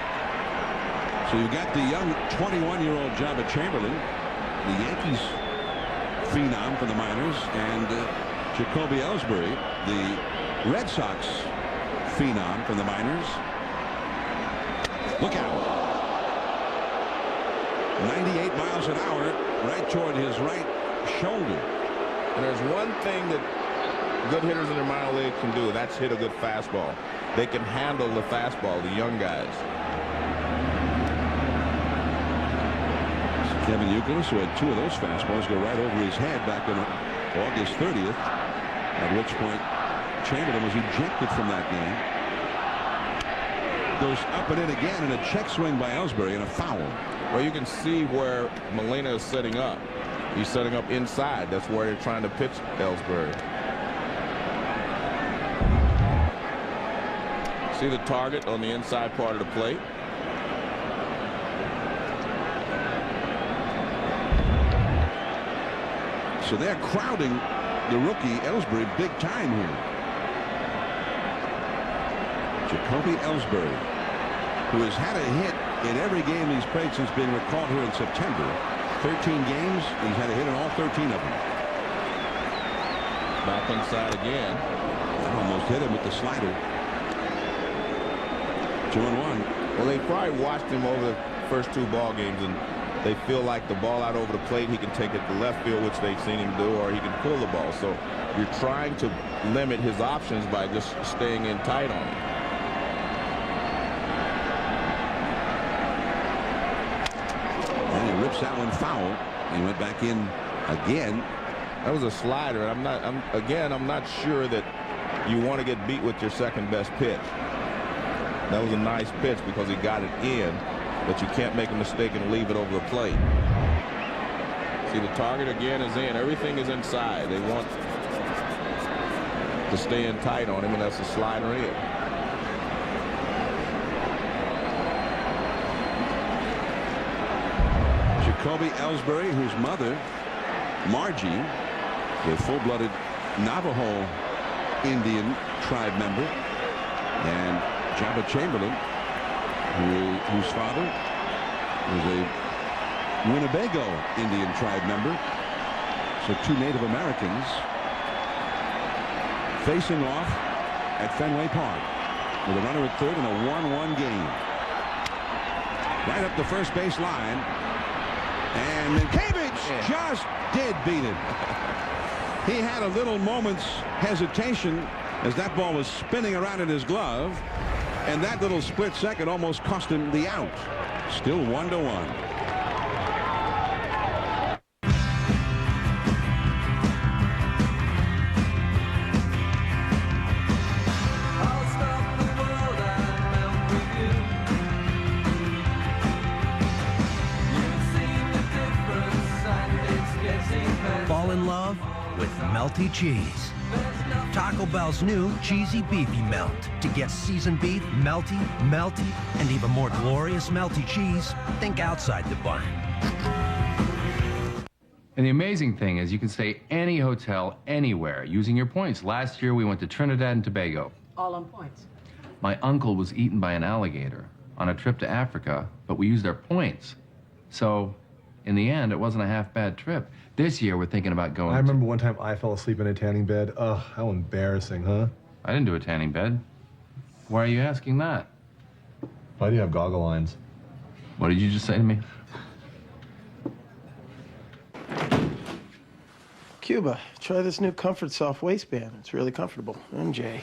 So you've got the young 21-year-old Jabba Chamberlain, the Yankees phenom from the minors, and Jacoby Ellsbury, the Red Sox phenom from the minors. Look out. 98 miles an hour right toward his right shoulder. And there's one thing that good hitters in their minor league can do. That's hit a good fastball. They can handle the fastball, the young guys. Kevin Youkilis, who had 2 of those fastballs go right over his head back on August 30th, at which point Chamberlain was ejected from that game. Goes up and in again, and a check swing by Ellsbury and a foul. Well, you can see where Molina is setting up. He's setting up inside. That's where they're trying to pitch Ellsbury. See the target on the inside part of the plate. So they're crowding the rookie Ellsbury big time here. Jacoby Ellsbury, who has had a hit in every game he's played since being recalled here in September. 13 games, he's had a hit in all 13 of them. Back inside again. That almost hit him with the slider. 2-1. Well, they probably watched him over the first 2 ball games, and they feel like the ball out over the plate, he can take it to left field, which they've seen him do, or he can pull the ball. So you're trying to limit his options by just staying in tight on him. And he rips that one foul. He went back in again. That was a slider. I'm not sure that you want to get beat with your second best pitch. That was a nice pitch because he got it in. But you can't make a mistake and leave it over the plate. See, the target again is in. Everything is inside. They want to stay in tight on him, and that's a slider in. Jacoby Ellsbury, whose mother, Margie, a full-blooded Navajo Indian tribe member, and Jabba Chamberlain, whose father was a Winnebago Indian tribe member. So 2 Native Americans facing off at Fenway Park with a runner at third in a 1-1 game. Right up the first base line, and Mientkiewicz just did beat him. He had a little moment's hesitation as that ball was spinning around in his glove. And that little split second almost cost him the out. Still 1-1. Fall in love with melty cheese. Taco Bell's new Cheesy Beefy Melt. To get seasoned beef, melty, and even more glorious melty cheese, think outside the bun. And the amazing thing is you can stay any hotel anywhere using your points. Last year we went to Trinidad and Tobago. All on points. My uncle was eaten by an alligator on a trip to Africa, but we used our points. So in the end, it wasn't a half bad trip. This year we're thinking about going. I remember one time I fell asleep in a tanning bed. Ugh, how embarrassing, huh? I didn't do a tanning bed. Why are you asking that? Why do you have goggle lines? What did you just say to me? Cuba, try this new Comfort Soft waistband. It's really comfortable. MJ.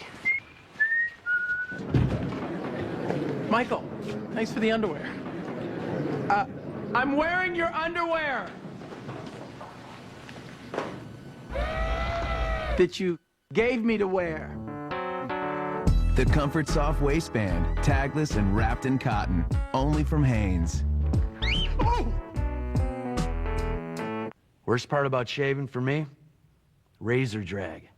Michael, thanks for the underwear. I'm wearing your underwear! That you gave me to wear. The Comfort Soft waistband, tagless and wrapped in cotton, only from Hanes. Oh! Worst part about shaving for me? Razor drag.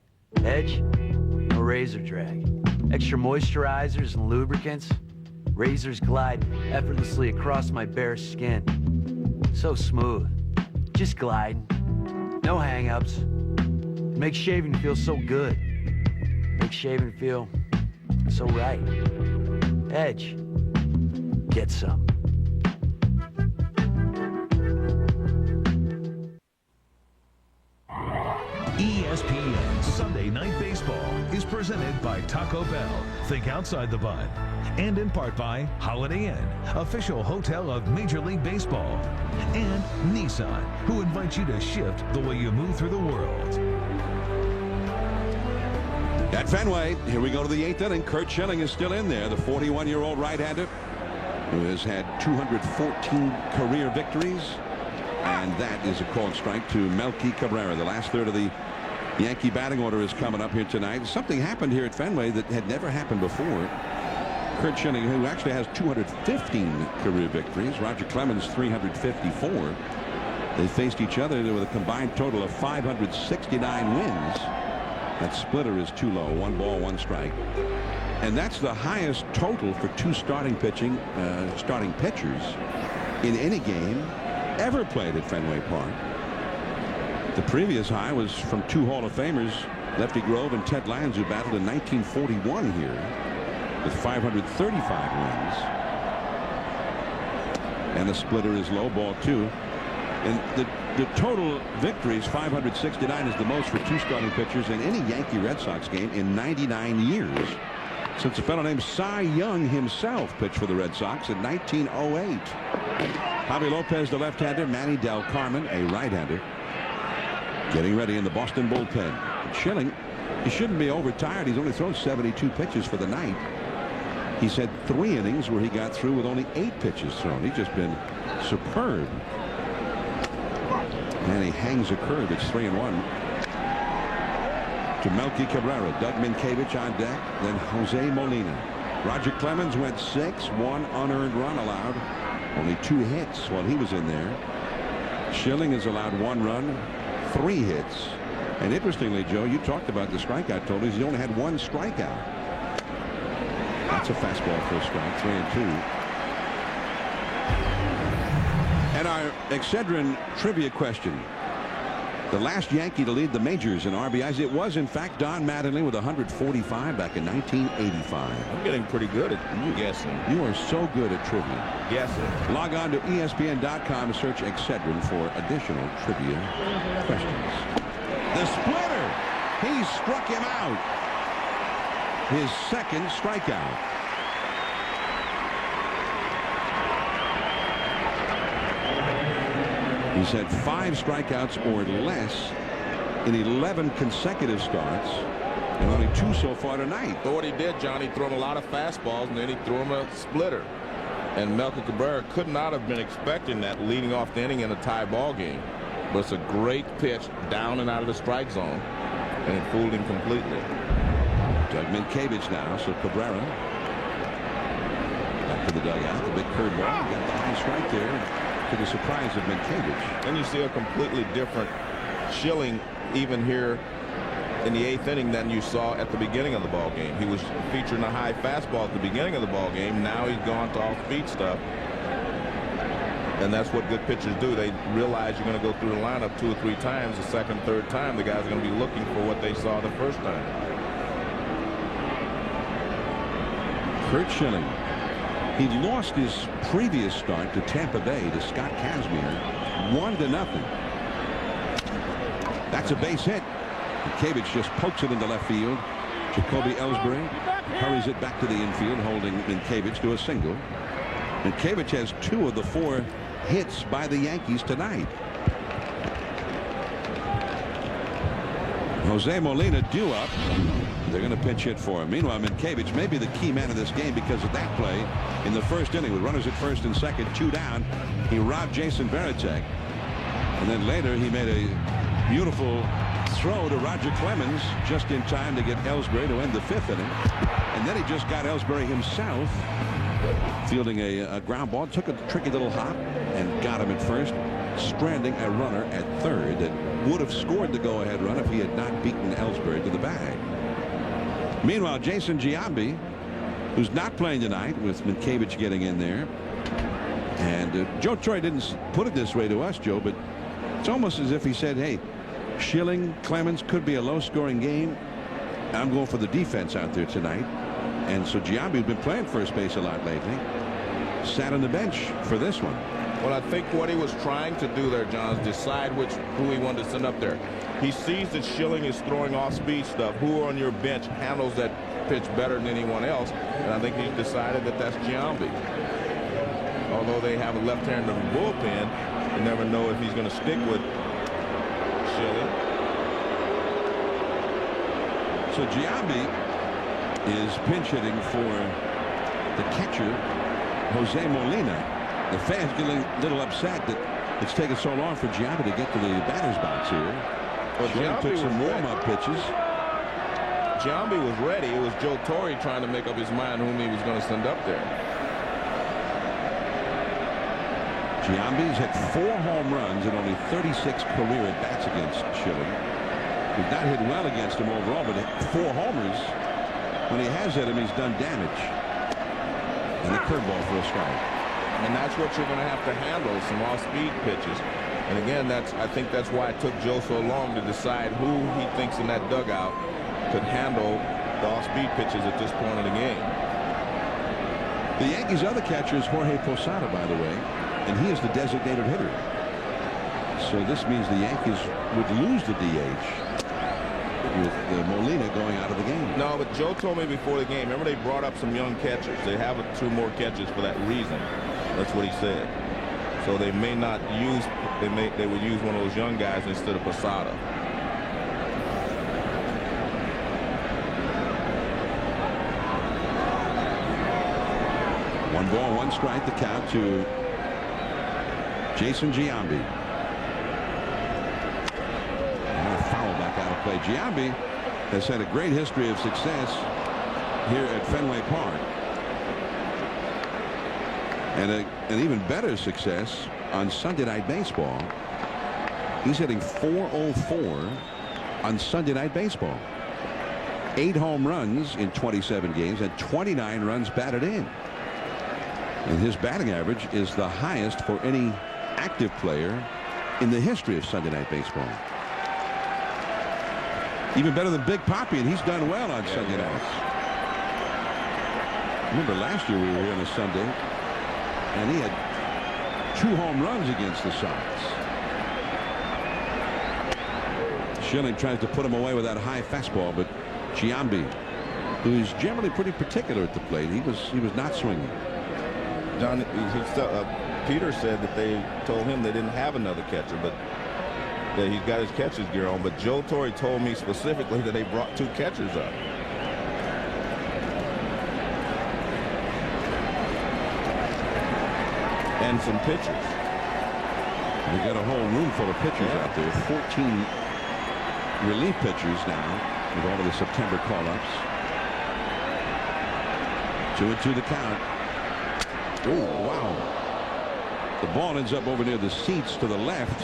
Edge? No razor drag. Extra moisturizers and lubricants. Razors glide effortlessly across my bare skin. So smooth. Just gliding. No hang-ups. It makes shaving feel so good. It makes shaving feel so right. Edge. Get some. ESPN Sunday Night Baseball is presented by Taco Bell. Think outside the bun. And in part by Holiday Inn, official hotel of Major League Baseball. And Nissan, who invites you to shift the way you move through the world. At Fenway, here we go to the 8th inning. Curt Schilling is still in there, the 41-year-old right-hander who has had 214 career victories. And that is a called strike to Melky Cabrera. The last third of the Yankee batting order is coming up here tonight. Something happened here at Fenway that had never happened before. Curt Schilling, who actually has 215 career victories, Roger Clemens 354. They faced each other with a combined total of 569 wins. That splitter is too low. 1 ball, 1 strike. And that's the highest total for two starting pitchers in any game ever played at Fenway Park. The previous high was from two Hall of Famers, Lefty Grove and Ted Lyons, who battled in 1941 here with 535 wins. And the splitter is low, ball 2. And the total victories, 569, is the most for two starting pitchers in any Yankee Red Sox game in 99 years. Since a fellow named Cy Young himself pitched for the Red Sox in 1908. Javi Lopez, the left-hander, Manny Del Carmen, a right-hander, getting ready in the Boston bullpen. And Schilling, he shouldn't be overtired. He's only thrown 72 pitches for the night. He's had 3 innings where he got through with only 8 pitches thrown. He's just been superb. And he hangs a curve. It's 3-1. To Melky Cabrera. Doug Minkiewicz on deck. Then Jose Molina. Roger Clemens went 6. 1 unearned run allowed. Only 2 hits while he was in there. Schilling has allowed 1 run, 3 hits. And interestingly, Joe, you talked about the strikeout totals. He only had 1 strikeout. That's a fastball for a strike. 3-2. And our Excedrin trivia question. The last Yankee to lead the majors in RBIs, it was, in fact, Don Mattingly with 145 back in 1985. I'm getting pretty good at you guessing. You are so good at trivia. Guessing. Log on to ESPN.com and search Excedrin for additional trivia questions. The splitter. He struck him out. His second strikeout. He's had 5 strikeouts or less in 11 consecutive starts, and only 2 so far tonight. But what he did, Johnny, threw him a lot of fastballs, and then he threw him a splitter. And Melky Cabrera could not have been expecting that leading off the inning in a tie ball game. But it's a great pitch down and out of the strike zone, and it fooled him completely. Doug Minkiewicz now, so Cabrera back to the dugout. The big curveball. Got the high strike there. To the surprise of Minkiewicz. And you see a completely different Schilling even here in the 8th inning than you saw at the beginning of the ball game. He was featuring a high fastball at the beginning of the ball game. Now he's gone to off-speed stuff. And that's what good pitchers do. They realize you're going to go through the lineup 2 or 3 times. The second, third time, the guy's going to be looking for what they saw the first time. Curt Schilling. He lost his previous start to Tampa Bay to Scott Kazmir, 1-0. That's a base hit. Mientkiewicz just pokes it into left field. Jacoby Ellsbury hurries it back to the infield, holding Mientkiewicz to a single. Mientkiewicz has 2 of the 4 hits by the Yankees tonight. Jose Molina due up. They're going to pinch hit for him. Meanwhile, Mientkiewicz may be the key man of this game because of that play in the first inning with runners at first and second, 2 down. He robbed Jason Varitek. And then later he made a beautiful throw to Roger Clemens just in time to get Ellsbury to end the 5th inning. And then he just got Ellsbury himself fielding a ground ball, took a tricky little hop and got him at first, stranding a runner at third that would have scored the go-ahead run if he had not beaten Ellsbury to the bag. Meanwhile, Jason Giambi, who's not playing tonight with Mientkiewicz getting in there. And Joe Torre didn't put it this way to us, Joe, but it's almost as if he said, hey, Schilling, Clemens could be a low-scoring game. I'm going for the defense out there tonight. And so Giambi, who's been playing first base a lot lately, sat on the bench for this one. Well, I think what he was trying to do there, John, is decide who he wanted to send up there. He sees that Schilling is throwing off-speed stuff. Who on your bench handles that pitch better than anyone else? And I think he decided that that's Giambi. Although they have a left-hander bullpen, you never know if he's going to stick with Schilling. So Giambi is pinch hitting for the catcher, Jose Molina. The fans getting a little upset that it's taken so long for Giambi to get to the batter's box here. Well, Schilling took some warm-up pitches. Giambi was ready. It was Joe Torre trying to make up his mind whom he was going to send up there. Giambi's had 4 home runs and only 36 career at-bats against Schilling. He's not hit well against him overall, but 4 homers. When he has hit him, he's done damage. And a curveball for a strike. And that's what you're going to have to handle, some off-speed pitches. And again, I think that's why it took Joe so long to decide who he thinks in that dugout could handle the off-speed pitches at this point in the game. The Yankees' other catcher is Jorge Posada, by the way, and he is the designated hitter. So this means the Yankees would lose the DH with Molina going out of the game. No, but Joe told me before the game, remember they brought up some young catchers. They have 2 more catchers for that reason. That's what he said. So they may not use, they would use one of those young guys instead of Posada. One ball, 1 strike, the count to Jason Giambi. And a foul back out of play. Giambi has had a great history of success here at Fenway Park. And an even better success on Sunday Night Baseball. He's hitting .404 on Sunday Night Baseball. 8 home runs in 27 games and 29 runs batted in. And his batting average is the highest for any active player in the history of Sunday Night Baseball. Even better than Big Papi, and he's done well on Sunday nights. Remember last year we were here on a Sunday, and he had 2 home runs against the Sox. Schilling tries to put him away with that high fastball, but Giambi, who's generally pretty particular at the plate, he was not swinging. John, Peter said that they told him they didn't have another catcher, but that he's got his catcher's gear on. But Joe Torre told me specifically that they brought 2 catchers up. And some pitchers. We got a whole room full of pitchers out there. 14 relief pitchers now with all of the September call-ups. 2-2 the count. Oh, wow. The ball ends up over near the seats to the left.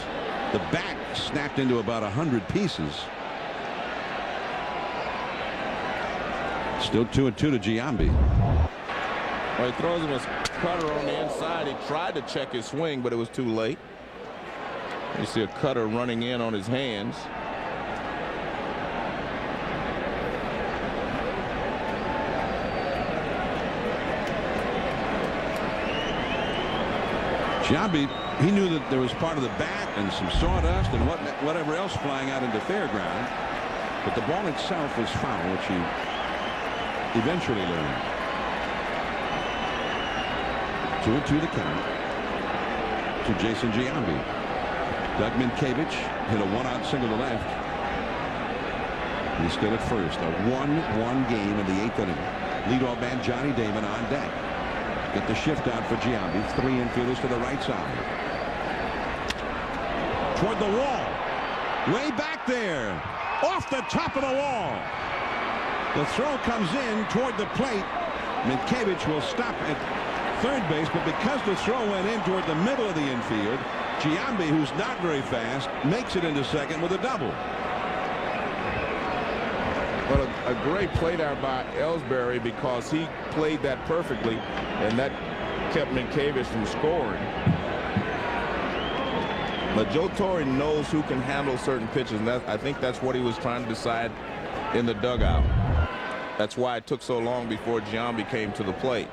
The bat snapped into about 100 pieces. Still 2-2 to Giambi. Well, he throws him his cutter on the inside. He tried to check his swing, but it was too late. You see a cutter running in on his hands. Giambi, he knew that there was part of the bat and some sawdust and whatever else flying out into fair ground. But the ball itself was foul, which he eventually learned. 2-2 the count to Jason Giambi. Doug Minkiewicz hit a one-out single to left. He's still at first. A 1-1 game in the 8th inning. Leadoff man Johnny Damon on deck. Get the shift out for Giambi. 3 infielders to the right side. Toward the wall. Way back there. Off the top of the wall. The throw comes in toward the plate. Minkiewicz will stop at third base, but because the throw went in toward the middle of the infield, Giambi, who's not very fast, makes it into second with a double. Well, a great play there by Ellsbury because he played that perfectly, and that kept Minkiewicz from scoring. But Joe Torre knows who can handle certain pitches, and I think that's what he was trying to decide in the dugout. That's why it took so long before Giambi came to the plate.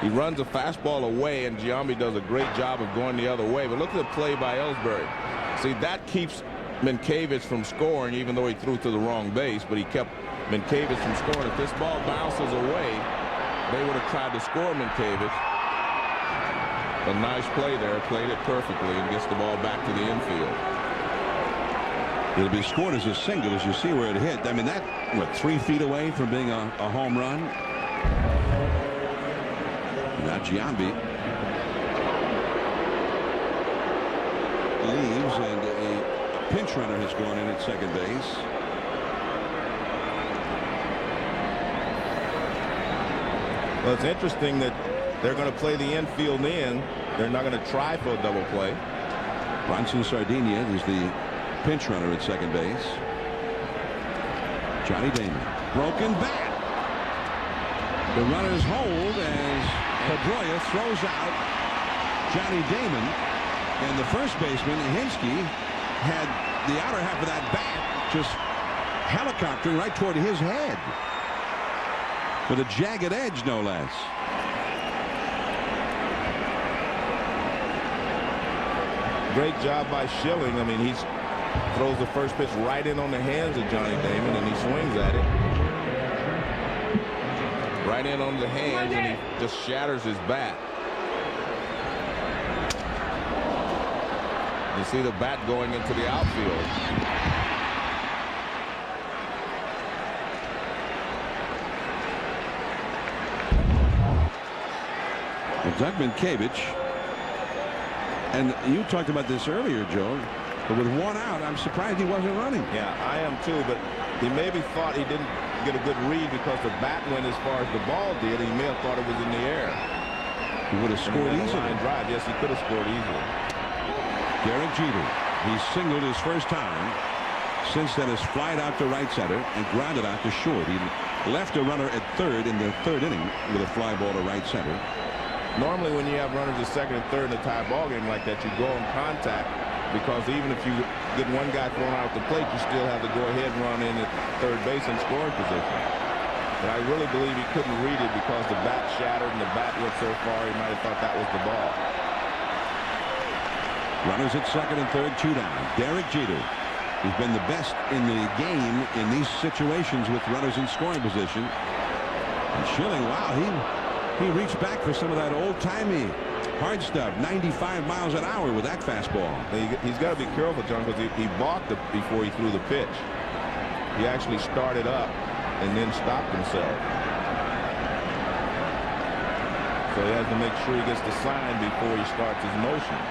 He runs a fastball away, and Giambi does a great job of going the other way. But look at the play by Ellsbury. See, that keeps Minkiewicz from scoring, even though he threw to the wrong base, but he kept Minkiewicz from scoring. If this ball bounces away, they would have tried to score Minkiewicz. A nice play there, played it perfectly, and gets the ball back to the infield. It'll be scored as a single, as you see where it hit. I mean, that, what, 3 feet away from being a home run? Now Giambi leaves, and a pinch runner has gone in at second base. Well, it's interesting that they're going to play the infield in. They're not going to try for a double play. Bronson Sardinha is the pinch runner at second base. Johnny Damon. Broken bat. The runners hold as Pedroia throws out Johnny Damon. And the first baseman, Hinsky, had the outer half of that bat just helicoptering right toward his head. With a jagged edge, no less. Great job by Schilling. I mean, he throws the first pitch right in on the hands of Johnny Damon, and he swings at it. Right in on the hands, and he just shatters his bat. You see the bat going into the outfield. Doug Minkiewicz, and you talked about this earlier, Joe, but with 1 out, I'm surprised he wasn't running. Yeah, I am too, but he maybe thought he didn't get a good read because the bat went as far as the ball did. He may have thought it was in the air. He would have scored easily. Line drive. Yes, he could have scored easily. Derek Jeter, he singled his first time. Since then has flied out to right center and grounded out to short. He left a runner at third in the 3rd inning with a fly ball to right center. Normally when you have runners at second and third in a tie ball game like that, you go on contact, because even if you get one guy thrown out the plate, you still have to go ahead and run in at third base in scoring position. But I really believe he couldn't read it because the bat shattered and the bat went so far he might have thought that was the ball. Runners at second and third, 2 down. Derek Jeter, who's been the best in the game in these situations with runners in scoring position. And Schilling, wow, he reached back for some of that old-timey hard stuff. 95 miles an hour with that fastball. He's got to be careful, John, because he balked before he threw the pitch. He actually started up and then stopped himself. So he has to make sure he gets the sign before he starts his motion.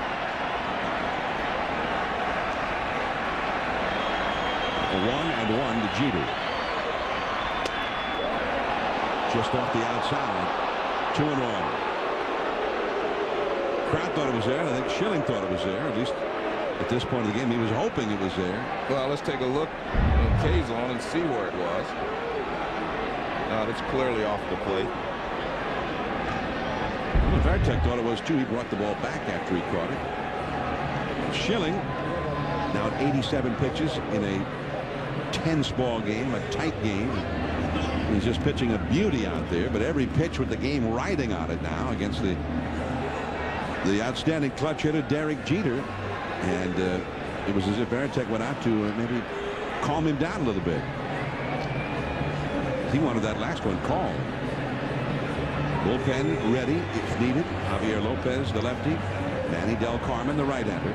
A 1-1 to Jeter. Just off the outside. 2-1. Crowd thought it was there. I think Schilling thought it was there. At least at this point of the game, he was hoping it was there. Well, let's take a look on K-zone and see where it was. That's clearly off the plate. Well, Varitek thought it was too. He brought the ball back after he caught it. Schilling now at 87 pitches in a tense ball game, a tight game. He's just pitching a beauty out there, but every pitch with the game riding on it now against the outstanding clutch hitter Derek Jeter. And it was as if Varitek went out to maybe calm him down a little bit. He wanted that last one called. Bullpen ready if needed. Javier Lopez, the lefty. Manny Del Carmen, the right-hander.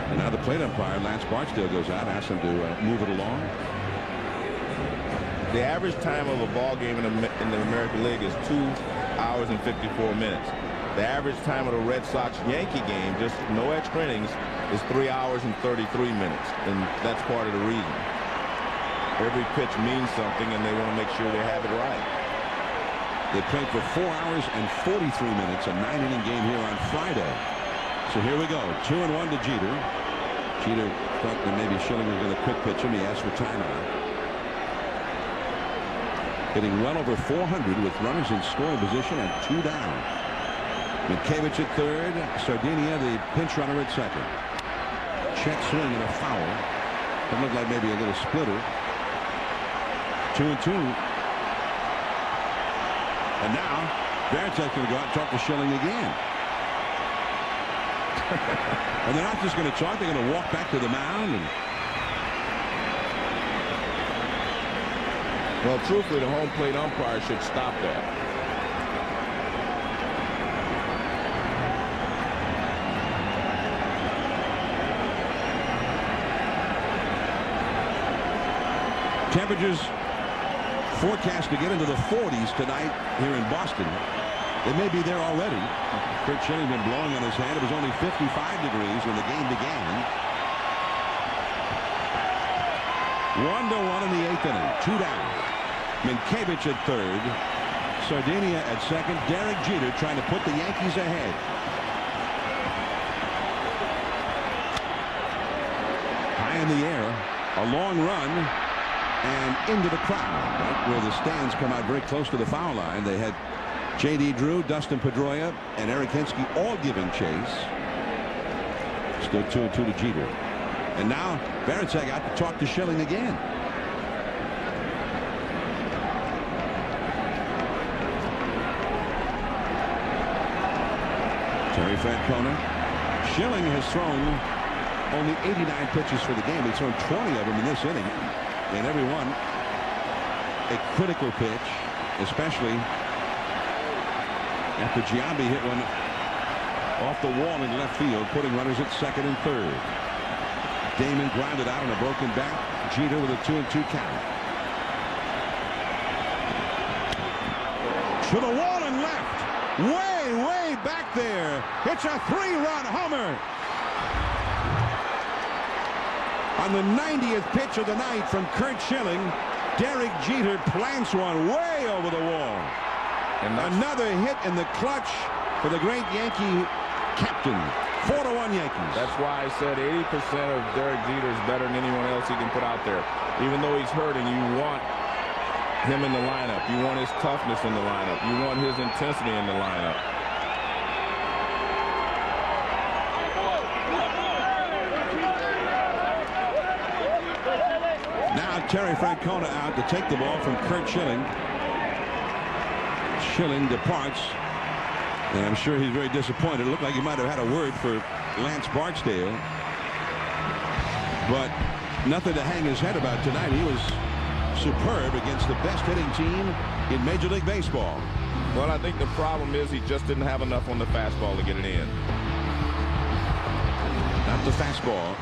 And now the plate umpire, Lance Barksdale, goes out, asks him to move it along. The average time of a ball game in the American League is 2 hours and 54 minutes. The average time of the Red Sox-Yankee game, just no extra innings, is 3 hours and 33 minutes. And that's part of the reason. Every pitch means something, and they want to make sure they have it right. They played for 4 hours and 43 minutes, a 9-inning game here on Friday. So here we go. 2-1 to Jeter. Jeter thought that maybe Schilling was going to quick pitch him. He asked for timeout. Hitting well over 400 with runners in scoring position and 2 down. Mankiewicz at third. Sardinia, the pinch runner, at second. Check swing and a foul. It looked like maybe a little splitter. 2-2. And now Varitek's going to go out and talk to Schilling again. And they're not just going to talk, they're going to walk back to the mound. Well, truthfully, the home plate umpire should stop that. Temperatures forecast to get into the 40s tonight here in Boston. They may be there already. Curt Schilling been blowing on his hand. It was only 55 degrees when the game began. 1-1 in the 8th inning. 2 down. Mankiewicz at third. Sardinia at second. Derek Jeter trying to put the Yankees ahead. High in the air. A long run. And into the crowd, right where the stands come out very close to the foul line. They had J.D. Drew, Dustin Pedroia, and Eric Hinsky all giving chase. Still 2-2 to Jeter. And now Varitek out to talk to Schilling again. Terry Francona. Schilling has thrown only 89 pitches for the game. He's thrown 20 of them in this inning. And every one a critical pitch, especially after Giambi hit one off the wall in left field, putting runners at second and third. Damon grounded out on a broken bat. Jeter with a 2-2 count. To the wall and left. Way back there. It's a 3-run homer. On the 90th pitch of the night from Curt Schilling, Derek Jeter plants one way over the wall. And another hit in the clutch for the great Yankee captain. 4-1 Yankees. That's why I said 80% of Derek Jeter is better than anyone else he can put out there. Even though he's hurting, you want him in the lineup. You want his toughness in the lineup. You want his intensity in the lineup. Now Terry Francona out to take the ball from Curt Schilling. Schilling departs, and I'm sure he's very disappointed. It looked like he might have had a word for Lance Barksdale, but nothing to hang his head about tonight. He was superb against the best hitting team in Major League Baseball. Well, I think the problem is he just didn't have enough on the fastball to get it in. Not the fastball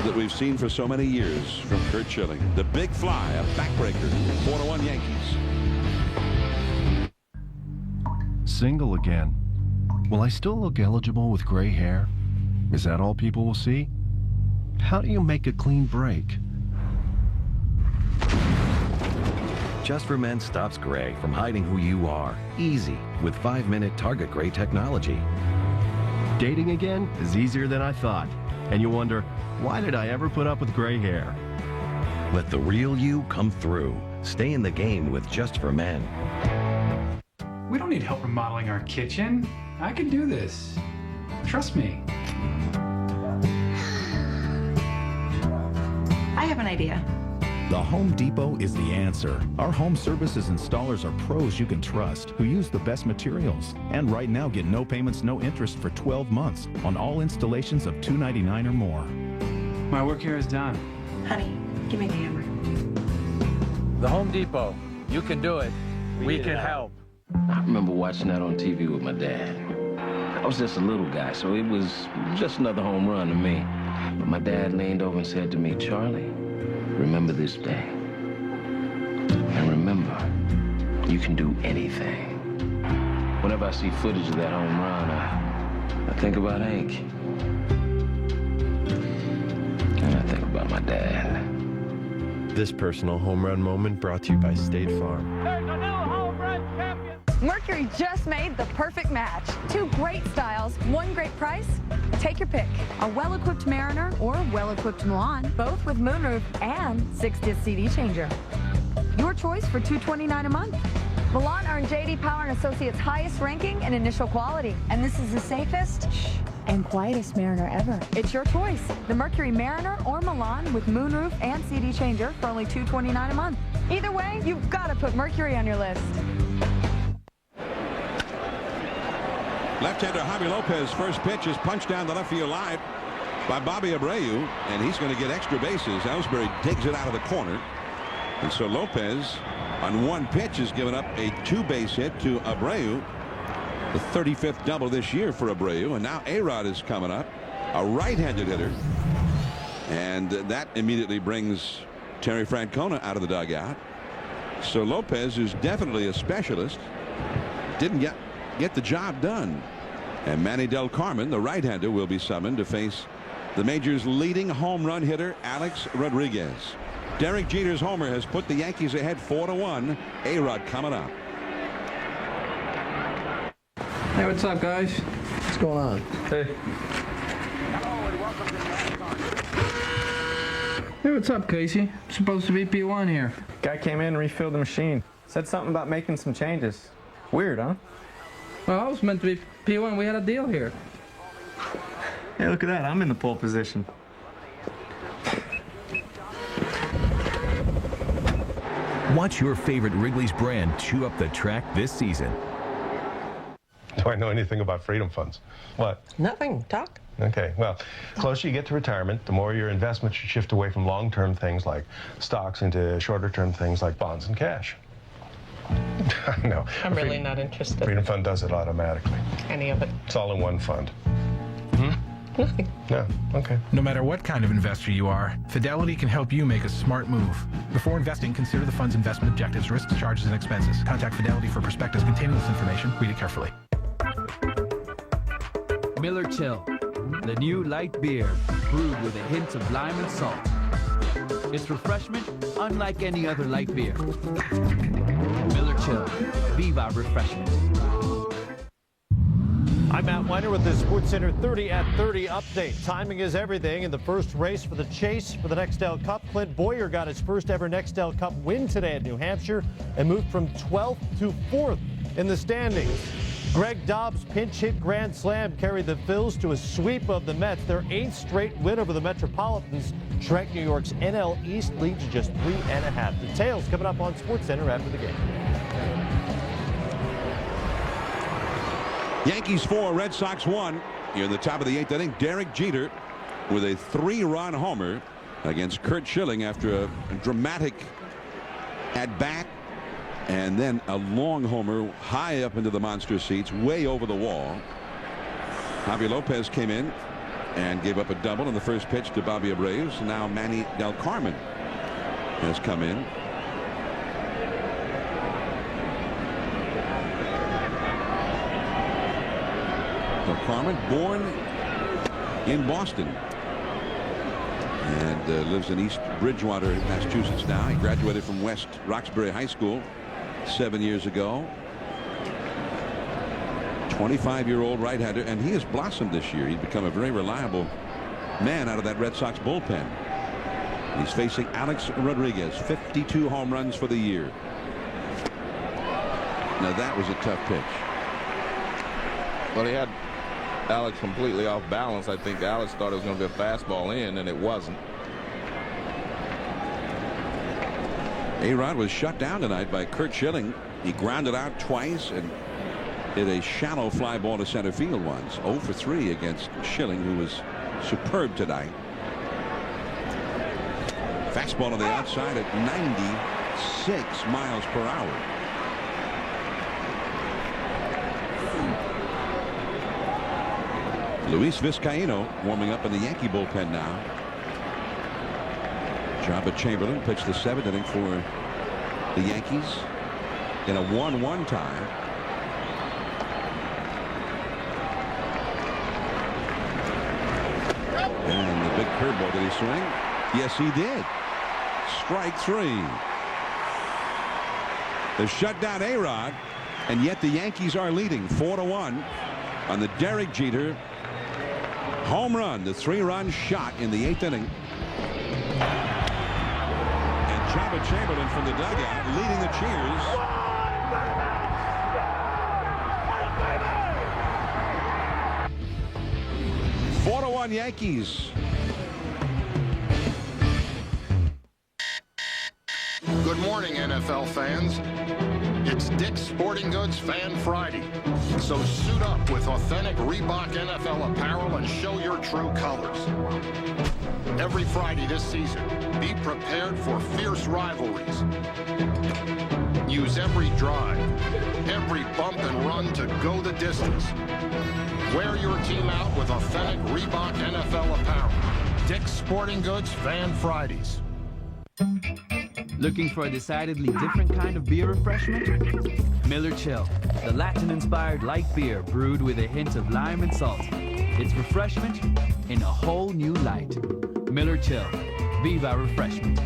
that we've seen for so many years from Curt Schilling. The big fly, a backbreaker. 4-1 Yankees. Single again. Will I still look eligible with gray hair? Is that all people will see? How do you make a clean break? Just for Men stops gray from hiding who you are. Easy with 5-minute Target Gray technology. Dating again is easier than I thought. And you wonder, why did I ever put up with gray hair? Let the real you come through. Stay in the game with Just for Men. We don't need help remodeling our kitchen. I can do this. Trust me. I have an idea. The Home Depot is the answer. Our home services installers are pros you can trust, who use the best materials. And right now get no payments, no interest for 12 months on all installations of $299 or more. My work here is done. Honey, give me the hammer. The Home Depot. You can do it. We can help. I remember watching that on TV with my dad. I was just a little guy, so it was just another home run to me. But my dad leaned over and said to me, "Charlie, remember this day. And remember, you can do anything." Whenever I see footage of that home run, I think about Hank. And I think about my dad. This personal home run moment brought to you by State Farm. There's a new home run champion. Mercury just made the perfect match. 2 great styles, 1 great price. Take your pick. A well-equipped Mariner or well-equipped Milan, both with moonroof and 6-disc CD changer. Your choice for $229 a month. Milan earned J.D. Power and Associates' highest ranking in initial quality. And this is the safest and quietest Mariner ever. It's your choice. The Mercury Mariner or Milan with moonroof and CD changer for only $229 a month. Either way, you've got to put Mercury on your list. Left-hander Javi Lopez, first pitch is punched down the left field line by Bobby Abreu, and he's going to get extra bases. Ellsbury digs it out of the corner. And so Lopez, on 1 pitch, has given up a 2-base hit to Abreu. The 35th double this year for Abreu. And now A-Rod is coming up, a right-handed hitter. And that immediately brings Terry Francona out of the dugout. So Lopez is definitely a specialist. Didn't get the job done. And Manny Del Carmen, the right-hander, will be summoned to face the major's leading home run hitter, Alex Rodriguez. Derek Jeter's homer has put the Yankees ahead 4-1. A-Rod coming up. Hey, what's up, guys? What's going on? Hey. Hey, what's up, Casey? I'm supposed to be P1 here. Guy came in and refilled the machine. Said something about making some changes. Weird, huh? Well, I was meant to be P1. We had a deal here. Hey, look at that. I'm in the pole position. Watch your favorite Wrigley's brand chew up the track this season. Do I know anything about freedom funds? What? Nothing. Talk. Okay, well, the closer you get to retirement, the more your investments should shift away from long-term things like stocks into shorter-term things like bonds and cash. No. I'm really not interested. Freedom Fund does it automatically. Any of it. It's all in one fund. Nothing. No, okay. No matter what kind of investor you are, Fidelity can help you make a smart move. Before investing, consider the fund's investment objectives, risks, charges, and expenses. Contact Fidelity for prospectus containing this information. Read it carefully. Miller Chill, the new light beer brewed with a hint of lime and salt. It's refreshment unlike any other light beer. Miller Chill, Viva Refreshment. I'm Matt Weiner with the SportsCenter 30 at 30 update. Timing is everything in the first race for the chase for the Nextel Cup. Clint Boyer got his first ever Nextel Cup win today at New Hampshire and moved from 12th to 4th in the standings. Greg Dobbs' pinch hit grand slam carried the Phils to a sweep of the Mets, their 8th straight win over the Metropolitans. Shrek New York's NL East lead to just 3.5. Details coming up on SportsCenter after the game. Yankees 4, Red Sox 1. Here in the top of the 8th inning, Derek Jeter with a 3-run homer against Curt Schilling after a dramatic at-bat. And then a long homer high up into the monster seats, way over the wall. Javi Lopez came in and gave up a double on the first pitch to Bobby Abreu. So now Manny Del Carmen has come in. Del Carmen, born in Boston and lives in East Bridgewater, Massachusetts now. He graduated from West Roxbury High School 7 years ago. 25-year-old right-hander, and he has blossomed this year. He's become a very reliable man out of that Red Sox bullpen. He's facing Alex Rodriguez, 52 home runs for the year. Now that was a tough pitch. Well, he had Alex completely off balance. I think Alex thought it was going to be a fastball in, and it wasn't. A-Rod was shut down tonight by Curt Schilling. He grounded out twice and hit a shallow fly ball to center field once. 0 for 3 against Schilling, who was superb tonight. Fastball on the outside at 96 miles per hour. Luis Vizcaíno warming up in the Yankee bullpen now. Jabba Chamberlain pitched the 7th inning for the Yankees in a 1-1 tie. And the big curveball, did he swing? Yes, he did. Strike 3. They shut down A-Rod, and yet the Yankees are leading 4-1 on the Derek Jeter home run, the 3-run shot in the 8th inning. And Jabba Chamberlain from the dugout leading the cheers. $4-1 Yankees. Good morning, NFL fans. It's Dick's Sporting Goods Fan Friday. So suit up with authentic Reebok NFL apparel and show your true colors. Every Friday this season, be prepared for fierce rivalries. Use every drive, every bump and run to go the distance. Wear your team out with authentic Reebok NFL apparel. Dick's Sporting Goods Fan Fridays. Looking for a decidedly different kind of beer refreshment? Miller Chill, the Latin-inspired light beer brewed with a hint of lime and salt. It's refreshment in a whole new light. Miller Chill, Viva Refreshment.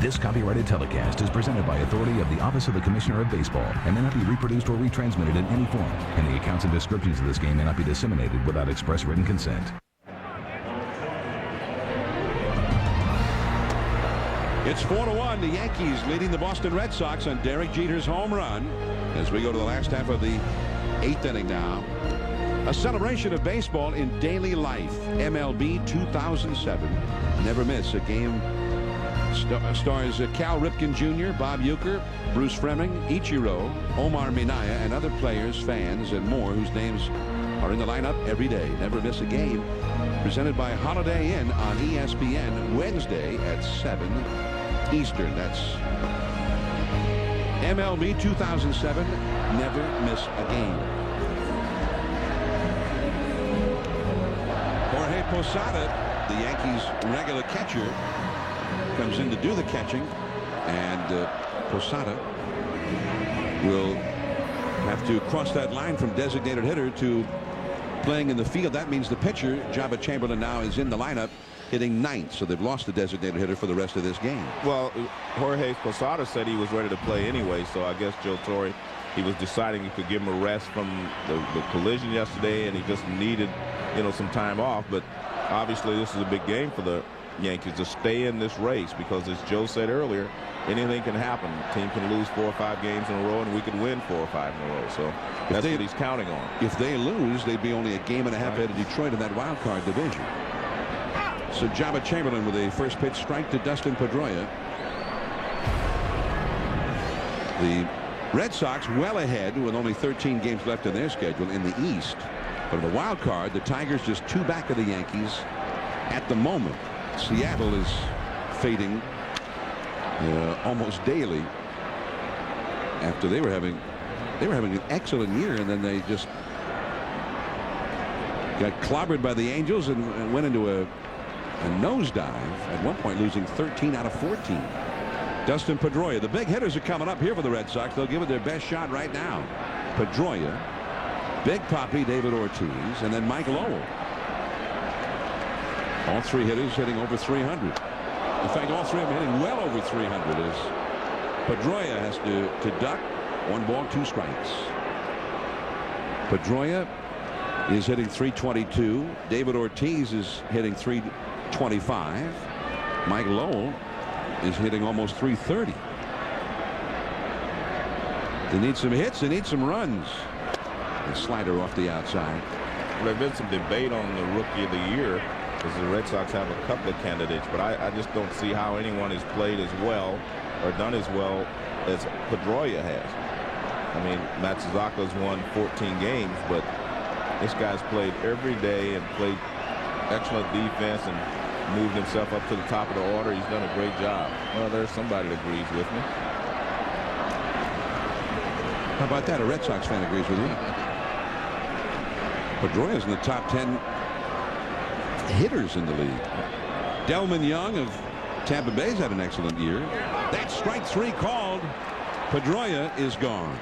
This copyrighted telecast is presented by authority of the Office of the Commissioner of Baseball and may not be reproduced or retransmitted in any form. And the accounts and descriptions of this game may not be disseminated without express written consent. It's 4-1. The Yankees leading the Boston Red Sox on Derek Jeter's home run as we go to the last half of the 8th inning now. A celebration of baseball in daily life. MLB 2007. Never miss a game. Stars Cal Ripken Jr., Bob Uecker, Bruce Fleming, Ichiro, Omar Minaya, and other players, fans, and more whose names are in the lineup every day. Never miss a game. Presented by Holiday Inn on ESPN Wednesday at 7 Eastern. That's MLB 2007. Never miss a game. Jorge Posada, the Yankees' regular catcher, comes in to do the catching, and Posada will have to cross that line from designated hitter to playing in the field. That means the pitcher, Jabba Chamberlain, now is in the lineup hitting 9th, so they've lost the designated hitter for the rest of this game. Well, Jorge Posada said he was ready to play anyway, so I guess Joe Torre, he was deciding he could give him a rest from the collision yesterday, and he just needed, some time off. But obviously this is a big game for the Yankees to stay in this race, because as Joe said earlier, anything can happen. The team can lose 4 or 5 games in a row, and we could win 4 or 5 in a row. So that's what he's counting on. If they lose, they'd be only a game and a half ahead of Detroit in that wild card division. So Jabba Chamberlain with a first pitch strike to Dustin Pedroia. The Red Sox well ahead with only 13 games left in their schedule in the East. But in the wild card, the Tigers just 2 back of the Yankees at the moment. Seattle is fading almost daily after they were having an excellent year, and then they just got clobbered by the Angels and went into a nosedive, at one point losing 13 out of 14. Dustin Pedroia, the big hitters are coming up here for the Red Sox. They'll give it their best shot right now. Pedroia, Big Papi, David Ortiz, and then Mike Lowell. All 3 hitters hitting over 300. In fact, all 3 of them hitting well over 300 as Pedroia has to duck. 1 ball, 2 strikes. Pedroia is hitting 322. David Ortiz is hitting 325. Mike Lowell is hitting almost 330. They need some hits. They need some runs. A slider off the outside. Well, there's been some debate on the Rookie of the Year because the Red Sox have a couple of candidates, but I just don't see how anyone has played as well or done as well as Pedroia has. I mean, Matsuzaka's won 14 games, but this guy's played every day and played excellent defense and moved himself up to the top of the order. He's done a great job. Well, there's somebody that agrees with me. How about that? A Red Sox fan agrees with you. Pedroia's in the top 10 hitters in the league. Delman Young of Tampa Bay's had an excellent year. That strike 3 called. Pedroia is gone.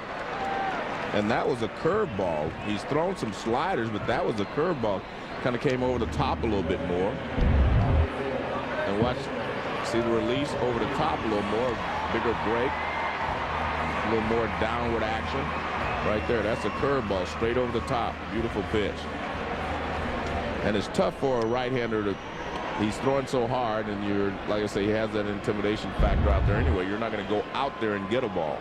And that was a curveball. He's thrown some sliders, but that was a curveball. Kind of came over the top a little bit more. And watch, see the release over the top a little more, bigger break, a little more downward action. Right there, that's a curveball straight over the top. Beautiful pitch. And it's tough for a right-hander to, he's throwing so hard, and you're, like I say, he has that intimidation factor out there anyway. You're not going to go out there and get a ball.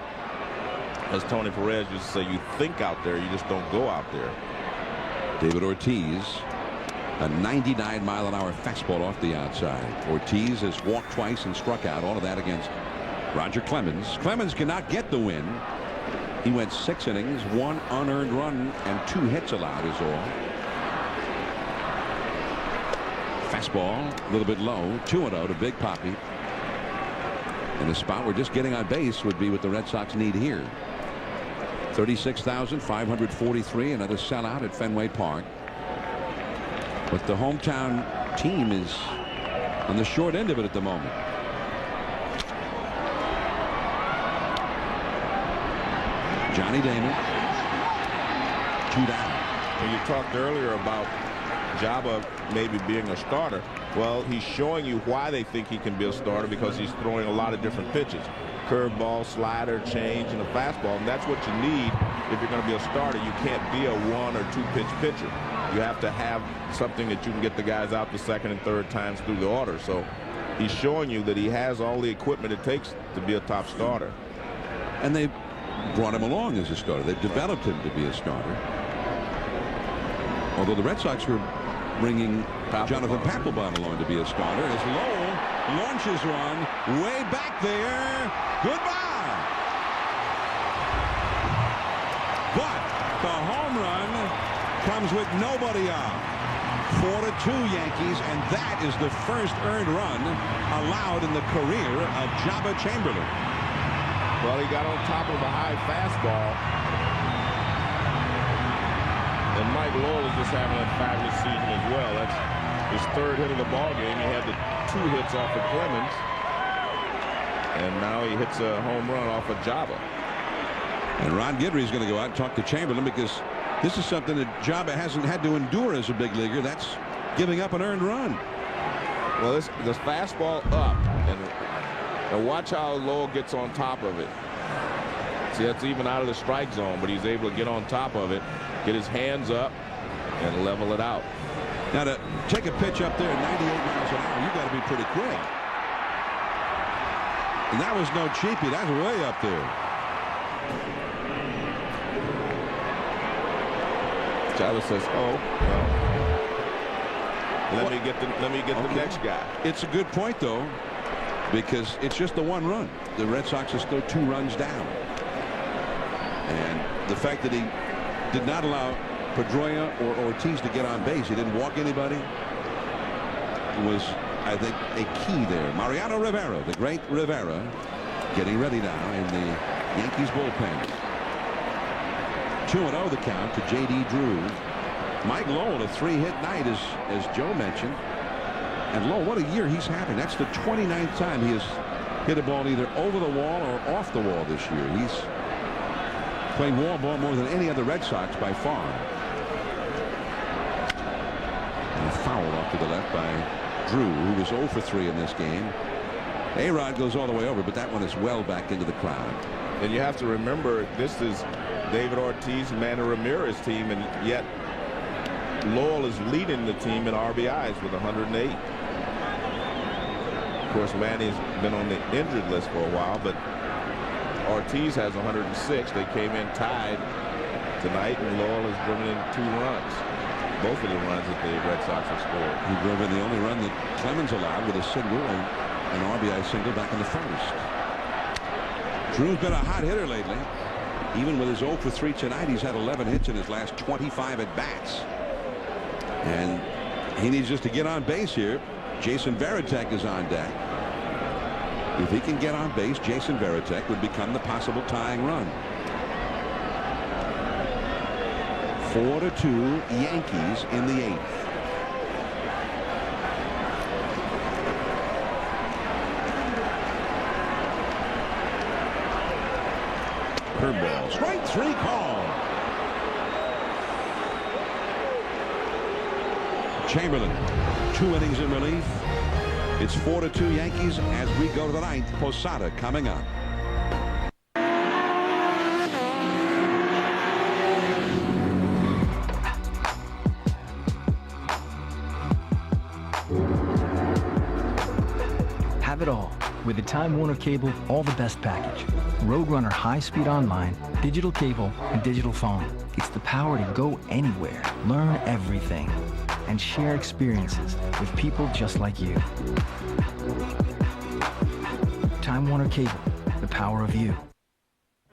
As Tony Perez used to say, you think out there, you just don't go out there. David Ortiz, a 99-mile-an-hour fastball off the outside. Ortiz has walked twice and struck out. All of that against Roger Clemens. Clemens cannot get the win. He went 6 innings, 1 unearned run, and 2 hits allowed is all. Fastball, a little bit low, 2-0 to Big Papi. And the spot where just getting on base would be what the Red Sox need here. 36,543, another sellout at Fenway Park. But the hometown team is on the short end of it at the moment. Johnny Damon, 2 down. And you talked earlier about Jabba maybe being a starter. Well, he's showing you why they think he can be a starter, because he's throwing a lot of different pitches. Curveball, slider, change, and a fastball. And that's what you need if you're going to be a starter. You can't be a 1 or 2 pitch pitcher. You have to have something that you can get the guys out the second and third times through the order. So he's showing you that he has all the equipment it takes to be a top starter. And they brought him along as a starter. They've developed him to be a starter. Although the Red Sox were bringing Jonathan Papelbon along to be a starter, as Lowell launches one way back there. Goodbye. But the home run comes with nobody out. 4-2 Yankees, and that is the first earned run allowed in the career of Jabba Chamberlain. Well, he got on top of a high fastball. And Mike Lowell is just having a fabulous season as well. That's his 3rd hit of the ball game. He had the 2 hits off of Clemens. And now he hits a home run off of Jabba. And Ron Guidry is going to go out and talk to Chamberlain, because this is something that Jabba hasn't had to endure as a big leaguer. That's giving up an earned run. Well, this fastball up. And watch how Lowell gets on top of it. See, that's even out of the strike zone, but he's able to get on top of it, get his hands up, and level it out. Now, to take a pitch up there at 98 miles an hour, you got to be pretty quick. And that was no cheapie. That's way up there. Jabba says, "Oh, well, let me get the next guy." It's a good point, though, because it's just the 1 run. The Red Sox are still 2 runs down. And the fact that he did not allow Pedroia or Ortiz to get on base, he didn't walk anybody, was, I think, a key there. Mariano Rivera, the great Rivera, getting ready now in the Yankees bullpen. 2-0 the count to J.D. Drew. Mike Lowell, a 3-hit night, as Joe mentioned. And Lowell, what a year he's having. That's the 29th time he has hit a ball either over the wall or off the wall this year. He's playing wall ball more than any other Red Sox by far. And a foul off to the left by Drew, who was 0 for 3 in this game. A-Rod goes all the way over, but that one is well back into the crowd. And you have to remember, this is David Ortiz and Manny Ramirez team, and yet Lowell is leading the team in RBIs with 108. course, Manny's been on the injured list for a while, but Ortiz has 106. They came in tied tonight, and Lowell has driven in 2 runs. Both of the runs that the Red Sox have scored. He drove in the only run that Clemens allowed with a single and an RBI single back in the first. Drew's been a hot hitter lately. Even with his 0 for 3 tonight, he's had 11 hits in his last 25 at bats. And he needs just to get on base here. Jason Varitek is on deck. If he can get on base, Jason Varitek would become the possible tying run. 4-2 Yankees in the 8th. Curveball. Strike 3 call. Chamberlain, 2 innings in relief. It's 4-2 Yankees as we go to the 9th. Posada coming up. Have it all. With the Time Warner Cable All the Best package. Roadrunner high-speed online, digital cable, and digital phone. It's the power to go anywhere, learn everything, and share experiences with people just like you. Time Warner Cable, the power of you.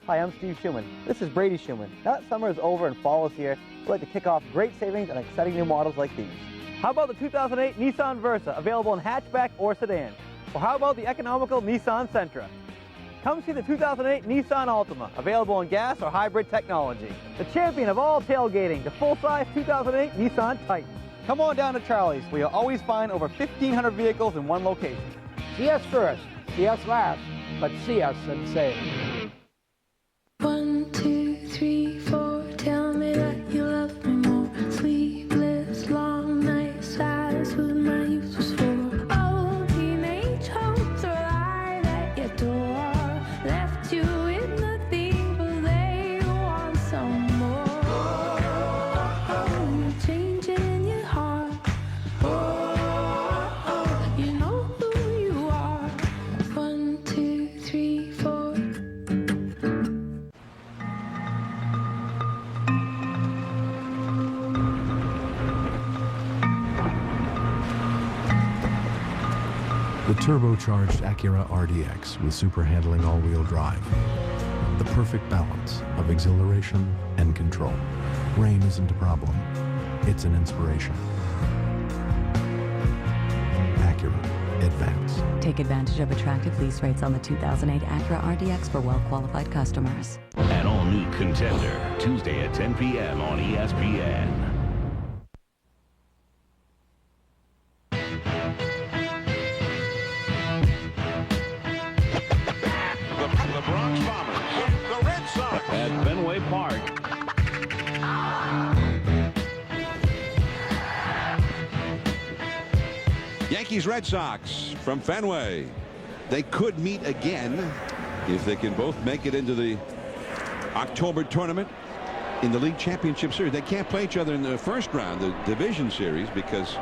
Hi, I'm Steve Schumann. This is Brady Schumann. Now that summer is over and fall is here, we'd like to kick off great savings on exciting new models like these. How about the 2008 Nissan Versa, available in hatchback or sedan? Or how about the economical Nissan Sentra? Come see the 2008 Nissan Altima, available in gas or hybrid technology. The champion of all tailgating, the full-size 2008 Nissan Titan. Come on down to Charlie's, where you'll always find over 1,500 vehicles in one location. See us first, see us last, but see us and save. 1, 2, 3, 4, tell me that you love me more. Sleepless, long nights, sad is who my youth was for. Oh, teenage hopes are alive at your door. Left you with nothing, but they want some more. Oh, you're changing in your heart. Oh, you know who you are. 1, 2, 3, 4. The turbocharged Acura RDX with super handling all-wheel drive. The perfect balance of exhilaration and control. Rain isn't a problem. It's an inspiration. Acura Advance. Take advantage of attractive lease rates on the 2008 Acura RDX for well-qualified customers. An all-new Contender, Tuesday at 10 p.m. on ESPN. The Bronx Bombers, the Red Sox at Fenway Park. Yankees Red Sox from Fenway. They could meet again if they can both make it into the October tournament in the league championship series. They can't play each other in the first round, the division series, because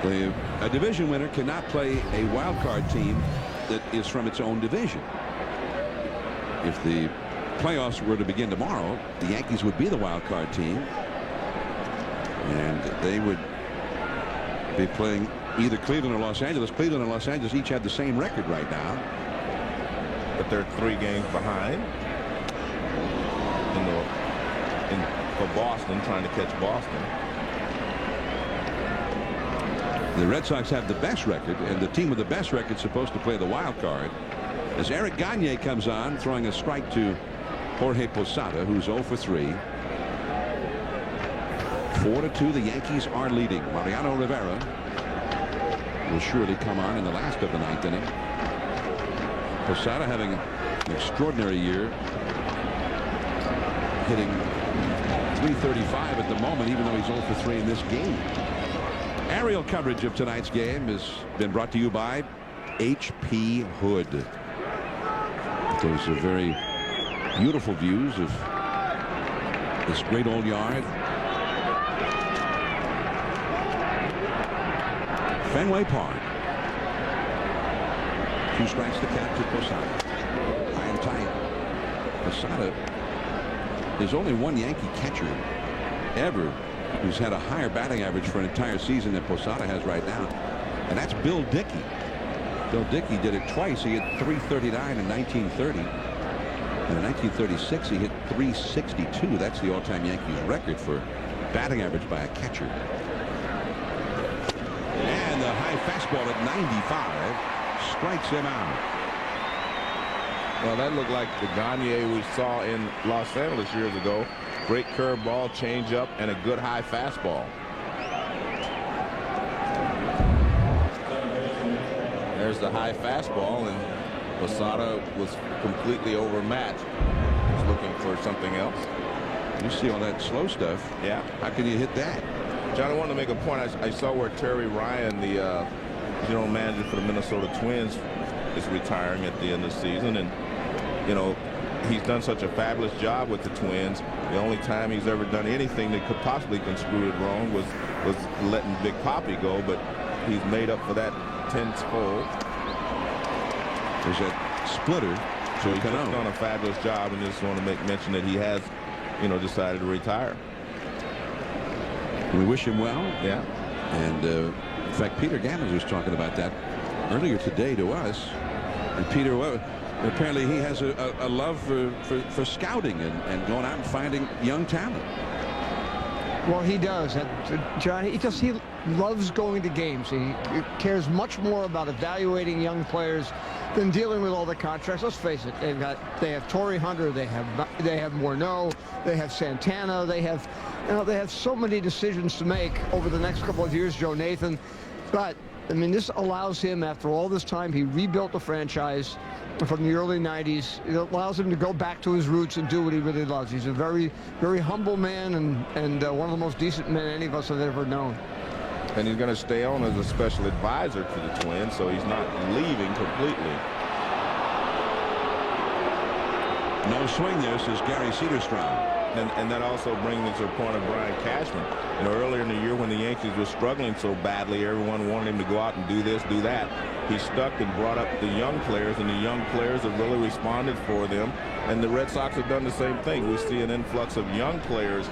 a division winner cannot play a wild card team that is from its own division. If the playoffs were to begin tomorrow, the Yankees would be the wild card team, and they would be playing either Cleveland or Los Angeles. Cleveland and Los Angeles each have the same record right now, but they're 3 games behind for Boston, trying to catch Boston. The Red Sox have the best record, and the team with the best record is supposed to play the wild card. As Eric Gagne comes on, throwing a strike to Jorge Posada, who's 0 for 3. 4-2, the Yankees are leading. Mariano Rivera will surely come on in the last of the 9th inning. Posada having an extraordinary year, hitting .335 at the moment, even though he's 0 for 3 in this game. Aerial coverage of tonight's game has been brought to you by H.P. Hood. Those are very beautiful views of this great old yard. Fenway Park. 2 strikes to count to Posada. High and tight. Posada, there's only one Yankee catcher ever who's had a higher batting average for an entire season than Posada has right now, and that's Bill Dickey. Bill Dickey did it twice. He hit .339 in 1930, and in 1936 he hit .362. That's the all-time Yankees record for batting average by a catcher. And the high fastball at 95 strikes him out. Well, that looked like the Gagne we saw in Los Angeles years ago. Great curveball, changeup, and a good high fastball. There's the high fastball, and Posada was completely overmatched. He's looking for something else. You see all that slow stuff. Yeah. How can you hit that? John, I wanted to make a point. I saw where Terry Ryan, the general manager for the Minnesota Twins, is retiring at the end of the season, and you know, he's done such a fabulous job with the Twins. The only time he's ever done anything that could possibly construe it wrong was letting Big Papi go, but he's made up for that tenfold. There's that splitter. So he's done a fabulous job, and just want to make mention that he has, you know, decided to retire. We wish him well. Yeah. And in fact, Peter Gammons was talking about that earlier today to us. And Peter, apparently he has a love for scouting and going out and finding young talent. Well, he does. John, he loves going to games. He cares much more about evaluating young players than dealing with all the contracts. Let's face it. They have Torrey Hunter. They have Morneau. They have Santana. They have so many decisions to make over the next couple of years. Joe Nathan, but I mean, this allows him, after all this time, he rebuilt the franchise from the early 90s. It allows him to go back to his roots and do what he really loves. He's a very, very humble man and one of the most decent men any of us have ever known. And he's going to stay on as a special advisor to the Twins, so he's not leaving completely. No swing there, says Gary Cederstrom. And that also brings me to the point of Brian Cashman. You know, earlier in the year when the Yankees were struggling so badly, everyone wanted him to go out and do this, do that. He stuck and brought up the young players, and the young players have really responded for them. And the Red Sox have done the same thing. We see an influx of young players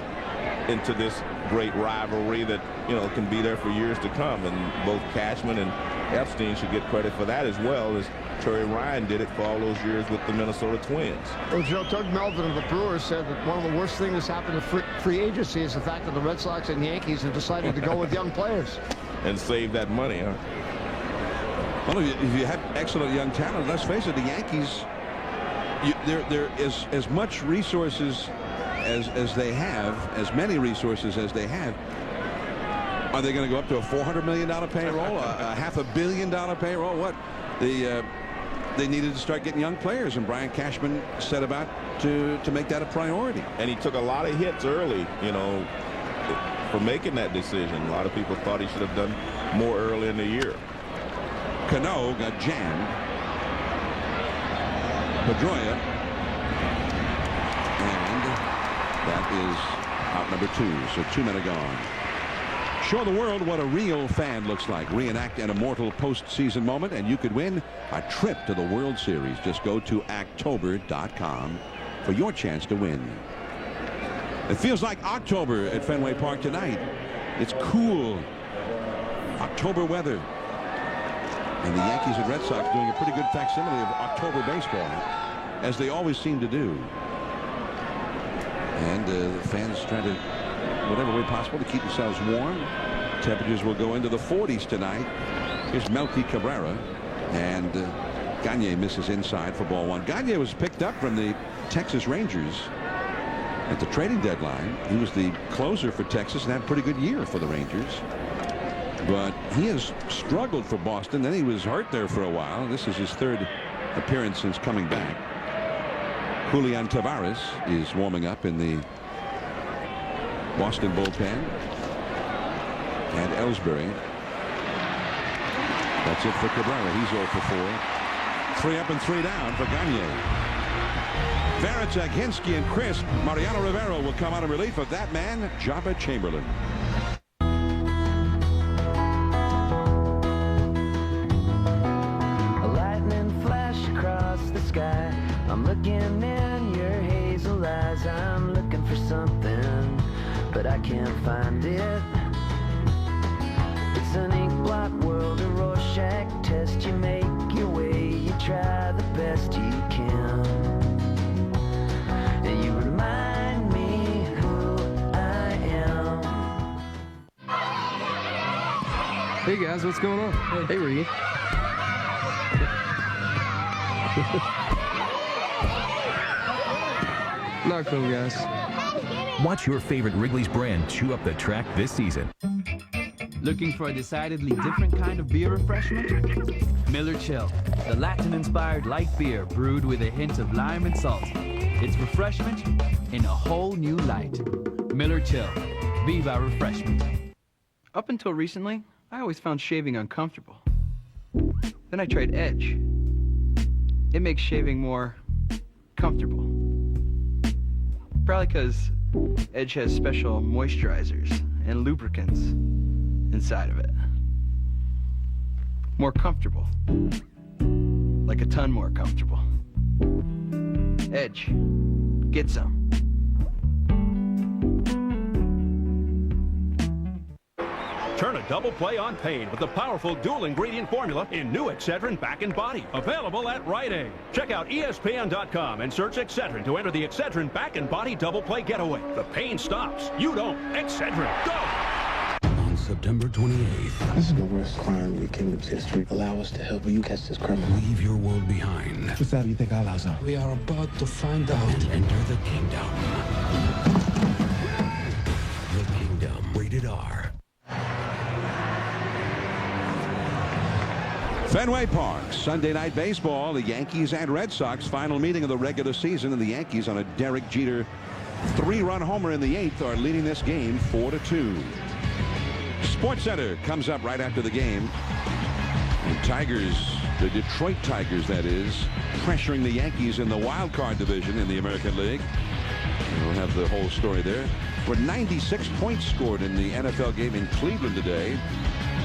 into this great rivalry that, you know, can be there for years to come. And both Cashman and Epstein should get credit for that, as well as Terry Ryan did it for all those years with the Minnesota Twins. Well, Joe, Doug Melvin of the Brewers said that one of the worst things that's happened to free agency is the fact that the Red Sox and Yankees have decided to go with young players. And save that money, huh? Well, if you have excellent young talent, let's face it, the Yankees, there is as much resources as they have, as many resources as they have. Are they going to go up to a $400 million payroll, a $500 million payroll? What? They needed to start getting young players, and Brian Cashman set about to make that a priority. And he took a lot of hits early, you know, for making that decision. A lot of people thought he should have done more early in the year. Cano got jammed. Pedroia. And that is out number 2. So 2 men are gone. Show the world what a real fan looks like. Reenact an immortal postseason moment, and you could win a trip to the World Series. Just go to Actober.com for your chance to win. It feels like October at Fenway Park tonight. It's cool. October weather. And the Yankees and Red Sox doing a pretty good facsimile of October baseball, as they always seem to do. And the fans trying to, whatever way possible, to keep themselves warm. Temperatures will go into the 40s tonight. Here's Melky Cabrera, and Gagne misses inside for ball 1. Gagne was picked up from the Texas Rangers at the trading deadline. He was the closer for Texas and had a pretty good year for the Rangers. But he has struggled for Boston. Then he was hurt there for a while. This is his 3rd appearance since coming back. Julian Tavares is warming up in the Boston bullpen. And Ellsbury. That's it for Cabrera. He's 0 for 4. 3 up and 3 down for Gagne. Varitek, Hinsky, and Crisp. Mariano Rivera will come out in relief of that man, Jabba Chamberlain. A lightning looking in your hazel eyes, I'm looking for something, but I can't find it. It's an ink blot world, a Rorschach test. You make your way, you try the best you can, and you remind me who I am. Hey guys, what's going on? Hey Reed. Not cool, guys. Watch your favorite Wrigley's brand chew up the track this season. Looking for a decidedly different kind of beer refreshment? Miller Chill, the Latin-inspired light beer brewed with a hint of lime and salt. It's refreshment in a whole new light. Miller Chill, Viva Refreshment. Up until recently, I always found shaving uncomfortable. Then I tried Edge. It makes shaving more comfortable. Probably because Edge has special moisturizers and lubricants inside of it. More comfortable. Like a ton more comfortable. Edge. Get some. Turn a double play on pain with the powerful dual-ingredient formula in new Excedrin Back and Body. Available at Rite Aid. Check out ESPN.com and search Excedrin to enter the Excedrin Back and Body double play getaway. The pain stops. You don't. Excedrin. Go! On September 28th. This is the worst crime in your kingdom's history. Allow us to help you catch this criminal. Leave your world behind. What's that you think our lives are? We are about to find out. And enter the kingdom. The Kingdom. Rated R. Fenway Park, Sunday night baseball, the Yankees and Red Sox, final meeting of the regular season, and the Yankees on a Derek Jeter 3-run homer in the 8th are leading this game 4-2. Sports Center comes up right after the game. And Tigers, the Detroit Tigers that is, pressuring the Yankees in the wild card division in the American League. We'll have the whole story there. Were 96 points scored in the NFL game in Cleveland today.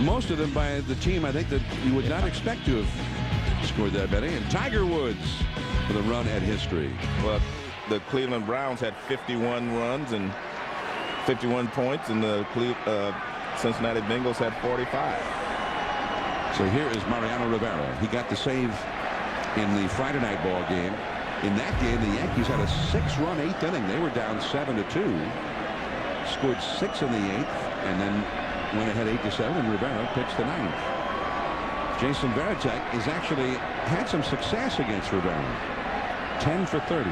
Most of them by the team I think that you would not expect to have scored that many. And Tiger Woods with a run at history. Well, the Cleveland Browns had 51 runs and 51 points, and the Cincinnati Bengals had 45. So here is Mariano Rivera. He got the save in the Friday night ball game. In that game, the Yankees had a 6-run 8th inning. They were down 7-2. Scored 6 in the 8th, and then went ahead 8-7, and Rivera pitched the 9th. Jason Varitek has actually had some success against Rivera. 10 for 30.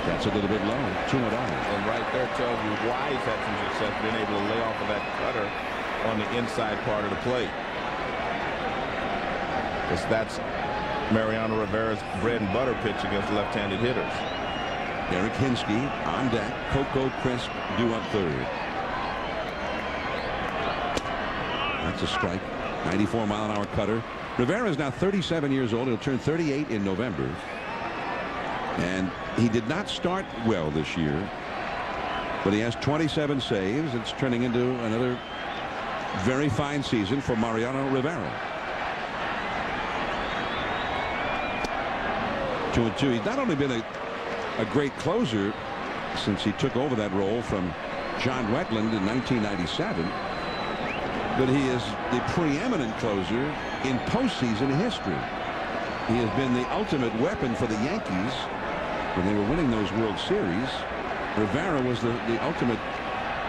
That's a little bit low. 2-0. And right there tells you why he's had some success, being able to lay off of that cutter on the inside part of the plate. Because that's Mariano Rivera's bread and butter pitch against left-handed hitters. Eric Hinsky on deck. Coco Crisp due up third. That's a strike. 94-mile-an-hour cutter. Rivera is now 37 years old. He'll turn 38 in November. And he did not start well this year, but he has 27 saves. It's turning into another very fine season for Mariano Rivera. 2-2. He's not only been a great closer since he took over that role from John Wetland in 1997. But he is the preeminent closer in postseason history. He has been the ultimate weapon for the Yankees when they were winning those World Series. Rivera was the ultimate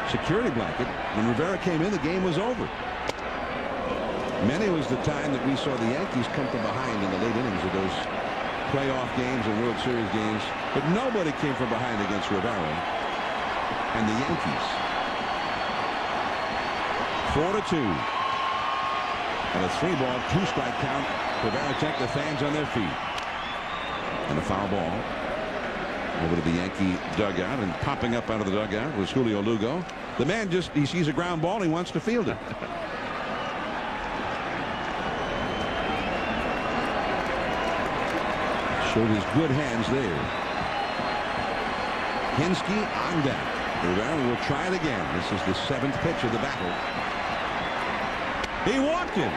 security blanket. When Rivera came in, the game was over. Many was the time that we saw the Yankees come from behind in the late innings of those playoff games and World Series games, but nobody came from behind against Rivera and the Yankees. 4-2. And a 3-ball, 2-strike count. Rivera check the fans on their feet. And a foul ball over to the Yankee dugout, and popping up out of the dugout was Julio Lugo. The man he sees a ground ball, he wants to field it. Showed his good hands there. Hinsky on deck. Rivera will try it again. This is the 7th pitch of the battle. He walked it.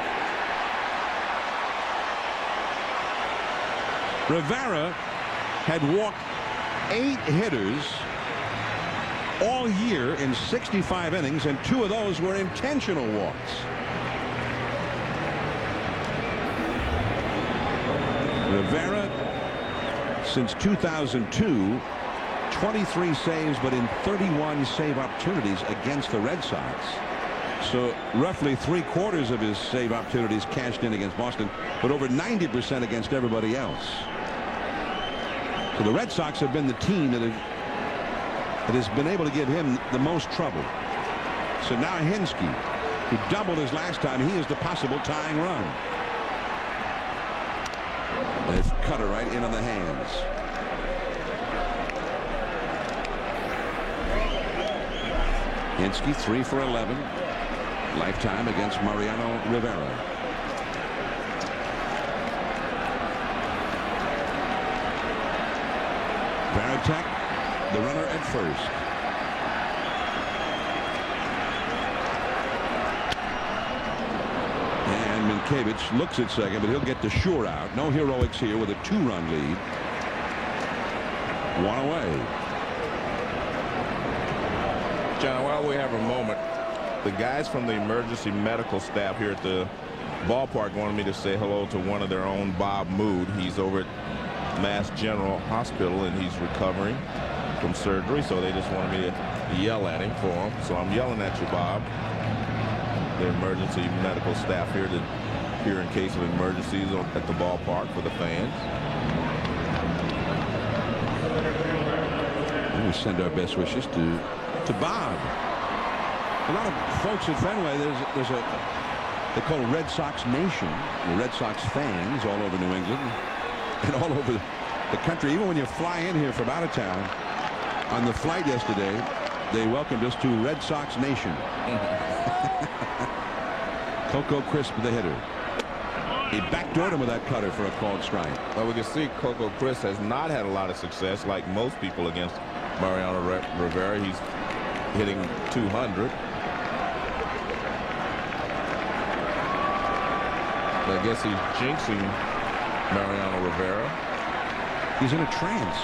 Rivera had walked 8 hitters all year in 65 innings, and 2 of those were intentional walks. Rivera, since 2002, 23 saves, but in 31 save opportunities against the Red Sox. So roughly 3/4 of his save opportunities cashed in against Boston, but over 90% against everybody else. So the Red Sox have been the team that has been able to give him the most trouble. So now Hinsky, who doubled his last time, he is the possible tying run. And it's cutter right in on the hands. Hinsky 3 for 11. Lifetime against Mariano Rivera. Varitek, the runner at first. And Minkiewicz looks at second, but he'll get the sure out. No heroics here with a 2-run lead. 1 away. John, while we have a moment, the guys from the emergency medical staff here at the ballpark wanted me to say hello to one of their own, Bob Mood. He's over at Mass General Hospital, and he's recovering from surgery, so they just wanted me to yell at him for him. So I'm yelling at you, Bob. The emergency medical staff here in case of emergencies at the ballpark for the fans. We send our best wishes to Bob. A lot of folks at Fenway, they call it Red Sox Nation. The Red Sox fans all over New England and all over the country. Even when you fly in here from out of town, on the flight yesterday, they welcomed us to Red Sox Nation. Coco Crisp, the hitter. He backdoored him with that cutter for a called strike. Well, we can see Coco Crisp has not had a lot of success like most people against Mariano Rivera. He's hitting 200. I guess he's jinxing Mariano Rivera. He's in a trance.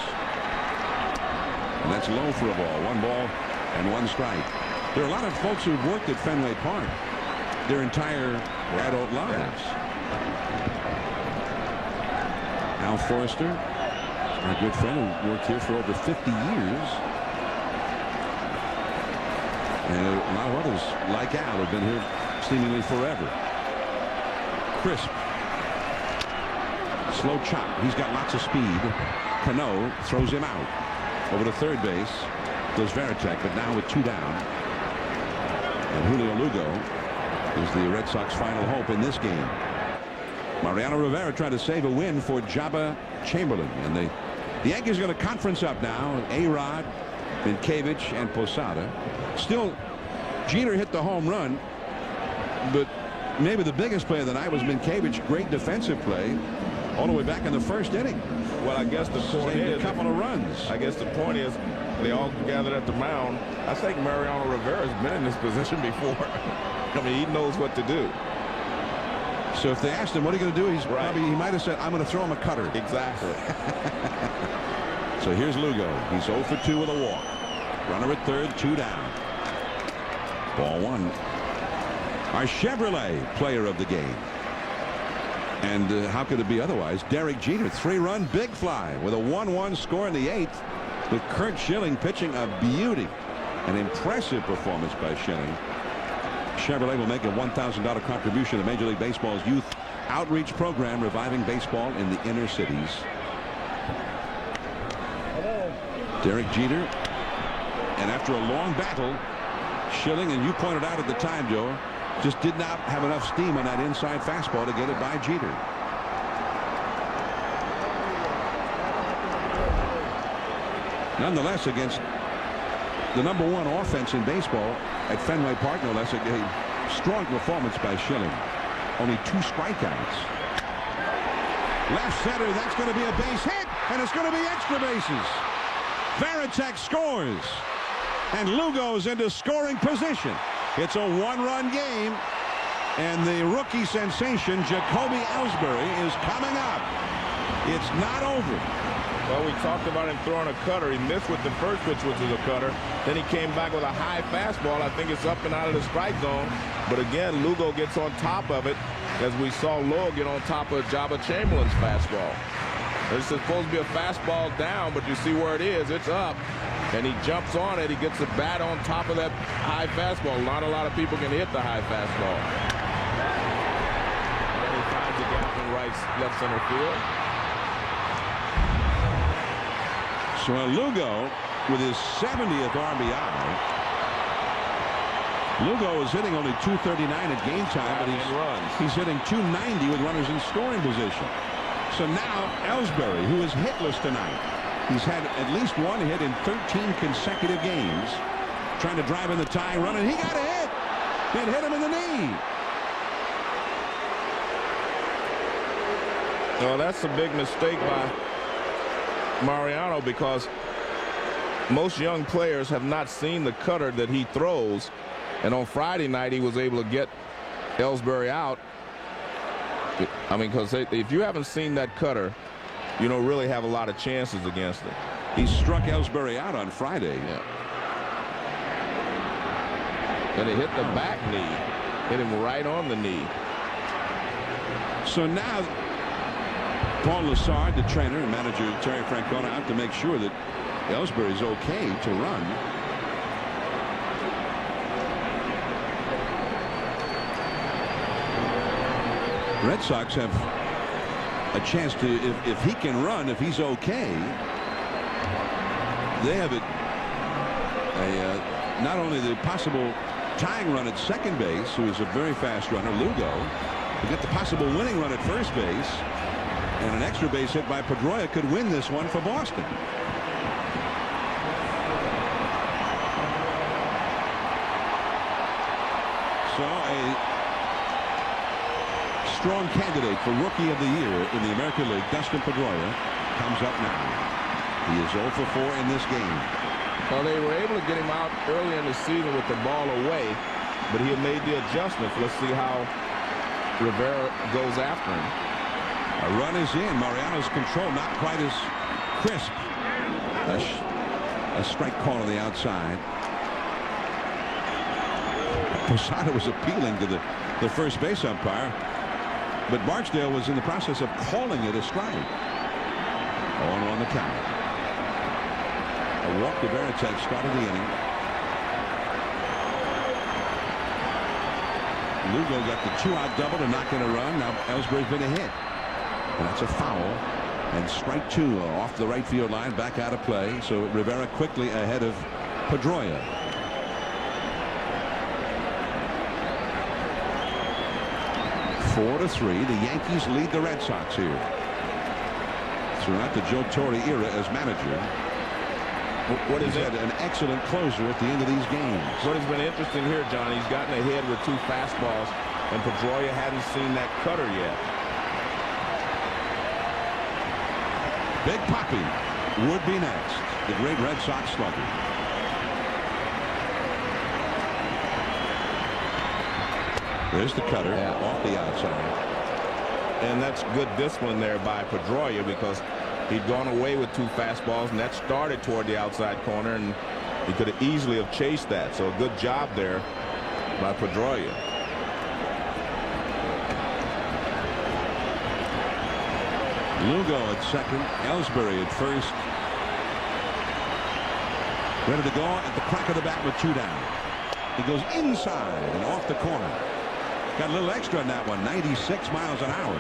And that's low for a ball. 1 ball and 1 strike. There are a lot of folks who've worked at Fenway Park their entire adult lives. Al Forrester, our good friend who worked here for over 50 years. And a lot of others like Al have been here seemingly forever. Crisp. Slow chop. He's got lots of speed. Cano throws him out. Over to third base goes Varitek, but now with 2 down. And Julio Lugo is the Red Sox final hope in this game. Mariano Rivera trying to save a win for Jabba Chamberlain. And the Yankees are going to conference up now. A-Rod, Minkiewicz, and Posada. Still, Jeter hit the home run, but maybe the biggest play of the night was Minkiewicz. Great defensive play all the way back in the first inning. Well, I guess the point is a couple of runs. I guess the point is they all gathered at the mound. I think Mariano Rivera has been in this position before. I mean, he knows what to do. So if they asked him, what are you going to do? He's right. He might have said, I'm going to throw him a cutter. Exactly. So here's Lugo. He's 0 for 2 with a walk. Runner at third, 2 down. Ball 1. Our Chevrolet player of the game. And how could it be otherwise? Derek Jeter, 3-run big fly with a 1-1 score in the 8th, with Curt Schilling pitching a beauty. An impressive performance by Schilling. Chevrolet will make a $1,000 contribution to Major League Baseball's youth outreach program, reviving baseball in the inner cities. Derek Jeter, and after a long battle, Schilling, and you pointed out at the time, Joe, just did not have enough steam on that inside fastball to get it by Jeter. Nonetheless, against the #1 offense in baseball at Fenway Park, no less, a strong performance by Schilling. Only 2 strikeouts. Left center, that's going to be a base hit, and it's going to be extra bases. Varitek scores, and Lugo's into scoring position. It's a 1-run game, and the rookie sensation Jacoby Ellsbury is coming up. It's not over. Well, we talked about him throwing a cutter. He missed with the first pitch, which was a cutter. Then he came back with a high fastball. I think it's up and out of the strike zone. But again, Lugo gets on top of it, as we saw Lowe get on top of Jabba Chamberlain's fastball. It's supposed to be a fastball down, but you see where it is. It's up, and he jumps on it. He gets the bat on top of that high fastball. Not a lot of people can hit the high fastball. And he finds the gap in left center field. So Lugo with his 70th RBI. Lugo is hitting only .239 at game time, but he's hitting .290 with runners in scoring position. So now Ellsbury, who is hitless tonight, he's had at least one hit in 13 consecutive games, trying to drive in the tying run, and he got a hit. It hit him in the knee. Well, that's a big mistake by Mariano, because most young players have not seen the cutter that he throws, and on Friday night he was able to get Ellsbury out. I mean, because if you haven't seen that cutter, you don't really have a lot of chances against it. He struck Ellsbury out on Friday. Yeah. And he hit the back knee, hit him right on the knee. So now Paul Lassard, the trainer and manager Terry Francona, out to make sure that Ellsbury's okay to run. Red Sox have a chance to, if he can run, if he's okay, they have it not only the possible tying run at second base, who is a very fast runner, Lugo, they get the possible winning run at first base. And an extra base hit by Pedroia could win this one for Boston. So a strong candidate for Rookie of the Year in the American League, Dustin Pedroia, comes up now. He is 0 for 4 in this game. Well, they were able to get him out early in the season with the ball away, but he had made the adjustments. Let's see how Rivera goes after him. A run is in. Mariano's control not quite as crisp. A strike call on the outside. Posada was appealing to the first base umpire, but Barksdale was in the process of calling it a strike. 0-1 on the count. A walk to Veritek started the inning. Lugo got the 2-out double to knock in a run. Now Ellsbury's been a hit. And that's a foul, and strike 2 off the right field line, back out of play. So Rivera quickly ahead of Pedroia. Four to 3, the Yankees lead the Red Sox here. Throughout the Joe Torre era as manager, he's had an excellent closer at the end of these games. What has been interesting here, John, he's gotten ahead with 2 fastballs, and Pedroia hadn't seen that cutter yet. Big Papi would be next, the great Red Sox slugger. There's the cutter off the outside. And that's good discipline there by Pedroia, because he'd gone away with 2 fastballs, and that started toward the outside corner, and he could have easily have chased that. So a good job there by Pedroia. Lugo at second, Ellsbury at first. Ready to go at the crack of the bat with 2 down. He goes inside and off the corner. Got a little extra on that one, 96 miles an hour.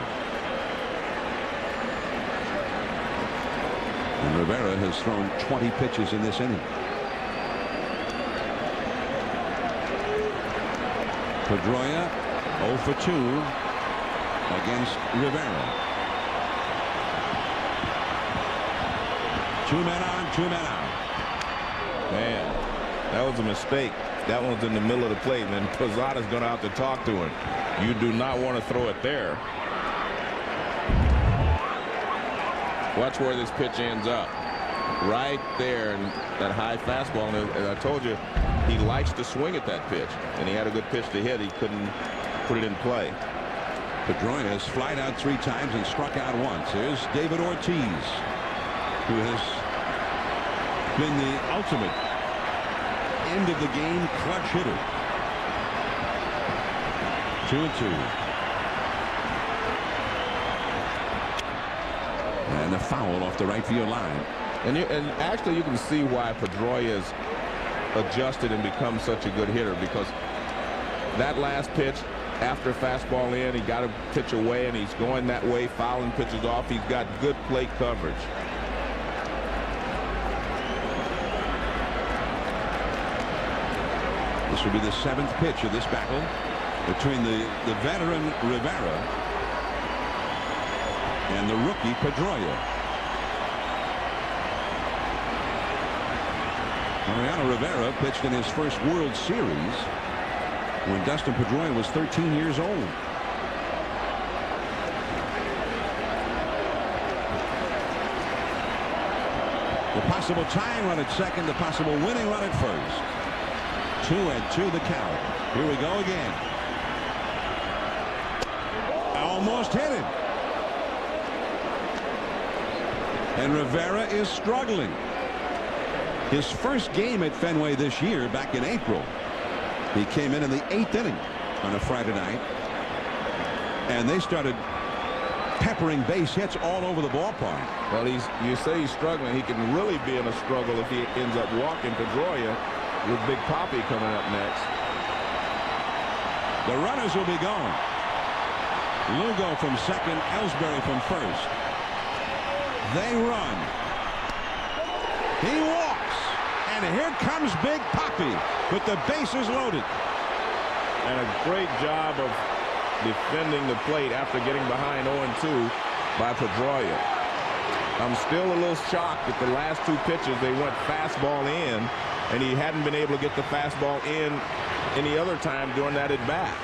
And Rivera has thrown 20 pitches in this inning. Pedroia 0 for 2 against Rivera. 2 men on, 2 men out. Man, that was a mistake. That one's in the middle of the plate, and then Posada's going to have to talk to him. You do not want to throw it there. Watch where this pitch ends up. Right there, and that high fastball. And I told you, he likes to swing at that pitch, and he had a good pitch to hit. He couldn't put it in play. Pedroia has flied out 3 times and struck out once. Here's David Ortiz, who has been the ultimate end of the game clutch hitter. 2-2. And a foul off the right field line. And actually you can see why Pedroia has adjusted and become such a good hitter, because that last pitch after fastball in, he got a pitch away and he's going that way, fouling pitches off. He's got good plate coverage. This will be the 7th pitch of this battle between the veteran Rivera and the rookie Pedroia. Mariano Rivera pitched in his first World Series when Dustin Pedroia was 13 years old. The possible tying run at second, the possible winning run at first. 2-2 the count. Here we go again. Almost hit it. And Rivera is struggling. His first game at Fenway this year, back in April. He came in the 8th inning on a Friday night. And they started peppering base hits all over the ballpark. Well, you say he's struggling. He can really be in a struggle if he ends up walking Pedroia with Big Papi coming up next. The runners will be going. Lugo from second, Ellsbury from first. They run. He walks. And here comes Big Papi with the bases loaded. And a great job of defending the plate after getting behind 0-2 by Pedroia. I'm still a little shocked that the last 2 pitches they went fastball in, and he hadn't been able to get the fastball in any other time during that at bat.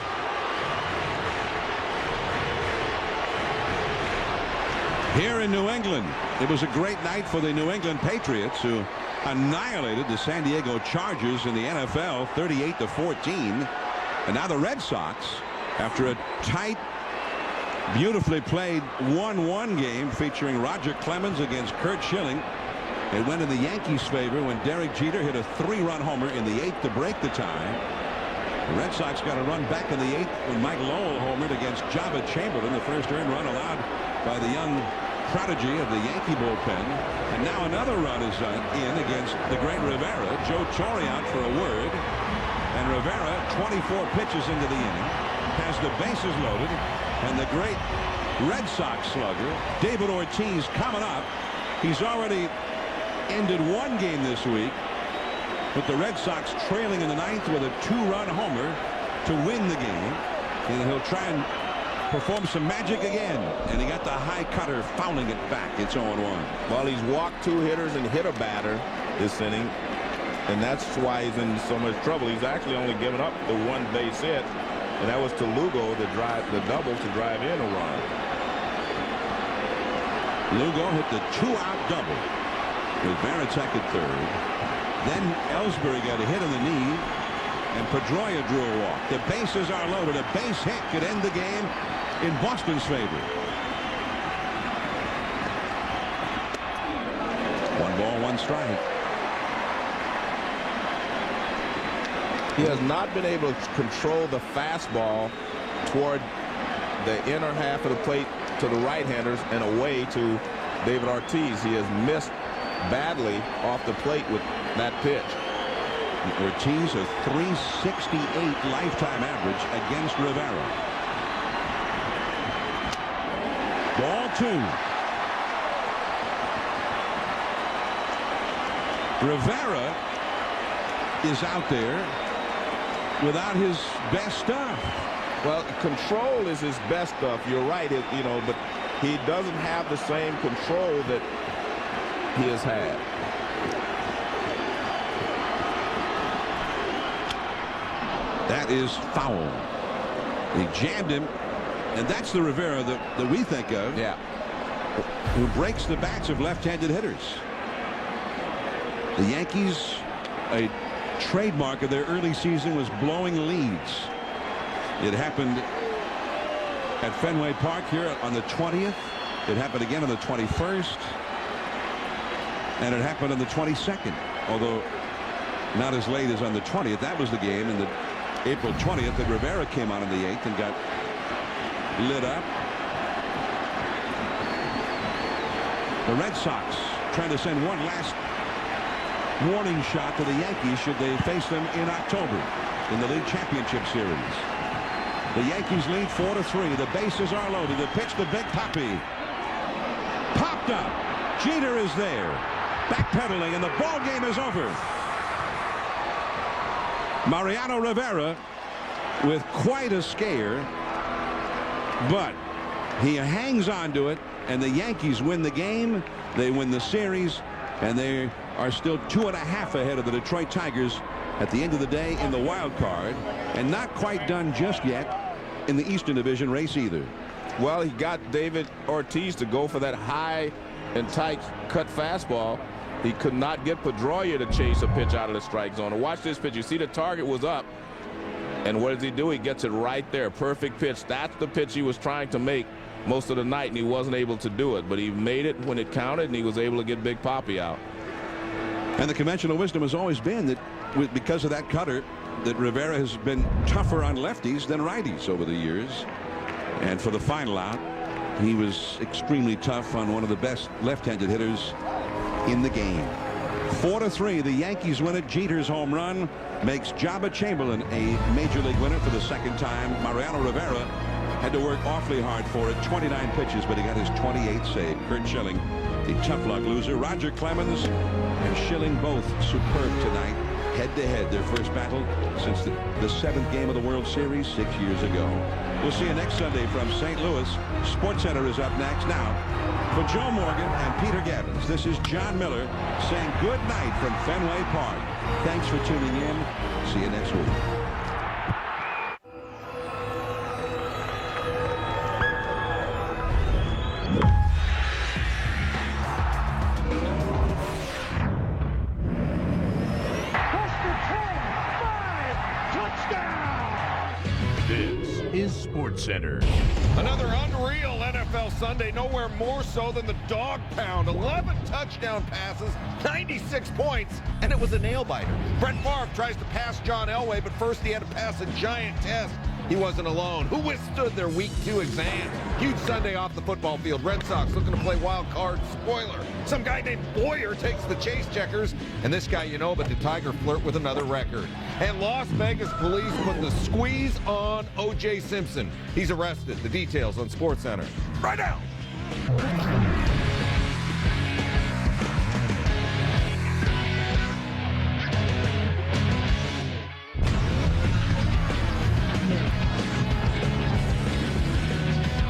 Here in New England, it was a great night for the New England Patriots, who annihilated the San Diego Chargers in the NFL 38-14. And now the Red Sox, after a tight, beautifully played 1-1 game featuring Roger Clemens against Curt Schilling, it went in the Yankees' favor when Derek Jeter hit a 3-run homer in the 8th to break the tie. The Red Sox got a run back in the 8th when Mike Lowell homered against Java Chamberlain, the first earned run allowed by the young prodigy of the Yankee bullpen. And now another run is in against the great Rivera. Joe Torre out for a word. And Rivera, 24 pitches into the inning, has the bases loaded. And the great Red Sox slugger, David Ortiz, coming up. He's already ended 1 game this week, with the Red Sox trailing in the 9th with a 2-run homer to win the game. And he'll try and perform some magic again. And he got the high cutter, fouling it back. It's 0-1. Well, he's walked 2 hitters and hit a batter this inning, and that's why he's in so much trouble. He's actually only given up the 1 base hit, and that was to Lugo, the double to drive in a run. Lugo hit the 2-out double with Varitek at third. Then Ellsbury got a hit in the knee, and Pedroia drew a walk. The bases are loaded. A base hit could end the game in Boston's favor. 1 ball, 1 strike. He has not been able to control the fastball toward the inner half of the plate to the right-handers and away to David Ortiz. He has missed badly off the plate with that pitch. Ortiz a 368 lifetime average against Rivera. Ball 2. Rivera is out there without his best stuff. Well, control is his best stuff. You're right, you know, but he doesn't have the same control that he has had. That is foul. He jammed him, and that's the Rivera that we think of. Yeah. Who breaks the bats of left-handed hitters. The Yankees, a trademark of their early season was blowing leads. It happened at Fenway Park here on the 20th. It happened again on the 21st. And it happened on the 22nd, although not as late as on the 20th. That was the game in the April 20th that Rivera came on in the 8th and got lit up. The Red Sox trying to send one last warning shot to the Yankees should they face them in October in the League Championship Series. The Yankees lead 4-3. The bases are loaded. The pitch to Big Papi. Popped up. Jeter is there. Backpedaling, and the ball game is over. Mariano Rivera with quite a scare, but he hangs on to it, and the Yankees win the game. They win the series, and they are still 2.5 ahead of the Detroit Tigers at the end of the day in the wild card, and not quite done just yet in the Eastern Division race either. Well, he got David Ortiz to go for that high and tight cut fastball. He could not get Pedroia to chase a pitch out of the strike zone. And watch this pitch. You see the target was up. And what does he do? He gets it right there. Perfect pitch. That's the pitch he was trying to make most of the night, and he wasn't able to do it. But he made it when it counted, and he was able to get Big Papi out. And the conventional wisdom has always been that because of that cutter, that Rivera has been tougher on lefties than righties over the years. And for the final out, he was extremely tough on one of the best left-handed hitters in the game. 4-3. The Yankees win it. Jeter's home run makes Jabba Chamberlain a major league winner for the second time. Mariano Rivera had to work awfully hard for it. 29 pitches, but he got his 28th save. Kurt Schilling, a tough luck loser. Roger Clemens and Schilling both superb tonight. Head-to-head, their first battle since the 7th game of the World Series 6 years ago. We'll see you next Sunday from St. Louis. SportsCenter is up next. Now, for Joe Morgan and Peter Gaddis, this is John Miller saying good night from Fenway Park. Thanks for tuning in. See you next week. Center. Another unreal NFL Sunday, nowhere more so than the dog pound. 11 touchdown passes, 96 points, and it was a nail-biter. Brett Favre tries to pass John Elway, but first he had to pass a giant test. He wasn't alone. Who withstood their Week 2 exam? Huge Sunday off the football field. Red Sox looking to play wild card. Spoiler. Some guy named Boyer takes the chase checkers. And this guy, you know, but the Tiger flirt with another record. And Las Vegas police put the squeeze on O.J. Simpson. He's arrested. The details on SportsCenter right now.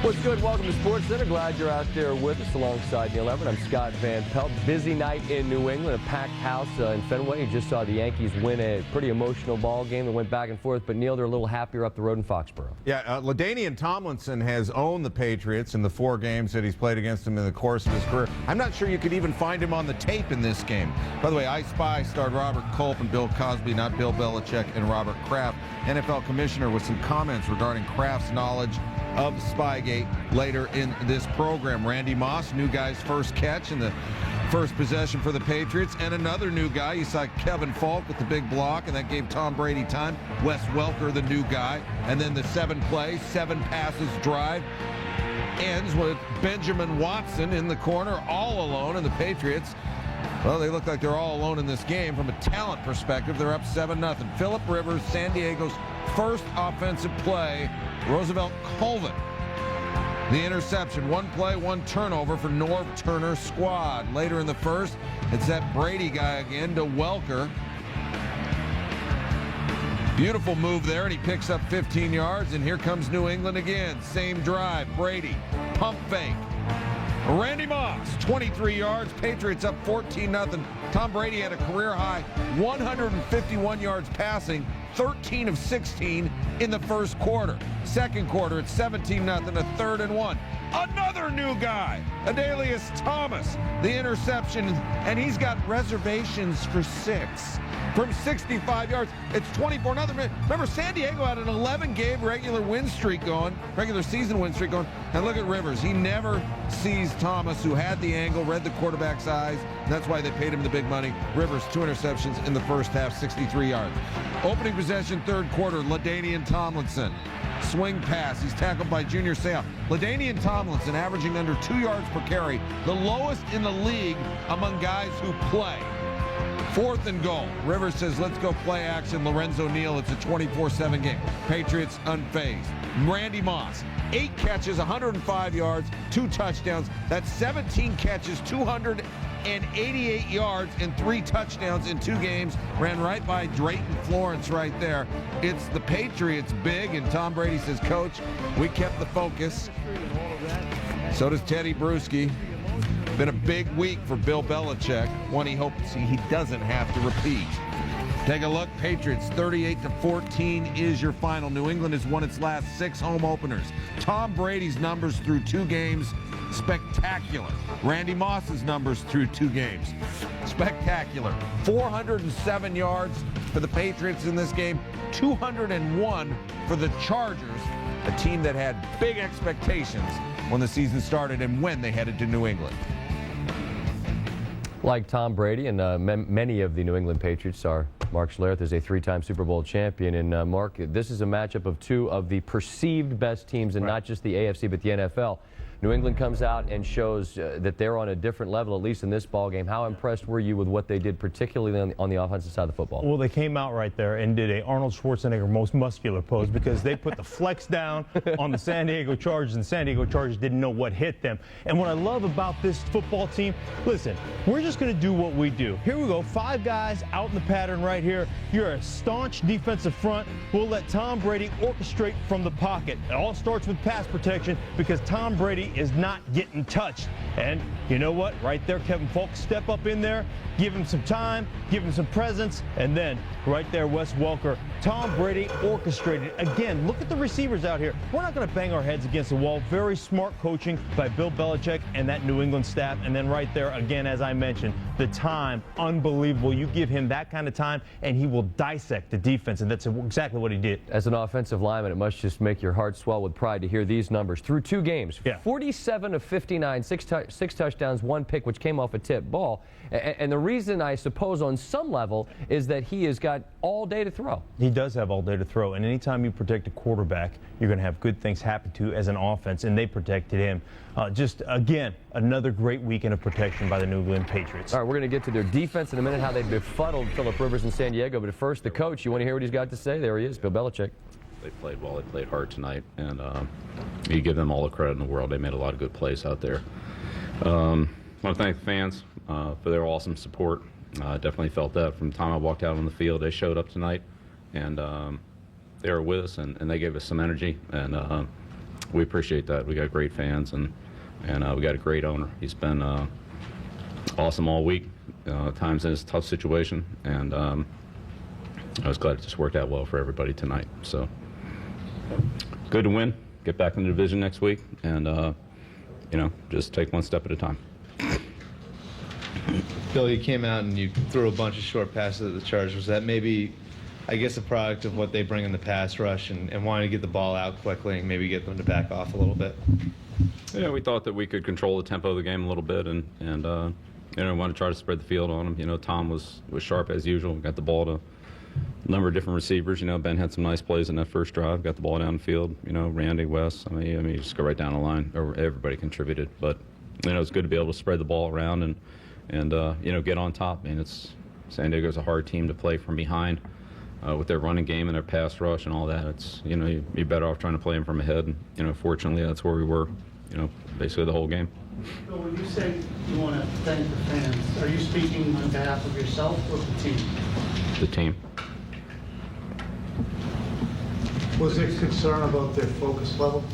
What's good? Welcome to SportsCenter. Glad you're out there with us alongside Neil Everett. I'm Scott Van Pelt. Busy night in New England, a packed house in Fenway. You just saw the Yankees win a pretty emotional ball game that went back and forth, but Neil, they're a little happier up the road in Foxborough. Yeah, LaDainian Tomlinson has owned the Patriots in the 4 games that he's played against them in the course of his career. I'm not sure you could even find him on the tape in this game. By the way, I Spy starred Robert Culp and Bill Cosby, not Bill Belichick and Robert Kraft. NFL commissioner with some comments regarding Kraft's knowledge of Spygate later in this program. Randy Moss, new guy's first catch in the first possession for the Patriots, and another new guy. You saw Kevin Falk with the big block, and that gave Tom Brady time. Wes Welker, the new guy, and then the 7-play, 7 passes drive ends with Benjamin Watson in the corner, all alone, and the Patriots, well, they look like they're all alone in this game. From a talent perspective, they're up 7-0. Phillip Rivers, San Diego's first offensive play. Roosevelt Colvin, the interception. 1 play, 1 turnover for Norv Turner's squad. Later in the first, it's that Brady guy again to Welker. Beautiful move there, and he picks up 15 yards, and here comes New England again. Same drive, Brady, pump fake. Randy Moss, 23 yards, Patriots up 14-0. Tom Brady had a career-high 151 yards passing, 13 of 16 in the first quarter. Second quarter, it's 17-0, a 3rd and 1. Another new guy, Adalius Thomas, the interception, and he's got reservations for 6. from 65 yards. It's 24-0. Remember, San Diego had an 11-game regular season win streak going. And look at Rivers. He never sees Thomas, who had the angle, read the quarterback's eyes. That's why they paid him the big money. Rivers, 2 interceptions in the first half, 63 yards. Opening possession, third quarter, LaDainian Tomlinson. Swing pass. He's tackled by Junior Seau. LaDainian Tomlinson averaging under 2 yards per carry, the lowest in the league among guys who play. 4th and goal. Rivers says, let's go play action. Lorenzo Neal, it's a 24-7 game. Patriots unfazed. Randy Moss, 8 catches, 105 yards, 2 touchdowns. That's 17 catches, 288 yards, and 3 touchdowns in 2 games. Ran right by Drayton Florence right there. It's the Patriots big, and Tom Brady says, Coach, we kept the focus. So does Teddy Bruschi. Been a big week for Bill Belichick, one he hopes he doesn't have to repeat. Take a look. Patriots 38-14 is your final. New England has won its last 6 home openers. Tom Brady's numbers through 2 games, spectacular. Randy Moss's numbers through 2 games, spectacular. 407 yards for the Patriots in this game, 201 for the Chargers, a team that had big expectations when the season started and when they headed to New England. Like Tom Brady and many of the New England Patriots are, Mark Schlereth is a 3-time Super Bowl champion. And Mark, this is a matchup of 2 of the perceived best teams in not just the AFC but the NFL. New England comes out and shows that they're on a different level, at least in this ball game. How impressed were you with what they did, particularly on the offensive side of the football? Well, they came out right there and did a Arnold Schwarzenegger most muscular pose, because they put the flex down on the San Diego Chargers, and the San Diego Chargers didn't know what hit them. And what I love about this football team, listen, we're just going to do what we do. Here we go, 5 guys out in the pattern right here. You're a staunch defensive front. We'll let Tom Brady orchestrate from the pocket. It all starts with pass protection, because Tom Brady is not getting touched. And you know what? Right there, Kevin Falk, step up in there, give him some time, give him some presence, and then right there, Wes Welker. Tom Brady orchestrated. Again, look at the receivers out here. We're not going to bang our heads against the wall. Very smart coaching by Bill Belichick and that New England staff. And then right there, again, as I mentioned, the time, unbelievable. You give him that kind of time, and he will dissect the defense, and that's exactly what he did. As an offensive lineman, it must just make your heart swell with pride to hear these numbers. Through 2 games, 47 of 59, 6 touchdowns, 1 pick, which came off a tip ball. And the reason, I suppose, on some level, is that he has got all day to throw. He does have all day to throw, and anytime you protect a quarterback, you're going to have good things happen to as an offense, and they protected him. Just, again, another great weekend of protection by the New England Patriots. All right, we're going to get to their defense in a minute, how they befuddled Phillip Rivers in San Diego. But first, the coach, you want to hear what he's got to say? There he is, Bill Belichick. They played well. They played hard tonight, and you give them all the credit in the world. They made a lot of good plays out there. I want to thank the fans for their awesome support. Definitely felt that from the time I walked out on the field. They showed up tonight, and they were with us, and they gave us some energy, and we appreciate that. We got great fans, and we got a great owner. He's been awesome all week, times in a tough situation, and I was glad it just worked out well for everybody tonight. So good to win, get back in the division next week, and you know, just take one step at a time. Bill, you came out and you threw a bunch of short passes at the Chargers. Was that maybe, I guess, a product of what they bring in the pass rush and wanting to get the ball out quickly and maybe get them to back off a little bit? Yeah, we thought that we could control the tempo of the game a little bit, and you know, want to try to spread the field on them. You know, Tom was sharp as usual. Got the ball to a number of different receivers. You know, Ben had some nice plays in that first drive. Got the ball down the field. You know, Randy, Wes. I mean, just go right down the line. Everybody contributed, but you know, it's good to be able to spread the ball around and you know, get on top. I mean, San Diego's a hard team to play from behind with their running game and their pass rush and all that. It's, you know, you're better off trying to play them from ahead. And, you know, fortunately, that's where we were, you know, basically the whole game. Bill, when you say you want to thank the fans, are you speaking on behalf of yourself or the team? The team. Was there concern about their focus level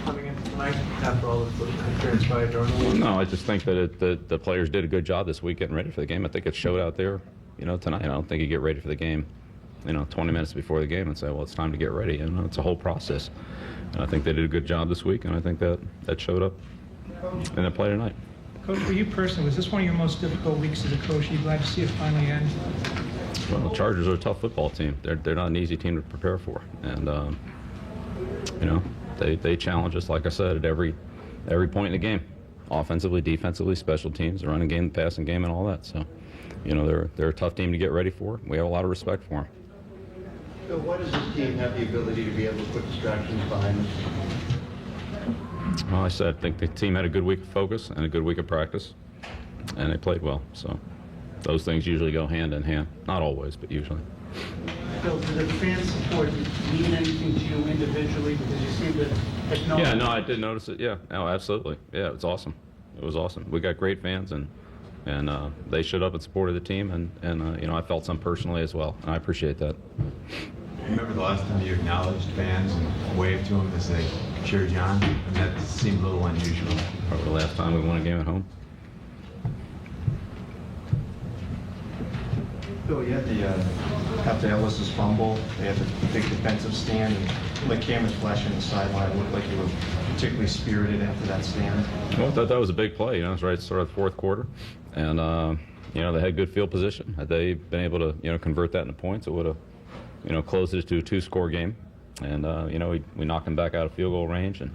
coming in tonight after all the transpired during the week? No, I just think that the players did a good job this week getting ready for the game. I think it showed out there, you know, tonight. I don't think you get ready for the game, you know, 20 minutes before the game and say, well, it's time to get ready. You know, it's a whole process. And I think they did a good job this week, and I think that showed up in the play tonight. Coach, for you personally, was this one of your most difficult weeks as a coach? Are you glad to see it finally end? Well, the Chargers are a tough football team. They're not an easy team to prepare for, and you know, they challenge us, like I said, at every point in the game, offensively, defensively, special teams, the running game, the passing game, and all that. So, you know, they're a tough team to get ready for. We have a lot of respect for them. So, why does this team have the ability to be able to put distractions behind them? Well, I said I think the team had a good week of focus and a good week of practice, and they played well. So, those things usually go hand in hand. Not always, but usually. Bill, did the fan support mean anything to you individually? Because you seem to acknowledge. Yeah, no, I did notice it. Yeah, no, absolutely. Yeah, it was awesome. It was awesome. We got great fans, and they showed up and supported the team, and you know, I felt some personally as well, and I appreciate that. Remember the last time you acknowledged fans and waved to them as they cheered you on? And that seemed a little unusual. Probably the last time we won a game at home. Bill, you had the after Ellis's fumble, they had the big defensive stand, and like cameras flashing the sideline, looked like you were particularly spirited after that stand. Well, I thought that was a big play. You know, it was right at the start of the fourth quarter, and you know, they had good field position. Had they been able to, you know, convert that into points, it would have, you know, closed it to a 2-score game. And you know, we knocked them back out of field goal range, and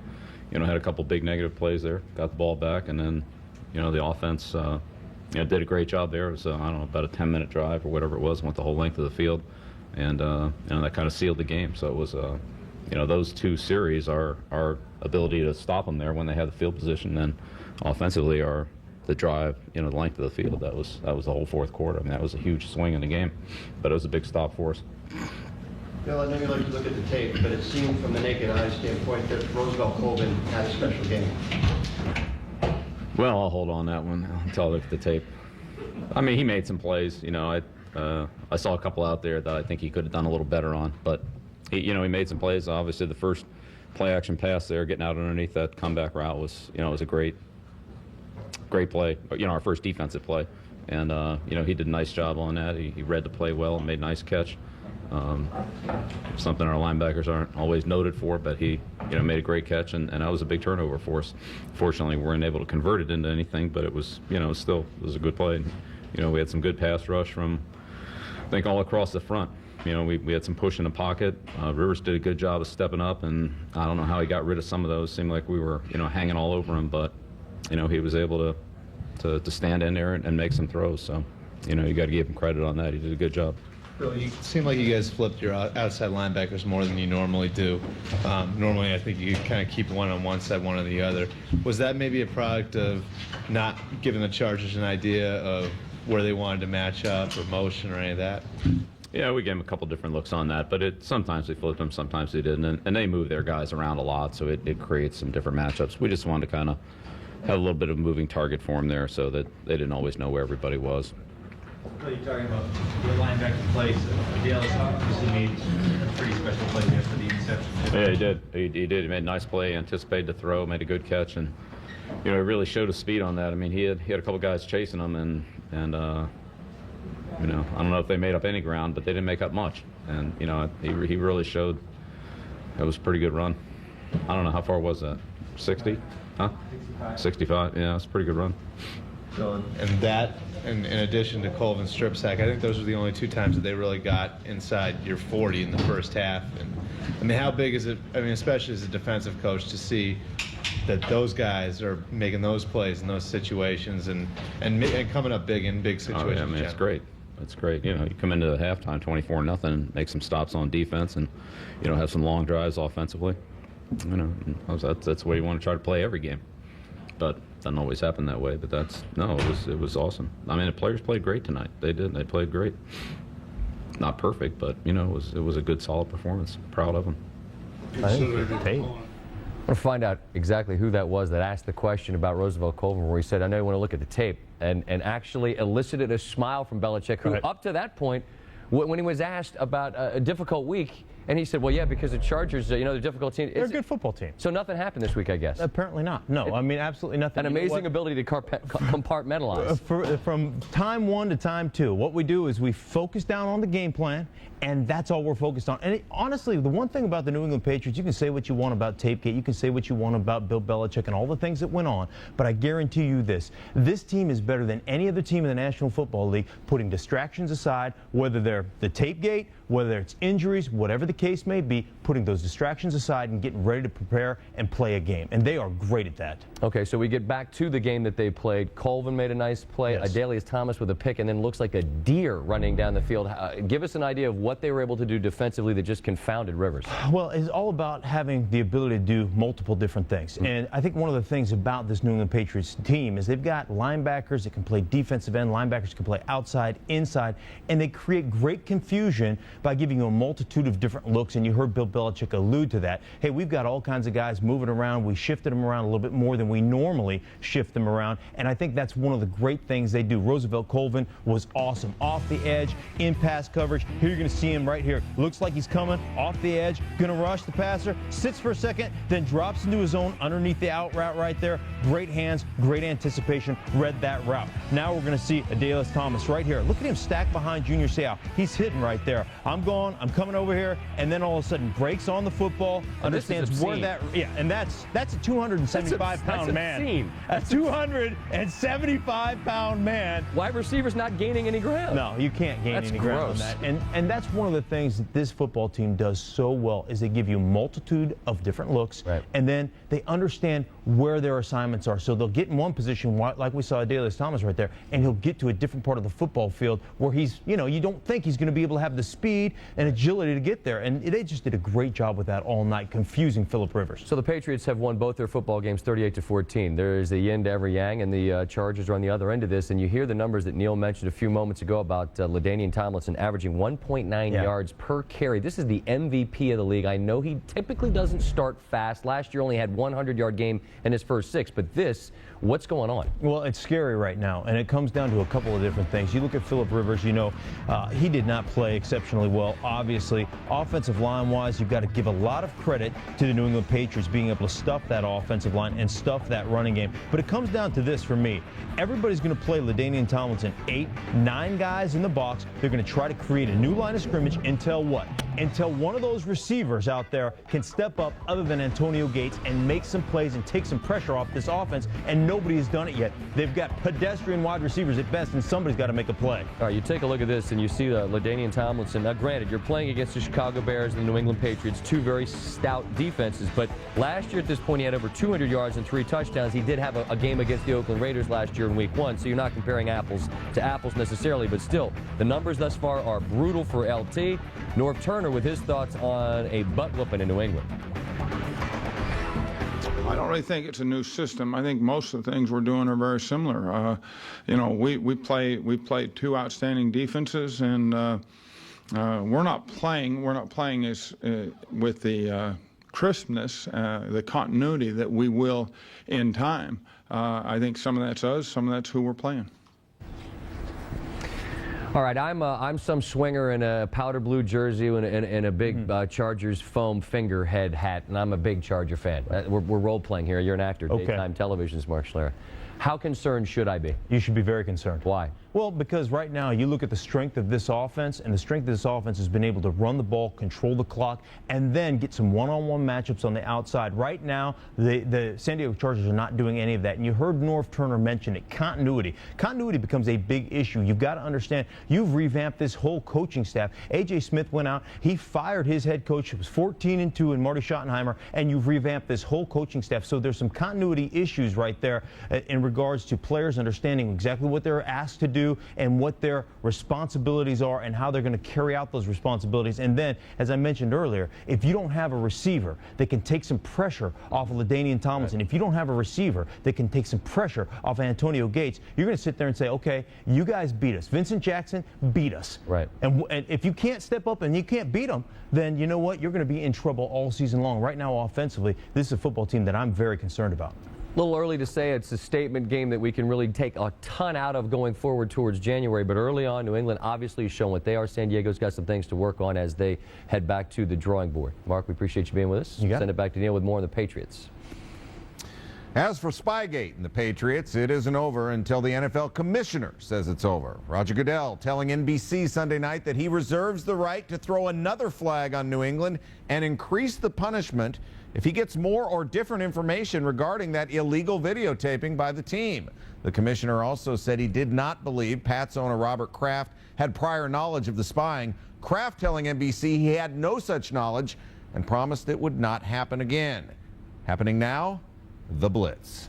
you know, had a couple big negative plays there. Got the ball back, and then you know, the offense. You know, did a great job there. It was, I don't know, about a 10-minute drive or whatever it was, went the whole length of the field, and you know, that kind of sealed the game. So it was, you know, those two series, our ability to stop them there when they had the field position, and offensively, the drive, you know, the length of the field. That was the whole fourth quarter. I mean, that was a huge swing in the game, but it was a big stop for us. Bill, I know you like to look at the tape, but it seemed from the naked eye standpoint that Roosevelt Colvin had a special game. Well, I'll hold on that one until I look at the tape. I mean, he made some plays. You know, I saw a couple out there that I think he could have done a little better on. But, you know, he made some plays. Obviously, the first play-action pass there, getting out underneath that comeback route was, you know, was a great play. You know, our first defensive play. And, you know, he did a nice job on that. He read the play well and made a nice catch. Something our linebackers aren't always noted for, but he, you know, made a great catch, and that was a big turnover for us. Fortunately, we weren't able to convert it into anything, but it was, you know, it was a good play. And, you know, we had some good pass rush from, I think, all across the front. You know, we had some push in the pocket. Rivers did a good job of stepping up, and I don't know how he got rid of some of those. Seemed like we were, you know, hanging all over him, but, you know, he was able to stand in there and make some throws. So, you know, you got to give him credit on that. He did a good job. Bill, you seem like you guys flipped your outside linebackers more than you normally do. Normally, I think you kind of keep one on one side, one on the other. Was that maybe a product of not giving the Chargers an idea of where they wanted to match up or motion or any of that? Yeah, we gave them a couple different looks on that, but sometimes they flipped them, sometimes they didn't, and they move their guys around a lot, so it creates some different matchups. We just wanted to kind of have a little bit of a moving target for them there so that they didn't always know where everybody was. Well, you're talking about your linebacker plays. Dallas obviously made a pretty special play there for the interception. Yeah, he did. He did. He made a nice play, anticipated the throw, made a good catch, and you know, he really showed his speed on that. I mean, he had a couple guys chasing him, and you know, I don't know if they made up any ground, but they didn't make up much. And you know, he really showed. It was a pretty good run. I don't know how far was that. 60? Huh? 65. Yeah, it's a pretty good run. So, and that, in addition to Colvin's strip sack, I think those were the only two times that they really got inside your 40 in the first half. And I mean, how big is it? I mean, especially as a defensive coach, to see that those guys are making those plays in those situations and coming up big in big situations. Oh, yeah, I mean, it's great. It's great. You know, you come into the halftime 24-0, make some stops on defense, and you know, have some long drives offensively. You know, that's the way you want to try to play every game. But doesn't always happen that way. But it was awesome. I mean, the players played great tonight. They did. They played great. Not perfect, but you know, it was a good, solid performance. Proud of them. I want to find out exactly who that was that asked the question about Roosevelt Colvin, where he said, "I know you want to look at the tape," and actually elicited a smile from Belichick, who up to that point, when he was asked about a difficult week, And he said, well, yeah, because the Chargers, they're a difficult team. They're a good football team. So nothing happened this week, I guess. Apparently not. No, I mean, absolutely nothing. An amazing ability to compartmentalize. From time 1 to time 2, what we do is we focus down on the game plan, and that's all we're focused on. And honestly, the one thing about the New England Patriots, you can say what you want about Tapegate, you can say what you want about Bill Belichick and all the things that went on, but I guarantee you this team is better than any other team in the National Football League, putting distractions aside, whether they're the Tapegate, whether it's injuries, whatever the case may be, putting those distractions aside and getting ready to prepare and play a game. And they are great at that. Okay, so we get back to the game that they played. Colvin made a nice play. Yes. Adelius Thomas with a pick, and then looks like a deer running down the field. Give us an idea of what they were able to do defensively that just confounded Rivers. Well, it's all about having the ability to do multiple different things. And I think one of the things about this New England Patriots team is they've got linebackers that can play defensive end, linebackers can play outside, inside, and they create great confusion by giving you a multitude of different looks. And you heard Bill Belichick allude to that. Hey, we've got all kinds of guys moving around. We shifted them around a little bit more than we normally shift them around. And I think that's one of the great things they do. Roosevelt Colvin was awesome. Off the edge, in pass coverage. Here you're going to see him right here. Looks like he's coming off the edge, going to rush the passer, sits for a second, then drops into his zone underneath the out route right there. Great hands, great anticipation, read that route. Now we're going to see Adelius Thomas right here. Look at him stacked behind Junior Seau. He's hitting right there. I'm going, I'm coming over here, and then all of a sudden breaks on the football, understands where that, and that's a 275-pound man. A 275-pound man. Wide receiver's not gaining any ground. No, you can't gain any ground on that. And that's one of the things that this football team does so well is they give you a multitude of different looks, and then they understand where their assignments are. So they'll get in one position, like we saw Adelius Thomas right there, and he'll get to a different part of the football field where he's, you don't think he's going to be able to have the speed and agility to get there. And they just did a great job with that all night, confusing Phillip Rivers. So the Patriots have won both their football games 38-14. There is a yin to every yang, and the Chargers are on the other end of this. And you hear the numbers that Neil mentioned a few moments ago about LaDainian Tomlinson averaging 1.9 yards per carry. This is the MVP of the league. I know he typically doesn't start fast. Last year only had 100-yard game in his first 6, but this, what's going on? Well, it's scary right now, and it comes down to a couple of different things. You look at Phillip Rivers, he did not play exceptionally well. Obviously, offensive line-wise, you've got to give a lot of credit to the New England Patriots being able to stuff that offensive line and stuff that running game. But it comes down to this for me. Everybody's going to play LaDainian Tomlinson 8, 9 guys in the box. They're going to try to create a new line of scrimmage until what? Until one of those receivers out there can step up other than Antonio Gates and make some plays and take some pressure off this offense, and nobody has done it yet. They've got pedestrian wide receivers at best, and somebody's got to make a play. All right, you take a look at this, and you see LaDainian Tomlinson. Now, granted, you're playing against the Chicago Bears and the New England Patriots, two very stout defenses, but last year at this point he had over 200 yards and 3 touchdowns. He did have a game against the Oakland Raiders last year in Week 1, so you're not comparing apples to apples necessarily, but still, the numbers thus far are brutal for LT. Norv Turner with his thoughts on a butt-whooping in New England. I don't really think it's a new system. I think most of the things we're doing are very similar. We play 2 outstanding defenses, and we're not playing as with the crispness, the continuity that we will in time. I think some of that's us, some of that's who we're playing. All right, I'm some swinger in a powder blue jersey and a big Chargers foam finger head hat, and I'm a big Charger fan. We're role-playing here. You're an actor, daytime television's Mark Schlereth. How concerned should I be? You should be very concerned. Why? Well, because right now you look at the strength of this offense, and the strength of this offense has been able to run the ball, control the clock, and then get some one-on-one matchups on the outside. Right now, the San Diego Chargers are not doing any of that. And you heard Norv Turner mention it, continuity. Continuity becomes a big issue. You've got to understand, you've revamped this whole coaching staff. A.J. Smith went out, he fired his head coach, it was 14-2 in Marty Schottenheimer, and you've revamped this whole coaching staff. So there's some continuity issues right there in regards to players understanding exactly what they're asked to do and what their responsibilities are and how they're going to carry out those responsibilities. And then, as I mentioned earlier, if you don't have a receiver that can take some pressure off of LaDainian Tomlinson, if you don't have a receiver that can take some pressure off Antonio Gates, you're going to sit there and say, okay, you guys beat us. Vincent Jackson beat us. Right. And if you can't step up and you can't beat them, then you know what? You're going to be in trouble all season long. Right now, offensively, this is a football team that I'm very concerned about. A little early to say it's a statement game that we can really take a ton out of going forward towards January, but early on, New England obviously has shown what they are. San Diego's got some things to work on as they head back to the drawing board. Mark, we appreciate you being with us. Send it back to Neil with more on the Patriots. As for Spygate and the Patriots, it isn't over until the NFL commissioner says it's over. Roger Goodell telling NBC Sunday night that he reserves the right to throw another flag on New England and increase the punishment if he gets more or different information regarding that illegal videotaping by the team. The commissioner also said he did not believe Pats owner Robert Kraft had prior knowledge of the spying. Kraft telling NBC he had no such knowledge and promised it would not happen again. Happening now, the Blitz.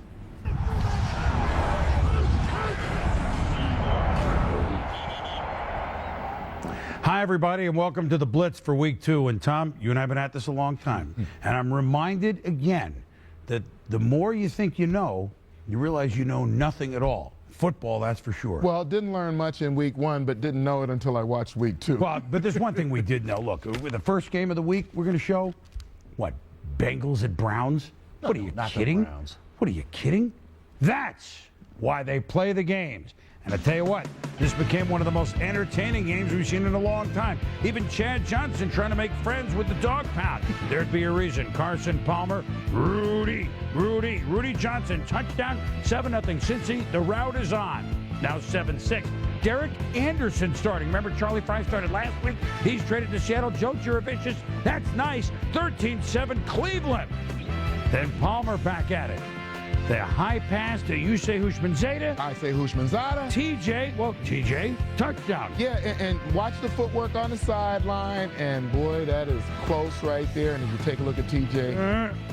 Hi, everybody, and welcome to the Blitz for Week 2. And Tom, you and I have been at this a long time. And I'm reminded again that the more you think you know, you realize you know nothing at all. Football, that's for sure. Well, didn't learn much in Week 1, but didn't know it until I watched Week 2. Well, but there's one thing we did know. Look, with the first game of the week, we're going to show, what, Bengals at Browns? What are you kidding? What are you kidding? That's why they play the games. And I tell you what, this became one of the most entertaining games we've seen in a long time. Even Chad Johnson trying to make friends with the dog pound. There'd be a reason. Carson Palmer, Rudy Johnson, touchdown, 7-0 Cincy. The route is on. Now 7-6. Derek Anderson starting. Remember Charlie Fry started last week? He's traded to Seattle. Joe Juravicius, that's nice. 13-7 Cleveland. Then Palmer back at it. The high pass to you say Houshmandzadeh. I say Houshmandzadeh. TJ, touchdown. Yeah, and watch the footwork on the sideline, and boy, that is close right there. And if you take a look at TJ,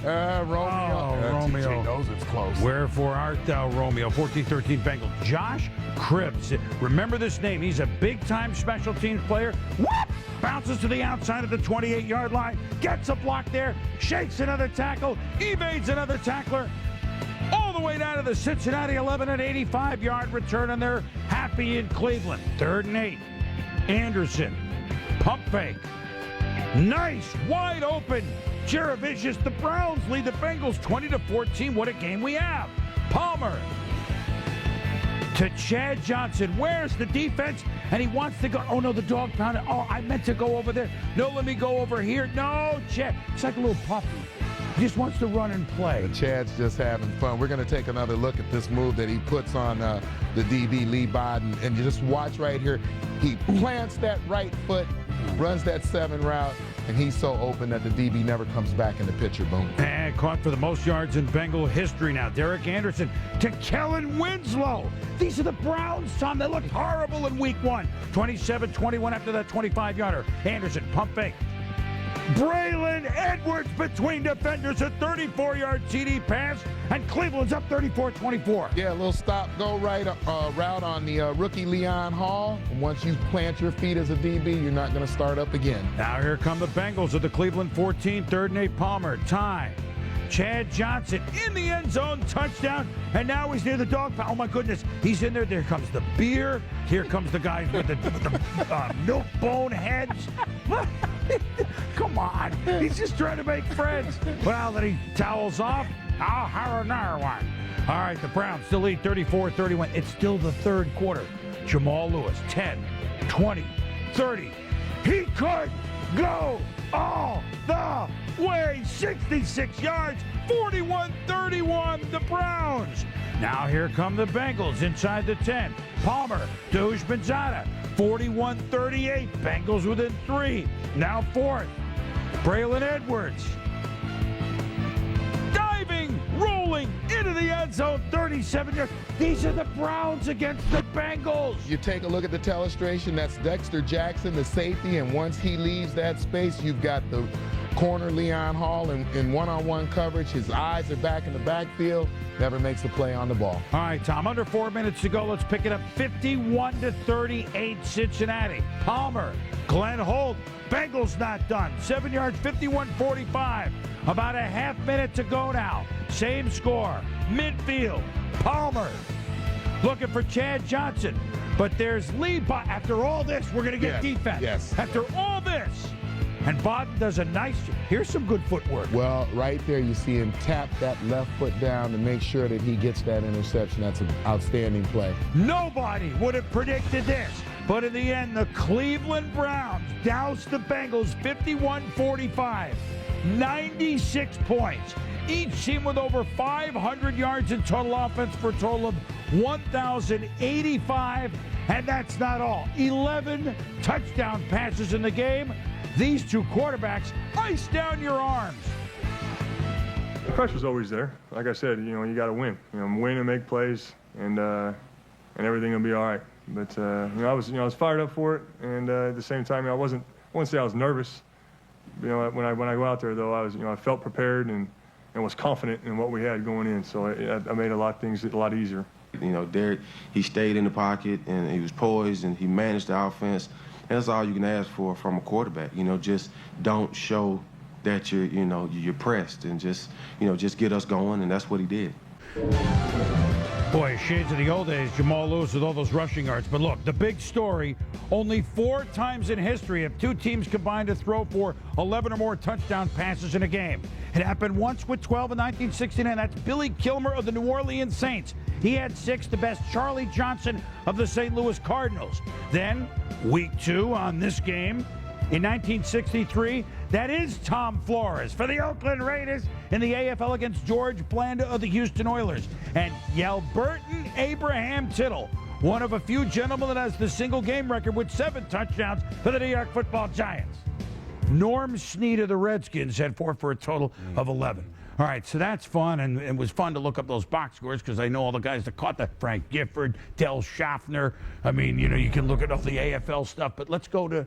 Romeo. Romeo. TJ knows it's close. Wherefore art thou, Romeo? 14-13 Bengals. Josh Cribbs. Remember this name. He's a big-time special teams player. Whoop! Bounces to the outside of the 28-yard line. Gets a block there. Shakes another tackle. Evades another tackler. All the way down to the Cincinnati 11 and 85-yard return, and they're happy in Cleveland. 3rd and 8. Anderson. Pump fake. Nice. Wide open. Juravicius. The Browns lead the Bengals 20-14. What a game we have. Palmer to Chad Johnson. Where's the defense? And he wants to go. Oh, no, the dog pound. Oh, I meant to go over there. No, let me go over here. No, Chad. It's like a little puppy. He just wants to run and play. And Chad's just having fun. We're going to take another look at this move that he puts on the DB, Lee Biden. And you just watch right here. He plants that right foot, runs that 7 route, and he's so open that the DB never comes back in the picture. Boom. And caught for the most yards in Bengal history now. Derek Anderson to Kellen Winslow. These are the Browns, Tom. They looked horrible in Week 1. 27-21 after that 25-yarder. Anderson, pump fake. Braylon Edwards between defenders, a 34-yard TD pass, and Cleveland's up 34-24. Yeah, a little stop-go right route on the rookie Leon Hall. And once you plant your feet as a DB, you're not going to start up again. Now here come the Bengals at the Cleveland 14, 3rd and 8 Palmer. Time. Chad Johnson in the end zone, touchdown, and now he's near the dog pound. Oh my goodness, he's in there. There comes the beer. Here comes the guys with the milk bone heads. Come on, he's just trying to make friends. Well, then he towels off. I'll hire another one. All right, the Browns still lead 34-31. It's still the 3rd quarter. Jamal Lewis, 10, 20, 30. He could go all the way. 66 yards, 41-31, the Browns. Now here come the Bengals inside the 10. Palmer to Houshmandzadeh, 41-38. Bengals within 3. Now 4th. Braylon Edwards. Diving, rolling into the end zone, 37 yards. These are the Browns against the Bengals. You take a look at the telestration. That's Dexter Jackson, the safety, and once he leaves that space, you've got the corner Leon Hall in one-on-one coverage. His eyes are back in the backfield. Never makes a play on the ball. All right, Tom, under 4 minutes to go. Let's pick it up. 51-38 Cincinnati. Palmer, Glenn Holt. Bengals not done. 7 yards, 51-45. About a half minute to go now. Same score. Midfield. Palmer looking for Chad Johnson. But there's Lee. After all this, we're going to get defense. Yes. After all this, And Bodden does a nice job. Here's some good footwork. Well, right there you see him tap that left foot down to make sure that he gets that interception. That's an outstanding play. Nobody would have predicted this. But in the end, the Cleveland Browns doused the Bengals 51-45. 96 points. Each team with over 500 yards in total offense for a total of 1,085. And that's not all. 11 touchdown passes in the game. These two quarterbacks ice down your arms. The pressure's always there. Like I said, you got to win. Win and make plays, and everything will be all right. But I was fired up for it, and at the same time, I wouldn't say I was nervous. When I go out there, though, I felt prepared and was confident in what we had going in. So I made things a lot easier. Derek, he stayed in the pocket and he was poised and he managed the offense. And that's all you can ask for from a quarterback. Just don't show that you're pressed and just get us going, and that's what he did. Boy, shades of the old days, Jamal Lewis with all those rushing yards. But look, the big story, only 4 times in history have 2 teams combined to throw for 11 or more touchdown passes in a game. It happened once with 12 in 1969. That's Billy Kilmer of the New Orleans Saints. He had 6, the best Charlie Johnson of the St. Louis Cardinals. Then, week 2 on this game, in 1963, that is Tom Flores for the Oakland Raiders in the AFL against George Blanda of the Houston Oilers. And Yelburton Abraham Tittle, one of a few gentlemen that has the single game record with 7 touchdowns for the New York Football Giants. Norm Snead of the Redskins had 4 for a total of 11. All right, so that's fun, and it was fun to look up those box scores because I know all the guys that caught that. Frank Gifford, Del Schaffner. I mean, you can look at all the AFL stuff, but let's go to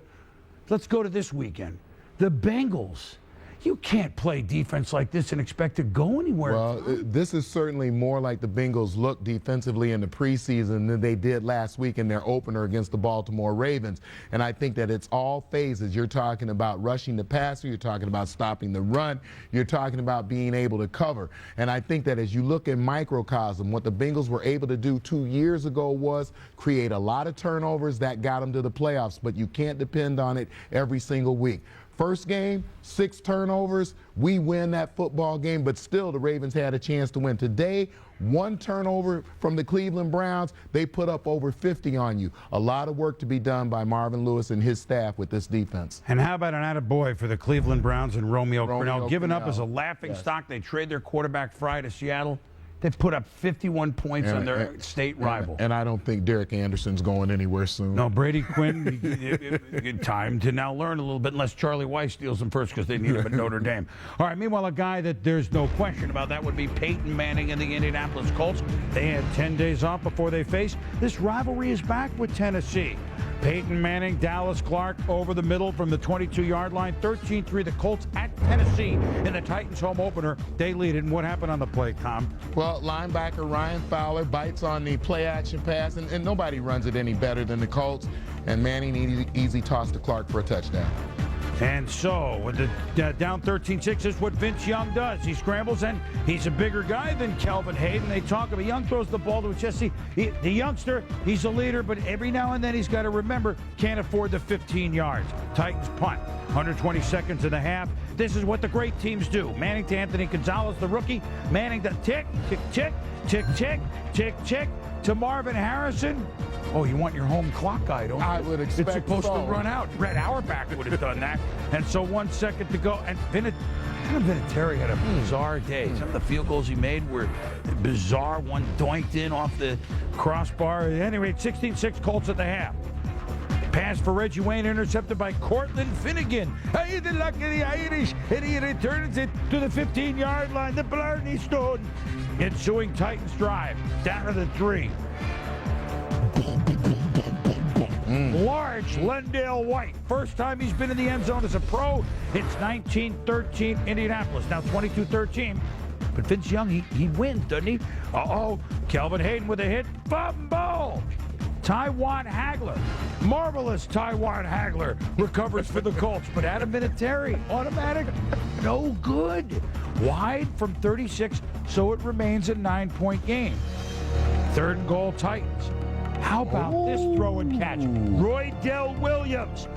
this weekend. The Bengals. You can't play defense like this and expect to go anywhere. Well, this is certainly more like the Bengals look defensively in the preseason than they did last week in their opener against the Baltimore Ravens. And I think that it's all phases. You're talking about rushing the passer. You're talking about stopping the run. You're talking about being able to cover. And I think that as you look in microcosm, what the Bengals were able to do 2 years ago was create a lot of turnovers that got them to the playoffs. But you can't depend on it every single week. First game, 6 turnovers. We win that football game, but still the Ravens had a chance to win. Today, 1 turnover from the Cleveland Browns. They put up over 50 on you. A lot of work to be done by Marvin Lewis and his staff with this defense. And how about an attaboy for the Cleveland Browns and Romeo Crennel? Given up as a laughing stock. They trade their quarterback Fry to Seattle. They put up 51 points on their state rival. And I don't think Derek Anderson's going anywhere soon. No, Brady Quinn, time to now learn a little bit, unless Charlie Weiss steals him first because they need him at Notre Dame. All right, meanwhile, a guy that there's no question about that would be Peyton Manning and the Indianapolis Colts. They had 10 days off before they faced. This rivalry is back with Tennessee. Peyton Manning, Dallas Clark over the middle from the 22-yard line. 13-3, the Colts at Tennessee in the Titans home opener. They lead it. And what happened on the play, Tom? Well, linebacker Ryan Fowler bites on the play-action pass, and nobody runs it any better than the Colts. And Manning easy toss to Clark for a touchdown. And so, with the down 13-6 is what Vince Young does. He scrambles, and he's a bigger guy than Kelvin Hayden. They talk about Young throws the ball to his chest. The youngster, he's a leader, but every now and then he's got to remember, can't afford the 15 yards. Titans punt, 120 seconds in the half. This is what the great teams do. Manning to Anthony Gonzalez, the rookie. Manning to tick, tick, tick, tick, tick, tick, tick, to Marvin Harrison. Oh, you want your home clock guy, don't you? I would expect it's supposed so. to run out. Red Auerbach would have done that. And so 1 second to go. And Vinatieri had a bizarre day. Some of the field goals he made were bizarre. One doinked in off the crossbar. Anyway, 16-6 Colts at the half. Pass for Reggie Wayne, intercepted by Cortland Finnegan. Hey, the luck of the Irish. And he returns it to the 15-yard line. The Blarney Stone. Ensuing Titans drive. Down to the 3. Large Lendale White. First time he's been in the end zone as a pro. It's 19-13 Indianapolis. Now 22-13. But Vince Young, he wins, doesn't he? Uh-oh. Kelvin Hayden with a hit. Fumble. Taiwan Hagler. Marvelous Taiwan Hagler recovers for the Colts. But Adam Vinatieri, automatic, no good. Wide from 36, so it remains a 9-point game. 3rd and goal, Titans. How about this throw and catch? Roy Dell Williams.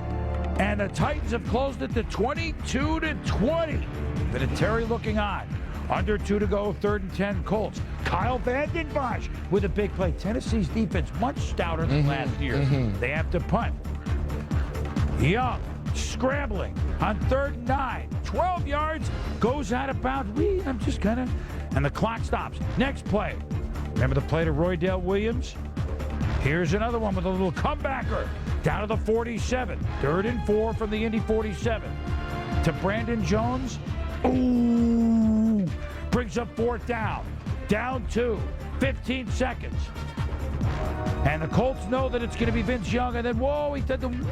And the Titans have closed it to 22-20. Vinatieri looking on. Under 2 to go, 3rd and 10 Colts. Kyle Vanden Bosch with a big play. Tennessee's defense much stouter than last year. They have to punt. Young scrambling on 3rd and 9. 12 yards, goes out of bounds. I'm just kind of... And the clock stops. Next play. Remember the play to Roydell Williams? Here's another one with a little comebacker. Down to the 47. 3rd and 4 from the Indy 47. To Brandon Jones. Ooh! Brings up 4th down. Down 2. 15 seconds. And the Colts know that it's going to be Vince Young. And then, whoa, he did the whoop!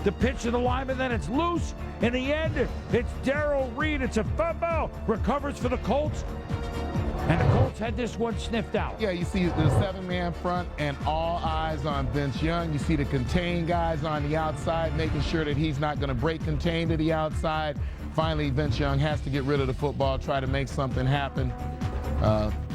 The pitch to the lineman, then it's loose. In the end, it's Darrell Reed. It's a fumble. Recovers for the Colts. And the Colts had this one sniffed out. Yeah, you see the 7-man front and all eyes on Vince Young. You see the contain guys on the outside, making sure that he's not going to break contain to the outside. Finally, Vince Young has to get rid of the football, try to make something happen.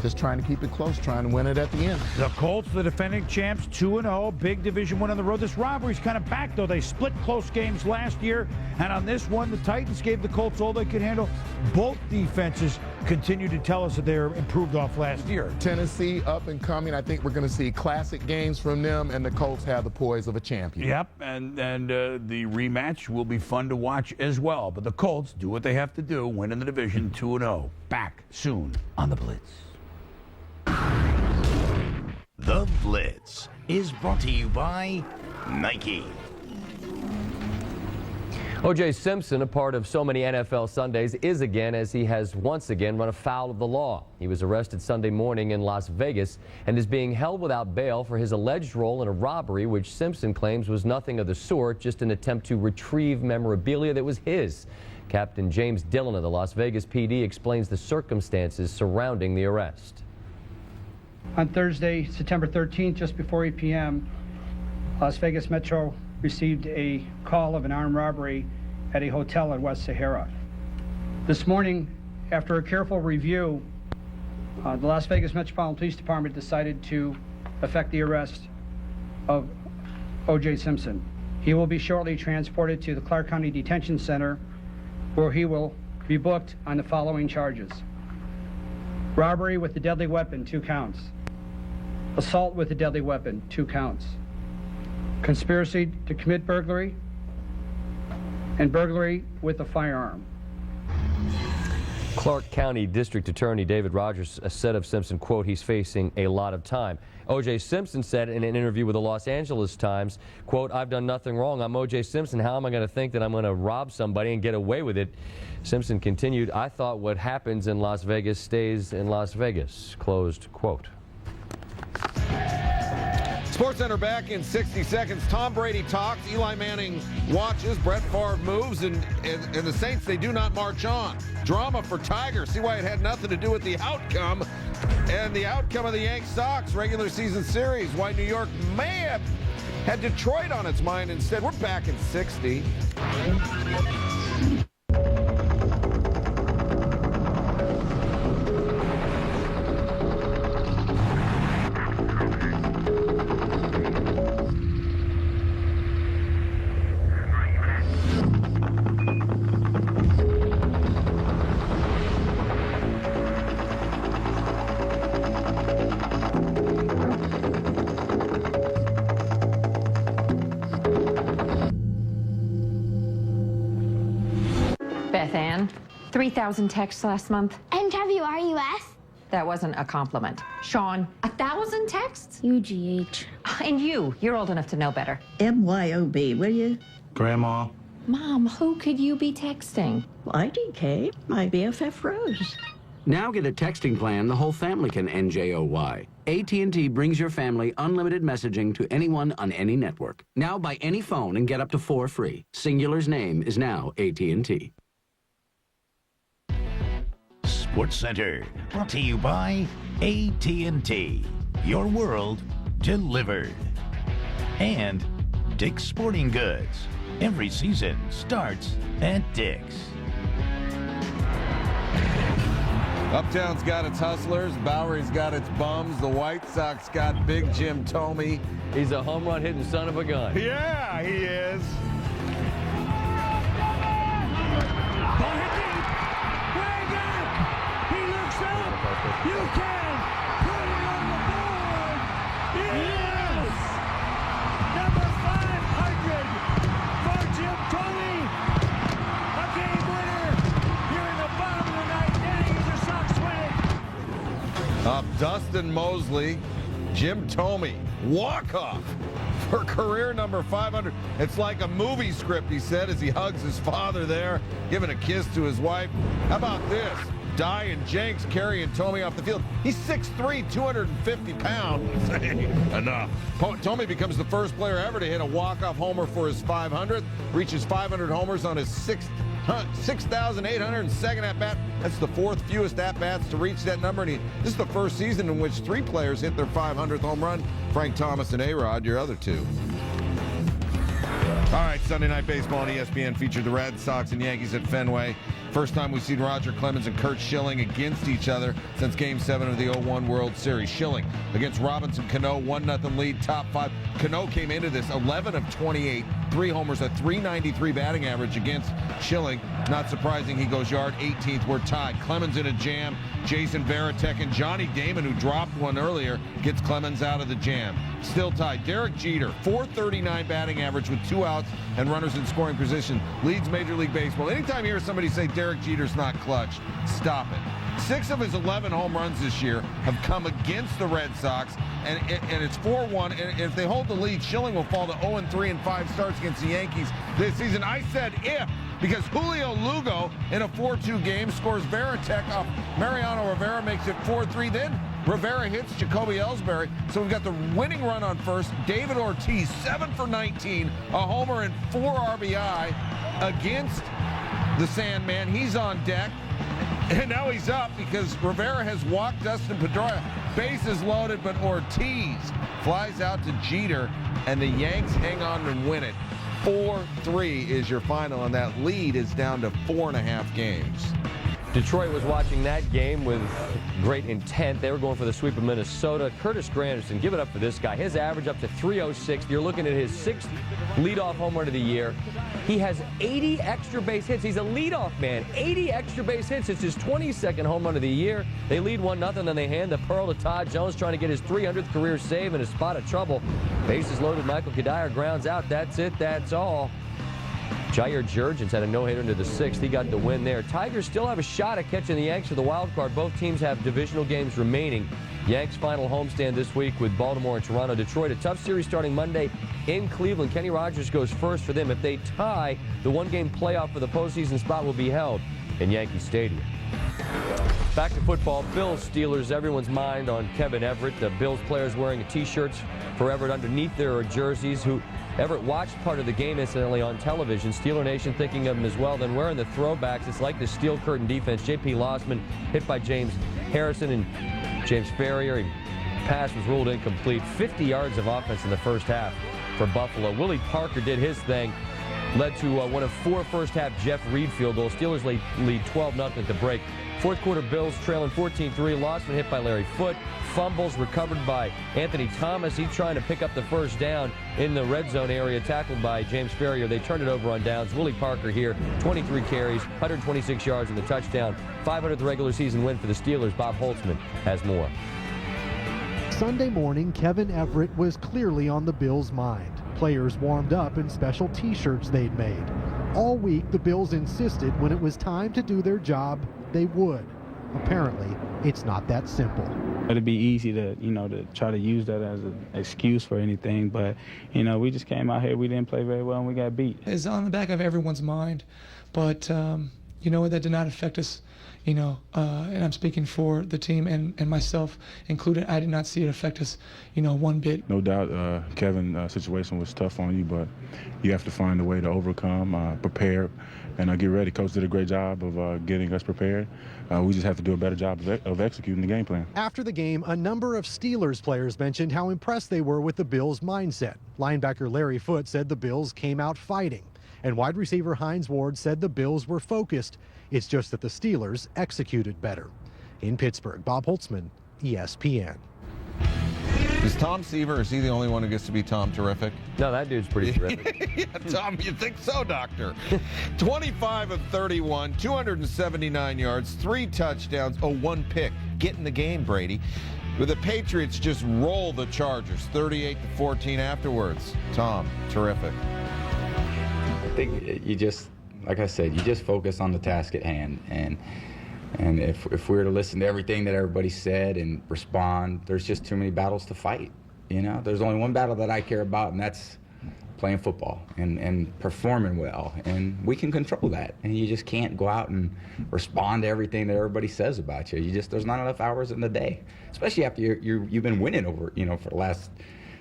Just trying to keep it close, trying to win it at the end. The Colts, the defending champs, 2-0, big Division I on the road. This rivalry's kind of back, though. They split close games last year, and on this one, the Titans gave the Colts all they could handle. Both defenses continue to tell us that they're improved off last year. Tennessee up and coming. I think we're going to see classic games from them, and the Colts have the poise of a champion. Yep, and the rematch will be fun to watch as well. But the Colts do what they have to do, win in the division 2-0. Back soon on the Blitz. The Blitz is brought to you by Nike. O.J. Simpson, a part of so many NFL Sundays, is again as he has once again run afoul of the law. He was arrested Sunday morning in Las Vegas and is being held without bail for his alleged role in a robbery which Simpson claims was nothing of the sort, just an attempt to retrieve memorabilia that was his. Captain James Dillon of the Las Vegas PD explains the circumstances surrounding the arrest. On Thursday, September 13th, just before 8 p.m., Las Vegas Metro received a call of an armed robbery at a hotel in West Sahara. This morning, after a careful review, the Las Vegas Metropolitan Police Department decided to effect the arrest of O.J. Simpson. He will be shortly transported to the Clark County Detention Center, where he will be booked on the following charges: robbery with a deadly weapon, 2 counts; assault with a deadly weapon, 2 counts; conspiracy to commit burglary, and burglary with a firearm. Clark County District Attorney David Rogers said of Simpson, quote, he's facing a lot of time. O.J. Simpson said in an interview with the Los Angeles Times, quote, I've done nothing wrong. I'm O.J. Simpson. How am I going to think that I'm going to rob somebody and get away with it? Simpson continued, I thought what happens in Las Vegas stays in Las Vegas, closed quote. SportsCenter back in 60 seconds. Tom Brady talks, Eli Manning watches, Brett Favre moves, and the Saints, they do not march on. Drama for Tiger. See why it had nothing to do with the outcome. And the outcome of the Yankees Sox regular season series. Why New York may have had Detroit on its mind instead. We're back in 60. Beth Ann, 3,000 texts last month. NWRUS? That wasn't a compliment. Sean, 1,000 texts? UGH. And you're old enough to know better. MYOB, will you? Grandma. Mom, who could you be texting? IDK, my BFF Rose. Now get a texting plan the whole family can NJOY. AT&T brings your family unlimited messaging to anyone on any network. Now buy any phone and get up to 4 free. Singular's name is now AT&T. SportsCenter, brought to you by AT&T. Your world delivered. And Dick's Sporting Goods. Every season starts at Dick's. Uptown's got its hustlers. Bowery's got its bums. The White Sox got Big Jim Thome. He's a home run hitting son of a gun. Yeah, he is. Dustin Mosley, Jim Thome, walk-off for career number 500. It's like a movie script, he said, as he hugs his father there, giving a kiss to his wife. How about this? Dye and Jenks carrying Thome off the field. He's 6'3", 250 pounds. Enough. Thome becomes the first player ever to hit a walk-off homer for his 500th, reaches 500 homers on his 6,802nd at-bat. That's the fourth fewest at-bats to reach that number. And this is the first season in which 3 players hit their 500th home run. Frank Thomas and A-Rod, your other 2. All right, Sunday Night Baseball on ESPN featured the Red Sox and Yankees at Fenway. First time we've seen Roger Clemens and Curt Schilling against each other since Game 7 of the 01 World Series. Schilling against Robinson Cano, 1-0 lead, top 5. Cano came into this 11 of 28, 3 homers, a .393 batting average against Schilling. Not surprising he goes yard 18th. We're tied. Clemens in a jam. Jason Varitek and Johnny Damon, who dropped one earlier, gets Clemens out of the jam. Still tied. Derek Jeter, .439 batting average with 2 outs and runners in scoring position, leads Major League Baseball. Anytime you hear somebody say Derek Jeter's not clutch, stop it. 6 of his 11 home runs this year have come against the Red Sox, and it's 4-1. And if they hold the lead, Schilling will fall to 0-3 in 5 starts against the Yankees this season. I said if, because Julio Lugo in a 4-2 game scores Varitek off Mariano Rivera, makes it 4-3. Then Rivera hits Jacoby Ellsbury. So we've got the winning run on first. David Ortiz, 7 for 19, a homer and 4 RBI against the Sandman. He's on deck. And now he's up because Rivera has walked Dustin Pedroia. Bases loaded, but Ortiz flies out to Jeter, and the Yanks hang on and win it. 4-3 is your final, and that lead is down to 4.5 games. Detroit was watching that game with great intent. They were going for the sweep of Minnesota. Curtis Granderson, give it up for this guy. His average up to .306. You're looking at his 6th leadoff home run of the year. He has 80 extra base hits. He's a leadoff man. 80 extra base hits. It's his 22nd home run of the year. They lead 1-0, then they hand the pearl to Todd Jones, trying to get his 300th career save in a spot of trouble. Bases loaded. Michael Kadire grounds out. That's it. That's all. Jair Jurgens had a no-hitter into the 6th. He got the win there. Tigers still have a shot at catching the Yanks for the wild card. Both teams have divisional games remaining. Yanks final homestand this week with Baltimore and Toronto. Detroit, a tough series starting Monday in Cleveland. Kenny Rogers goes first for them. If they tie, the one-game playoff for the postseason spot will be held in Yankee Stadium. Back to football. Bills, Steelers, everyone's mind on Kevin Everett. The Bills players wearing T-shirts for Everett underneath their jerseys, who Everett watched part of the game incidentally on television. Steeler Nation thinking of him as well. Then wearing the throwbacks, it's like the steel curtain defense. J.P. Lossman hit by James Harrison and James Ferrier. Pass was ruled incomplete. 50 yards of offense in the first half for Buffalo. Willie Parker did his thing. Led to one of 4 first-half Jeff Reed field goals. Steelers lead 12-0 at the break. Fourth quarter, Bills trailing 14-3. Lossman hit by Larry Foote. Fumbles recovered by Anthony Thomas. He's trying to pick up the first down in the red zone area, tackled by James Ferrier. They turned it over on downs. Willie Parker here, 23 carries, 126 yards, and the touchdown. 500th regular season win for the Steelers. Bob Holtzman has more. Sunday morning, Kevin Everett was clearly on the Bills' mind. Players warmed up in special T-shirts they'd made. All week, the Bills insisted when it was time to do their job, they would. Apparently, it's not that simple. It'd be easy to, to try to use that as an excuse for anything, but, we just came out here, we didn't play very well, and we got beat. It's on the back of everyone's mind, but, that did not affect us, and I'm speaking for the team and myself included. I did not see it affect us, one bit. No doubt, Kevin's situation was tough on you, but you have to find a way to overcome, prepare, and get ready. Coach did a great job of getting us prepared. We just have to do a better job of executing the game plan. After the game, a number of Steelers players mentioned how impressed they were with the Bills' mindset. Linebacker Larry Foote said the Bills came out fighting, and wide receiver Hines Ward said the Bills were focused. It's just that the Steelers executed better. In Pittsburgh, Bob Holtzman, ESPN. Is Tom Seaver, is he the only one who gets to be Tom Terrific? No, that dude's pretty terrific. Yeah, Tom, you think so, Doctor? 25 of 31, 279 yards, 3 touchdowns, 1 pick. Get in the game, Brady. With the Patriots just roll the Chargers, 38-14 afterwards. Tom, terrific. I think you just, like I said, you just focus on the task at hand. And And if we were to listen to everything that everybody said and respond, there's just too many battles to fight. You know, there's only one battle that I care about, and that's playing football and performing well. And we can control that. And you just can't go out and respond to everything that everybody says about you. There's not enough hours in the day, especially after you've been winning over, for the last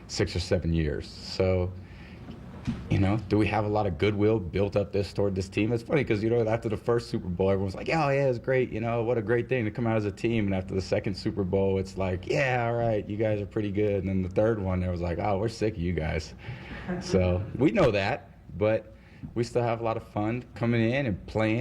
6 or 7 years. So, do we have a lot of goodwill built up toward this team? It's funny because, after the first Super Bowl, everyone's like, oh, yeah, it's great. What a great thing to come out as a team. And after the second Super Bowl, it's like, yeah, all right, you guys are pretty good. And then the third one, it was like, oh, we're sick of you guys. So we know that, but we still have a lot of fun coming in and playing.